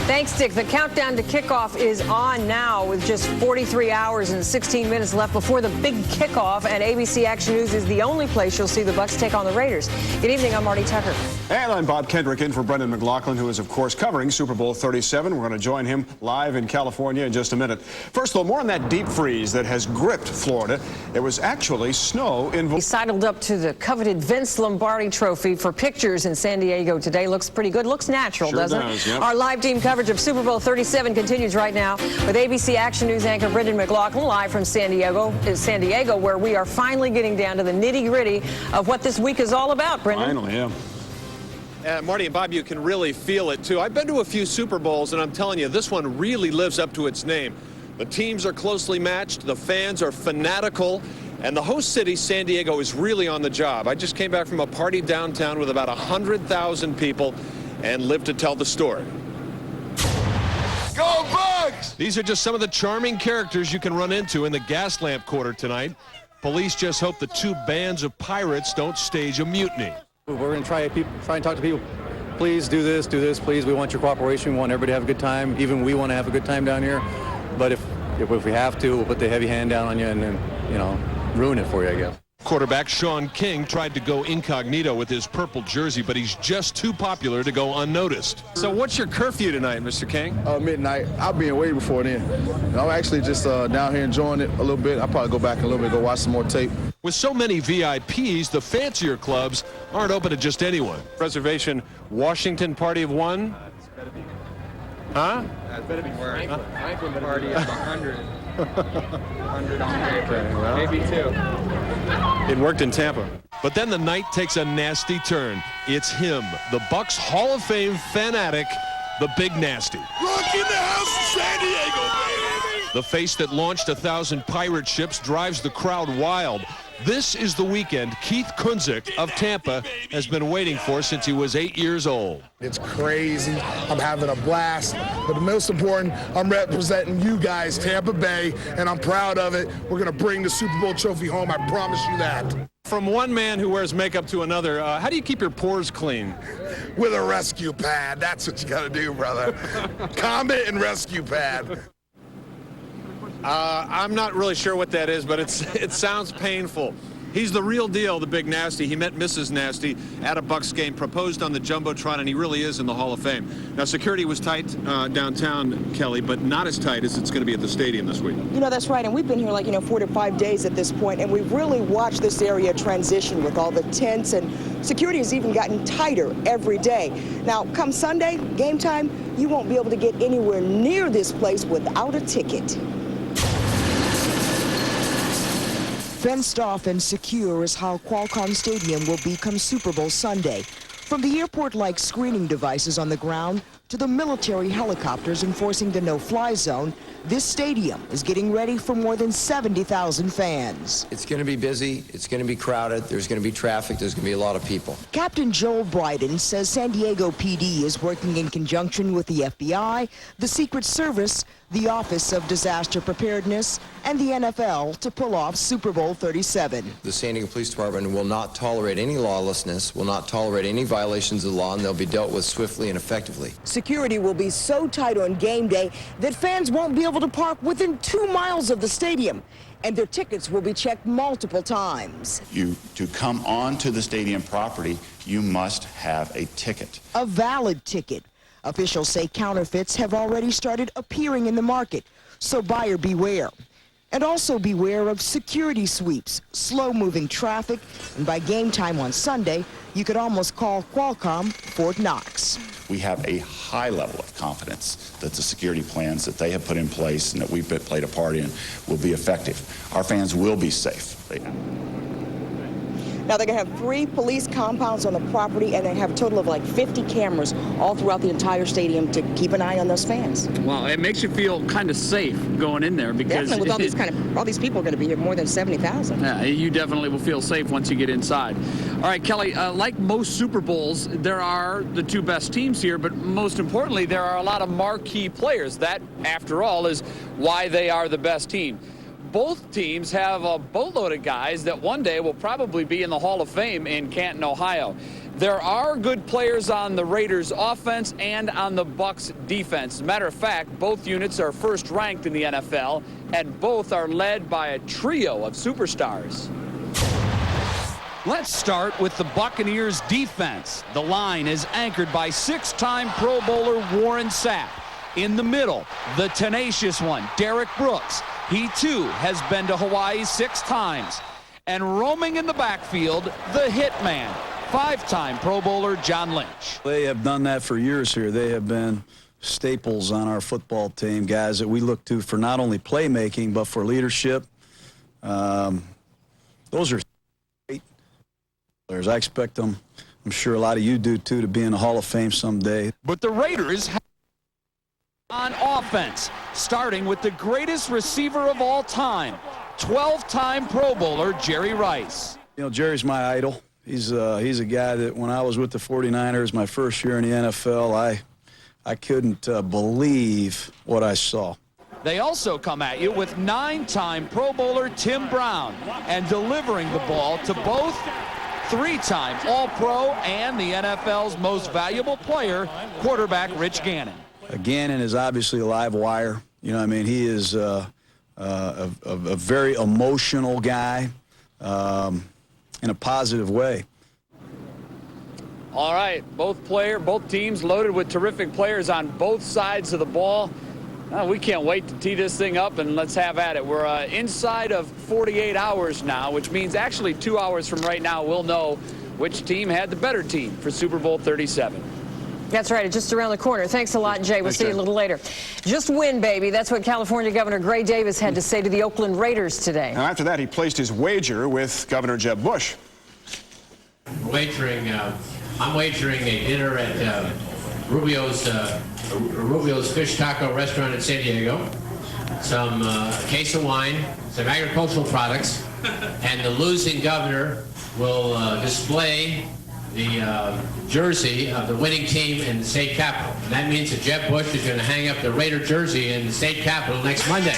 Thanks, Dick. The countdown to kickoff is on now with just 43 hours and 16 minutes left before the big kickoff, and ABC Action News is the only place you'll see the Bucs take on the Raiders. Good evening, I'm Marty Tucker. And I'm Bob Kendrick in for Brendan McLaughlin, who is, of course, covering Super Bowl 37. We're going to join him live in California in just a minute. First, though, more on that deep freeze that has gripped Florida. It was actually snow in... He sidled up to the coveted Vince Lombardi trophy for pictures in San Diego today. Looks pretty good. Looks natural, doesn't it? Yep. Our live team coverage of Super Bowl 37 continues right now with ABC Action News anchor Brendan McLaughlin live from San Diego, where we are finally getting down to the nitty-gritty of what this week is all about, Brendan. Finally, yeah. Marty and Bob, you can really feel it, too. I've been to a few Super Bowls, and I'm telling you, this one really lives up to its name. The teams are closely matched, the fans are fanatical, and the host city, San Diego, is really on the job. I just came back from a party downtown with about 100,000 people and lived to tell the story. Go Bucs! These are just some of the charming characters you can run into in the gas lamp quarter tonight. Police just hope the two bands of pirates don't stage a mutiny. We're going to try and talk to people. Please do this, please. We want your cooperation. We want everybody to have a good time. Even we want to have a good time down here. But if we have to, we'll put the heavy hand down on you and then, you know, ruin it for you, I guess. Quarterback Sean King tried to go incognito with his purple jersey, but he's just too popular to go unnoticed. So what's your curfew tonight, Mr. King? Midnight. I'll be in way before then. And I'm actually just down here enjoying it a little bit. I'll probably go back in a little bit, go watch some more tape. With so many VIPs, the fancier clubs aren't open to just anyone. Reservation Washington Party of One? Huh? It's better be Franklin Party of 100. 100 on paper. Maybe 2. It worked in Tampa. But then the night takes a nasty turn. It's him, the Bucs Hall of Fame fanatic, the Big Nasty. Rock in the house in San Diego, baby! The face that launched 1,000 pirate ships drives the crowd wild. This is the weekend Keith Kunzik of Tampa has been waiting for since he was 8 years old. It's crazy. I'm having a blast. But the most important, I'm representing you guys, Tampa Bay, and I'm proud of it. We're going to bring the Super Bowl trophy home. I promise you that. From one man who wears makeup to another, how do you keep your pores clean? With a rescue pad. That's what you got to do, brother. Combat and rescue pad. I'm not really sure what that is, but it sounds painful. He's the real deal, the Big Nasty. He met Mrs. Nasty at a Bucs game, proposed on the Jumbotron, and he really is in the Hall of Fame. Now, security was tight downtown, Kelly, but not as tight as it's going to be at the stadium this week. You know, that's right, and we've been here like, 4 to 5 days at this point, and we've really watched this area transition with all the tents, and security has even gotten tighter every day. Now, come Sunday, game time, you won't be able to get anywhere near this place without a ticket. Fenced off and secure is how Qualcomm Stadium will be come Super Bowl Sunday. From the airport-like screening devices on the ground to the military helicopters enforcing the no-fly zone, this stadium is getting ready for more than 70,000 fans. It's going to be busy. It's going to be crowded. There's going to be traffic. There's going to be a lot of people. Captain Joel Bryden says San Diego PD is working in conjunction with the FBI, the Secret Service, the Office of Disaster Preparedness, and the NFL to pull off Super Bowl 37. The San Diego Police Department will not tolerate any lawlessness, will not tolerate any violations of the law, and they'll be dealt with swiftly and effectively. Security will be so tight on game day that fans won't be able to park within 2 miles of the stadium, and their tickets will be checked multiple times. To come onto the stadium property, you must have a ticket. A valid ticket. Officials say counterfeits have already started appearing in the market, so buyer beware. And also beware of security sweeps, slow-moving traffic, and by game time on Sunday, you could almost call Qualcomm Fort Knox. We have a high level of confidence that the security plans that they have put in place and that we've played a part in will be effective. Our fans will be safe. Now, they're going to have 3 police compounds on the property, and they have a total of like 50 cameras all throughout the entire stadium to keep an eye on those fans. Well, it makes you feel kind of safe going in there because definitely, with all these people are going to be here, more than 70,000. Yeah, you definitely will feel safe once you get inside. All right, Kelly, like most Super Bowls, there are the 2 best teams here, but most importantly, there are a lot of marquee players. That, after all, is why they are the best team. Both teams have a boatload of guys that one day will probably be in the Hall of Fame in Canton, Ohio. There are good players on the Raiders offense and on the Bucs defense. As a matter of fact, both units are first ranked in the NFL, and both are led by a trio of superstars. Let's start with the Buccaneers defense. The line is anchored by 6-time Pro Bowler Warren Sapp. In the middle, the tenacious one, Derek Brooks. He, too, has been to Hawaii 6 times. And roaming in the backfield, the hitman, 5-time Pro Bowler John Lynch. They have done that for years here. They have been staples on our football team, guys that we look to for not only playmaking, but for leadership. Those are great players. I expect them, I'm sure a lot of you do, too, to be in the Hall of Fame someday. But the Raiders on offense, starting with the greatest receiver of all time, 12-time Pro Bowler Jerry Rice. You know, Jerry's my idol. He's a guy that when I was with the 49ers my first year in the NFL, I couldn't believe what I saw. They also come at you with 9-time Pro Bowler Tim Brown and delivering the ball to both 3-time All-Pro and the NFL's most valuable player, quarterback Rich Gannon. Gannon is obviously a live wire. You know what I mean? He is a very emotional guy in a positive way. All right, both teams loaded with terrific players on both sides of the ball. We can't wait to tee this thing up, and let's have at it. We're inside of 48 hours now, which means actually 2 hours from right now we'll know which team had the better team for Super Bowl 37. That's right. It's just around the corner. Thanks a lot, Jay. We'll see you a little later. Just win, baby. That's what California Governor Gray Davis had to say to the Oakland Raiders today. Now, after that, he placed his wager with Governor Jeb Bush. I'm wagering a dinner at Rubio's Fish Taco Restaurant in San Diego, some case of wine, some agricultural products, and the losing governor will display the jersey of the winning team in the state capitol. And that means that Jeb Bush is going to hang up the Raider jersey in the state capitol next Monday.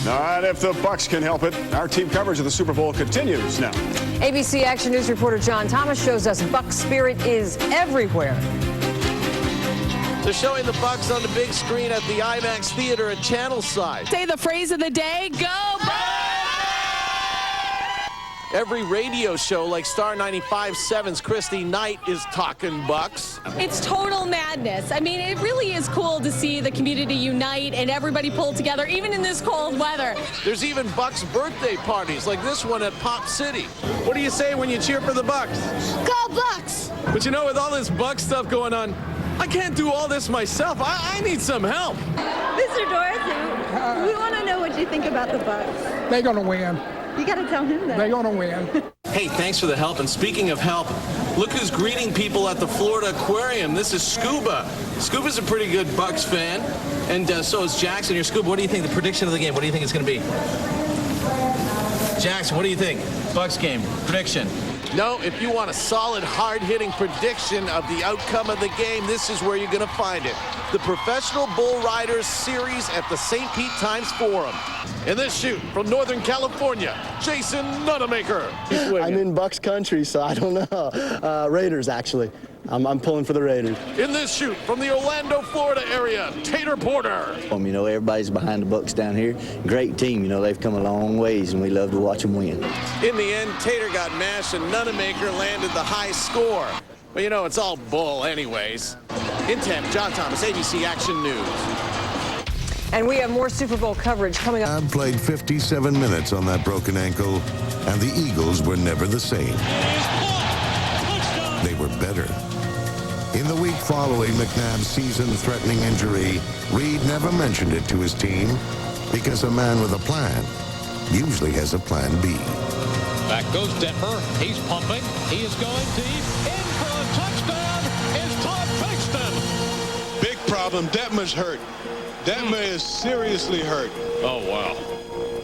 Not if the Bucs can help it. Our team coverage of the Super Bowl continues now. ABC Action News reporter John Thomas shows us Bucs spirit is everywhere. They're showing the Bucs on the big screen at the IMAX Theater at Channelside. Say the phrase of the day, go Bucs! Every radio show like Star 95.7's Christy Knight is talking Bucs. It's total madness. I mean, it really is cool to see the community unite and everybody pull together, even in this cold weather. There's even Bucs birthday parties like this one at Pop City. What do you say when you cheer for the Bucs? Go Bucs! But you know, with all this Bucs stuff going on, I can't do all this myself. I need some help. Mr. Dorothy, we want to know what you think about the Bucs. They're going to win. You got to tell him that. They're going to win. Hey, thanks for the help. And speaking of help, look who's greeting people at the Florida Aquarium. This is Scuba. Scuba's a pretty good Bucs fan, and so is Jackson. You're Scuba. What do you think the prediction of the game? What do you think it's going to be? Jackson, what do you think? Bucs game prediction. No, if you want a solid, hard-hitting prediction of the outcome of the game, this is where you're going to find it. The Professional Bull Riders Series at the St. Pete Times Forum. In this shoot from Northern California, Jason Nunamaker. I'm in Bucs country, so I don't know. Raiders, actually. I'm pulling for the Raiders. In this shoot from the Orlando, Florida area, Tater Porter. You know, everybody's behind the Bucs down here. Great team. You know, they've come a long ways, and we love to watch them win. In the end, Tater got mashed, and Nunamaker landed the high score. Well, you know, it's all bull anyways. In Tampa, John Thomas, ABC Action News. And we have more Super Bowl coverage coming up. Ab played 57 minutes on that broken ankle, and the Eagles were never the same. They were better. In the week following McNabb's season-threatening injury, Reed never mentioned it to his team because a man with a plan usually has a plan B. Back goes Detmer. He's pumping. He is going deep. In for a touchdown is Todd Paxton. Big problem. Detmer's hurt. Detmer is seriously hurt. Oh, wow.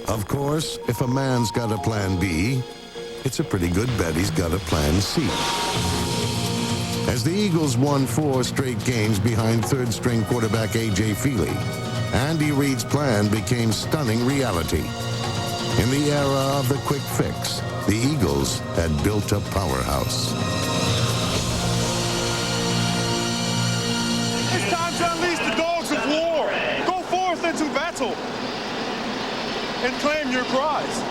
Of course, if a man's got a plan B, it's a pretty good bet he's got a plan C. As the Eagles won 4 straight games behind third-string quarterback A.J. Feely, Andy Reid's plan became stunning reality. In the era of the quick fix, the Eagles had built a powerhouse. It's time to unleash the dogs of war. Go forth into battle and claim your prize.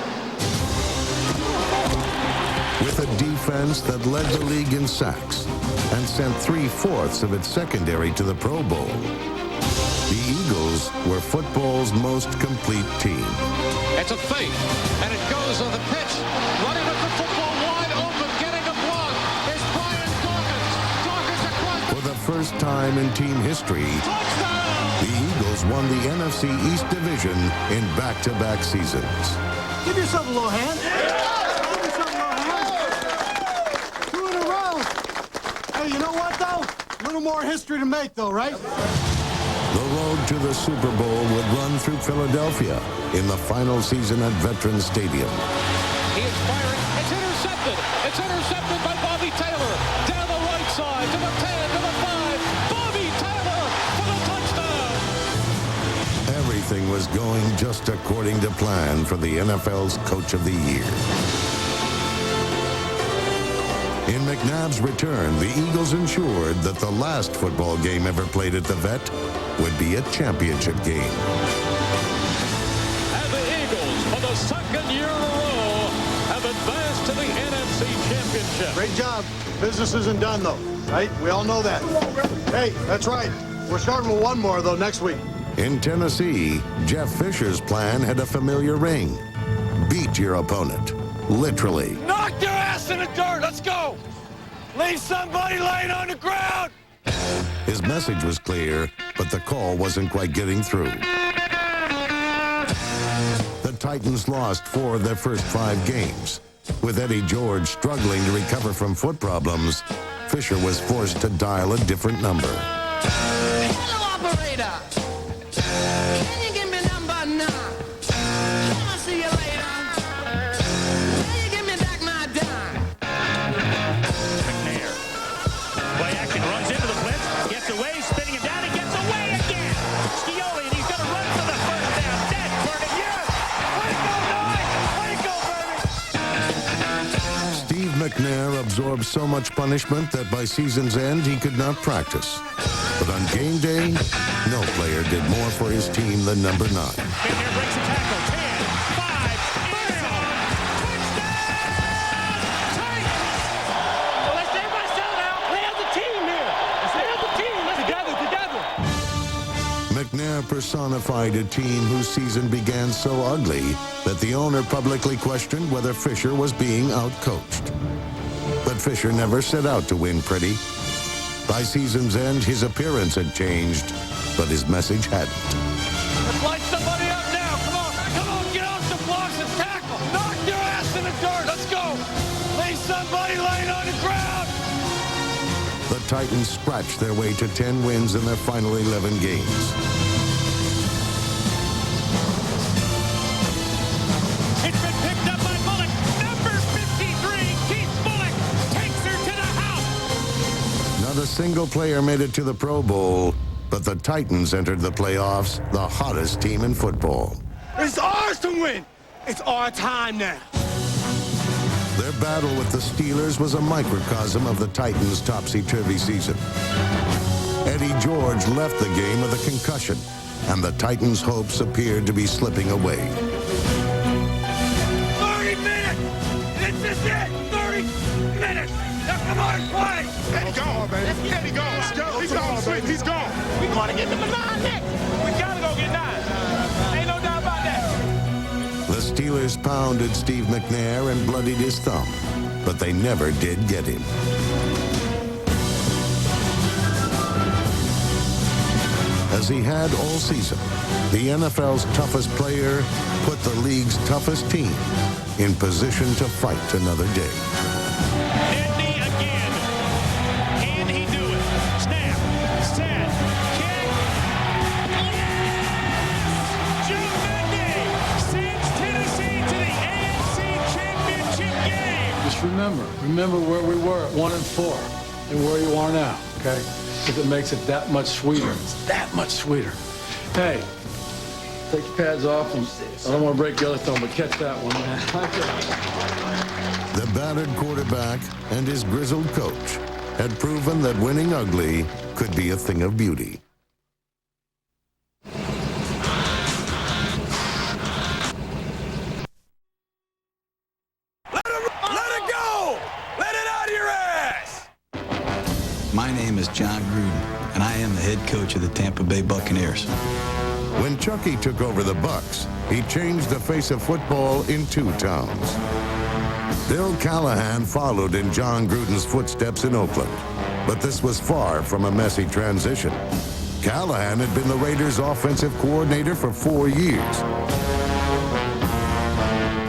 With a defense that led the league in sacks and sent 3/4 of its secondary to the Pro Bowl, the Eagles were football's most complete team. It's a fake, and it goes on the pitch. Running with the football wide open, getting a block is Brian Dawkins. Dawkins across. For the first time in team history, the Eagles won the NFC East Division in back-to-back seasons. Give yourself a little hand. Give yourself a little hand. 2 in a row. Hey, you know what, though? A little more history to make, though, right? The road to the Super Bowl would run through Philadelphia in the final season at Veterans Stadium. He is firing. It's intercepted. It's intercepted by Bobby Taylor. Down the right side to the 10, to the 5. Bobby Taylor for the touchdown. Everything was going just according to plan for the NFL's Coach of the Year. In McNabb's return, the Eagles ensured that the last football game ever played at the Vet would be a championship game. And the Eagles, for the second year in a row, have advanced to the NFC Championship. Great job. Business isn't done, though, right? We all know that. Hey, that's right. We're starting with one more, though, next week. In Tennessee, Jeff Fisher's plan had a familiar ring. Beat your opponent, literally. Knock your ass in the dirt. Let's go. Leave somebody laying on the ground. His message was clear, but the call wasn't quite getting through. The Titans lost 4 of their first 5 games. With Eddie George struggling to recover from foot problems, Fisher was forced to dial a different number. Hello, operator. Can you give me number 9? I'll see you later. Can you give me back my dime? McNair. Play action, runs into the blitz, gets away, spinning him down, he gets away again. Scioli, and he's going to run for the first down. Dead, Burden, yes! Way to go, Nine! Way to go, baby! Steve McNair absorbed so much punishment that by season's end he could not practice. But on game day, no player did more for his team than number 9. McNair breaks a tackle. 10, 5, touchdown! So let's everybody settle down. Play as a team here. Let's play as a team. Let's together. McNair personified a team whose season began so ugly that the owner publicly questioned whether Fisher was being outcoached. But Fisher never set out to win pretty. By season's end, his appearance had changed, but his message hadn't. Let's light somebody up now. Come on, get off the blocks and tackle. Knock your somebody laying on the ground! The Titans scratched their way to 10 wins in their final 11 games. It's been picked up by Bullock. Number 53, Keith Bullock, takes her to the house. Not a single player made it to the Pro Bowl, but the Titans entered the playoffs, the hottest team in football. It's ours to win. It's our time now. Their battle with the Steelers was a microcosm of the Titans' topsy-turvy season. Eddie George left the game with a concussion, and the Titans' hopes appeared to be slipping away. 30 minutes! This is it! 30 minutes! Now come on, play! Eddie gone, baby. Let's get Eddie going. Let's go. He's gone, baby. He's gone. We're going to get them a 9 next. We got to go get 9. Ain't no doubt about that. The Steelers pounded Steve McNair and bloodied his thumb, but they never did get him. As he had all season, the NFL's toughest player put the league's toughest team in position to fight another day. Edney again. Can he do it? Snap. Set. Kick. Yes! Joe Edney sends Tennessee to the AFC Championship game. Just remember where we were at 1-4 and where you are now, okay? Because it makes it that much sweeter. It's that much sweeter. Hey, take your pads off. And I don't want to break the other thumb, but catch that one, man. The battered quarterback and his grizzled coach had proven that winning ugly could be a thing of beauty. Let it go! Let it out of your ass! My name is John Gruden, and I am the head coach of the Tampa Bay Buccaneers. When Chucky took over the Bucs, he changed the face of football in 2 towns. Bill Callahan followed in John Gruden's footsteps in Oakland, but this was far from a messy transition. Callahan had been the Raiders' offensive coordinator for 4 years.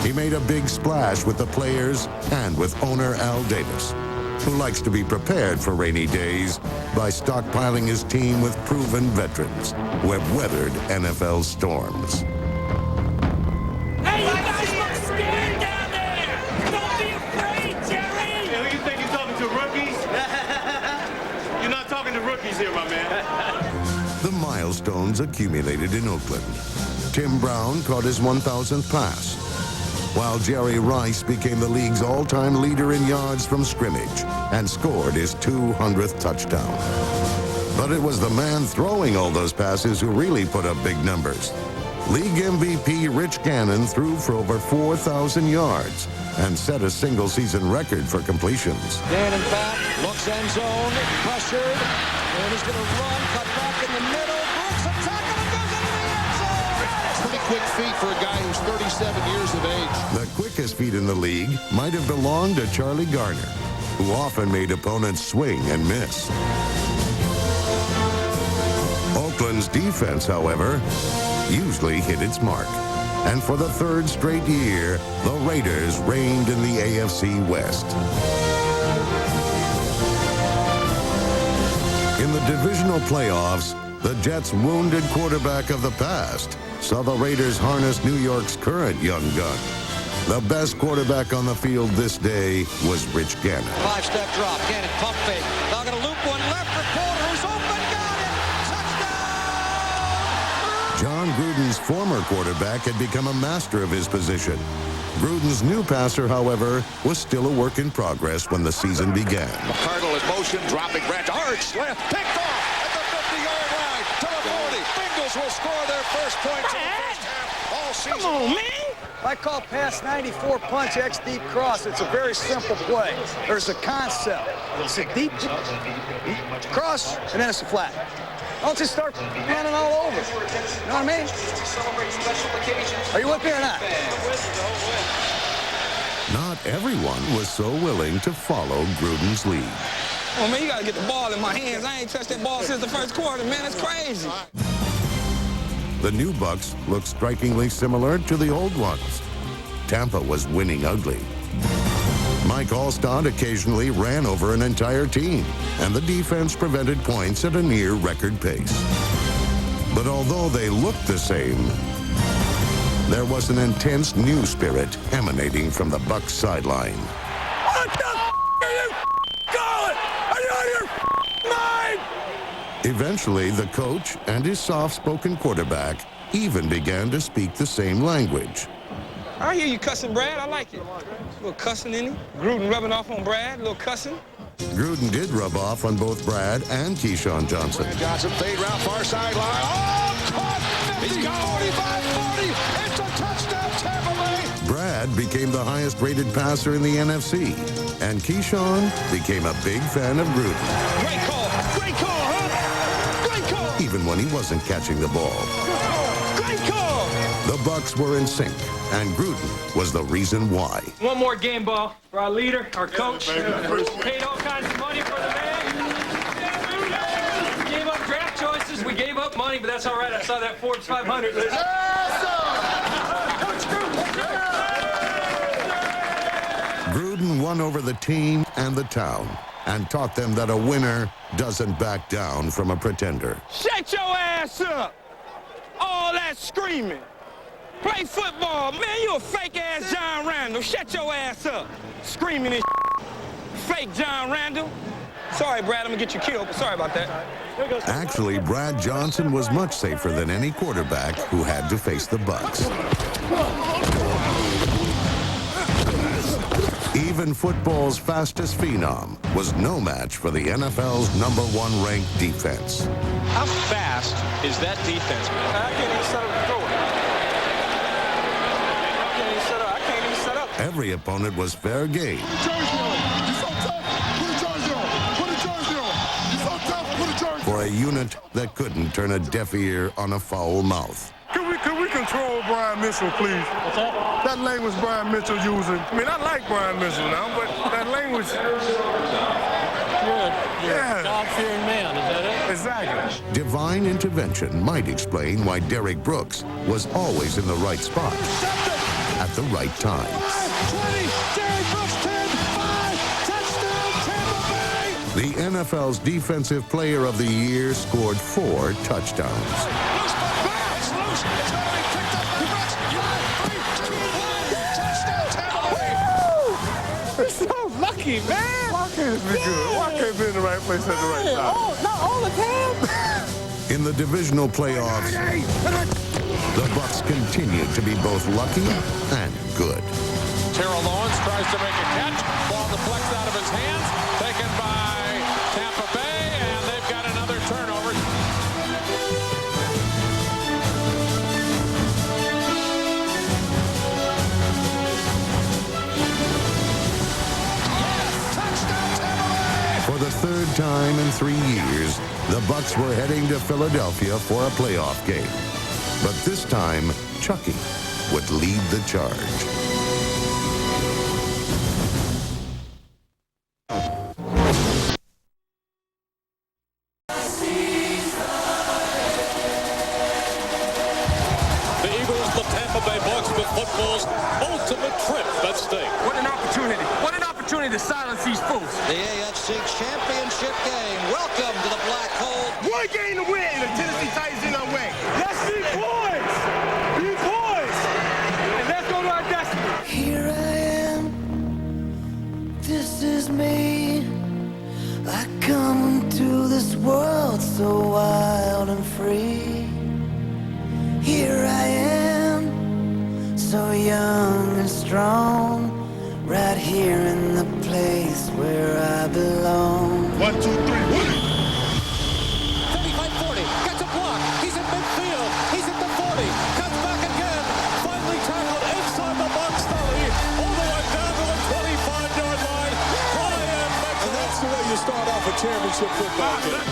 He made a big splash with the players and with owner Al Davis, who likes to be prepared for rainy days by stockpiling his team with proven veterans who have weathered NFL storms. Hey, you guys look scared down there! Don't be afraid, Jerry! Who you think you're talking to, rookies? You're not talking to rookies here, my man. The milestones accumulated in Oakland. Tim Brown caught his 1,000th pass, while Jerry Rice became the league's all-time leader in yards from scrimmage and scored his 200th touchdown. But it was the man throwing all those passes who really put up big numbers. League MVP Rich Gannon threw for over 4,000 yards and set a single-season record for completions. Gannon back, looks end zone, pressured, and he's going to run, cut back in the middle. Brooks attacking him, goes into the end zone. Pretty quick feet for a guy who's 37 years of age. The quickest feet in the league might have belonged to Charlie Garner, who often made opponents swing and miss. Oakland's defense, however, usually hit its mark. And for the 3rd straight year, the Raiders reigned in the AFC West. In the divisional playoffs, the Jets' wounded quarterback of the past saw the Raiders harness New York's current young gun. The best quarterback on the field this day was Rich Gannon. 5-step drop, Gannon, pump fake. Now going to loop one left for Porter, who's open, got it! Touchdown! John Gruden's former quarterback had become a master of his position. Gruden's new passer, however, was still a work in progress when the season began. McCardle is motion, dropping branch, arch, left, picked off at the 50-yard line to the 40. Bengals will score their first points in the first half all season. Come on, man! I call pass 94 punch X deep cross. It's a very simple play. There's a concept. It's a deep cross, and then it's a flat. Don't just start running all over. You know what I mean? Are you with me or not? Not everyone was so willing to follow Gruden's lead. Oh, man, you got to get the ball in my hands. I ain't touched that ball since the first quarter, man. It's crazy. The new Bucs looked strikingly similar to the old ones. Tampa was winning ugly. Mike Allstott occasionally ran over an entire team, and the defense prevented points at a near-record pace. But although they looked the same, there was an intense new spirit emanating from the Bucs sideline. What the are you calling? Are you out of your mind? Eventually, the coach and his soft-spoken quarterback even began to speak the same language. I hear you cussing, Brad. I like it. A little cussing in him. Gruden rubbing off on Brad. A little cussing. Gruden did rub off on both Brad and Keyshawn Johnson. Johnson fade route far sideline. Oh, caught! He's got 45-40. It's a touchdown, Tampa Bay. Brad became the highest-rated passer in the NFC, and Keyshawn became a big fan of Gruden. Great call. Great call, huh? Great call. Even when he wasn't catching the ball. Great call. The Bucs were in sync, and Gruden was the reason why. One more game ball for our leader, our coach. Paid all kinds of money for the man. We gave up draft choices. We gave up money, but that's all right. I saw that Forbes 500 list. Gruden won over the team and the town and taught them that a winner doesn't back down from a pretender. Shut your ass up. All that screaming. Play football. Man, you a fake-ass John Randall. Shut your ass up. Screaming and fake John Randall. Sorry, Brad, I'm going to get you killed, but sorry about that. Actually, Brad Johnson was much safer than any quarterback who had to face the Bucs. Even football's fastest phenom was no match for the NFL's #1 ranked defense. How fast is that defense, man? I can't even set up the throw. I can't even set up. Every opponent was fair game. For a unit that couldn't turn a deaf ear on a foul mouth. Can we control Brian Mitchell, please? What's that? That language Brian Mitchell using. I mean, I like Brian Mitchell now, but that language. You're a God-fearing man, is that it? Exactly. Divine intervention might explain why Derek Brooks was always in the right spot at the right time. 20, Derek Brooks 10, 5, touchdown, Tampa Bay. The NFL's Defensive Player of the Year scored 4 touchdowns. So lucky, man. Why can't it be good? Why can't it be in the right place at the right time? Oh, not all the time. In the divisional playoffs, the Bucs continued to be both lucky and good. Terrell Owens tries to make a catch. Ball deflects out of his hands. Taken by Tampa Bay, and they've got another turnover. For the third time in 3 years, the Bucs were heading to Philadelphia for a playoff game. But this time, Chucky would lead the charge. The Eagles, the Tampa Bay Bucs with football's ultimate trip at stake. What an opportunity. What an opportunity to silence these fools. The AFC Championship game. Welcome to the Black Hole. One game to win. The Tennessee Titans in our way. Let's be boys. Be boys. And let's go to our destiny. Here I am, this is me. I come into this world so wild and free. Here I am, so young and strong, right here in the place where I belong. 1, 2, 3, win! 35-40, gets a block, he's in midfield, he's at the 40, cuts back again, finally tackled inside the Bucs 30, all the way down to the 25-yard line. And that's the way you start off a championship football game.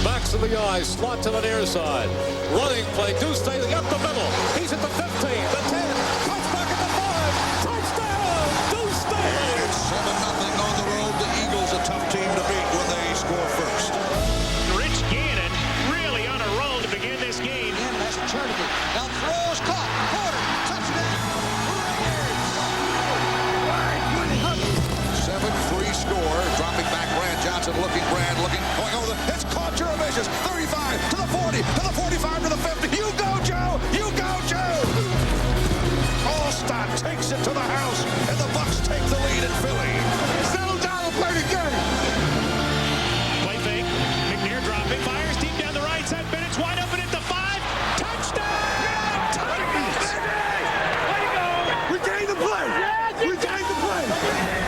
Backs in the eye, slot to the near side. Running play, Deuce Staley up the middle. He's at the 15, the 10, cuts back at the 5, touchdown, Deuce Staley. It's 7-0 on the road. The Eagles, a tough team to beat when they score first. Rich Gannon really on a roll to begin this game. And that's Eternity. Now throws, caught, Porter, touchdown. Johnson looking, Brad looking, going over the, it's caught, Vicious, 35 to the 40, to the 45 to the 50. You go, Joe! You go, Joe! Allstott takes it to the house, and the Bucs take the lead in Philly. Settle down and play the game. Play fake. McNair dropping. Fires deep down the right side. Bennett's wide open at the 5. Touchdown! Touchdown! Way to go! Retain the play! Retain the play!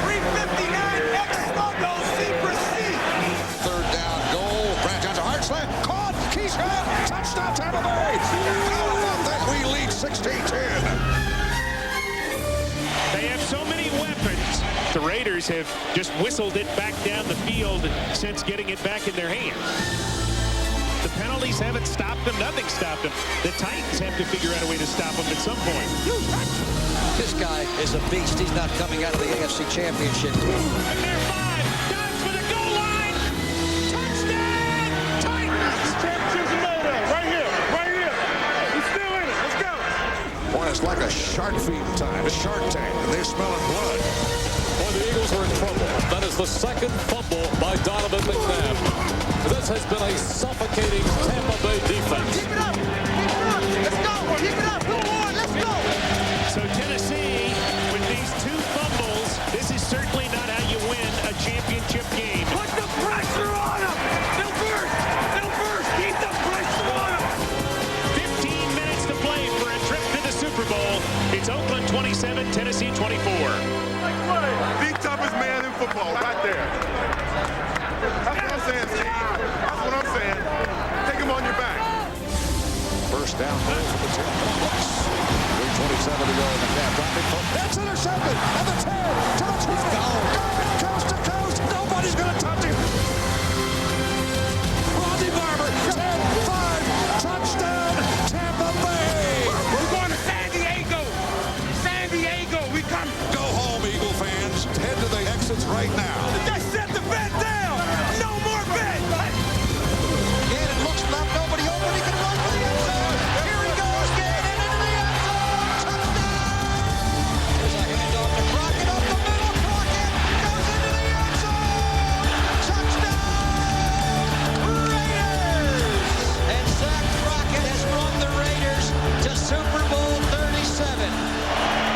359 ex-Logo Zebra C. Third down goal. Brad Johnson, hard slam, caught, Keyshawn, touchdown Tampa Bay. How about that? We lead 16-10. They have so many weapons. The Raiders have just whistled it back down the field since getting it back in their hands. The penalties haven't stopped them. Nothing stopped them. The Titans have to figure out a way to stop them at some point. This guy is a beast. He's not coming out of the AFC Championship. And they're 5. Dives for the goal line. Touchdown! Titans! Right here. Right here. He's still in it. Let's go. Boy, it's like a shark feeding time. A shark tank. And they're smelling blood. Boy, the Eagles are in trouble. That is the second fumble by Donovan McNabb. This has been a suffocating Tampa Bay defense. Keep it up. Keep it up. Let's go. Keep it up. Come on. Let's go. So Tennessee, with these 2 fumbles, this is certainly not how you win a championship game. Put the pressure on him. They'll burst. They'll burst. Keep the pressure on him. 15 minutes to play for a trip to the Super Bowl. It's Oakland 27, Tennessee 24. The toughest man in football, right there. That's what I'm saying, Steve. That's what I'm saying. Take him on your back. First down goal for the Tampa Bucs. 3:27 to go in the half. Dropping from that's intercepted. And the 10 to the 20. Garbage coast to coast. Nobody's going to touch him. Rodney Barber, 10-5. Touchdown, Tampa Bay. We're going to San Diego. San Diego, we come. Go home, Eagle fans. Head to the exits right now. They set the bet down. No more bet. Again, it looks left. Nobody open. He can run for the end zone. Here he goes. Get it into the end zone. Touchdown. There's a handoff to Crockett up the middle. Crockett goes into the end zone. Touchdown. Raiders. And Zach Crockett has run the Raiders to Super Bowl 37.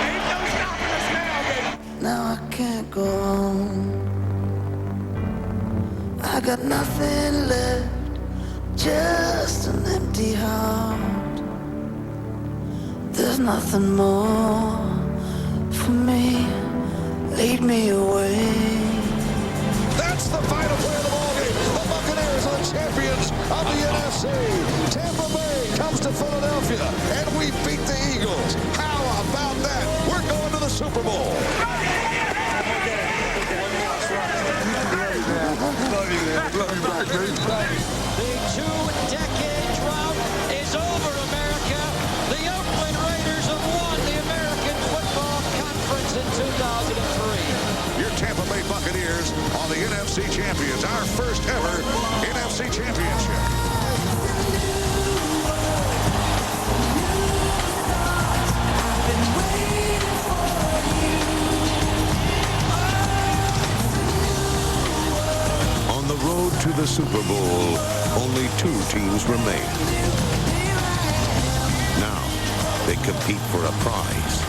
Ain't no stopping us now, baby. Now I can't go on. I got nothing left, just an empty heart. There's nothing more for me. Lead me away. That's the final play of the ballgame. The Buccaneers are champions of the NFC. Tampa Bay comes to Philadelphia, and we beat the Eagles. How about that? We're going to the Super Bowl. The 2-decade drought is over, America. The Oakland Raiders have won the American Football Conference in 2003. Your Tampa Bay Buccaneers are the NFC champions, our first ever NFC championship. On the road to the Super Bowl, only 2 teams remain. Now, they compete for a prize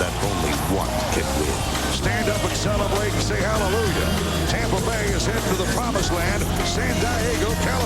that only one can win. Stand up and celebrate and say hallelujah. Tampa Bay is heading to the promised land, San Diego, California.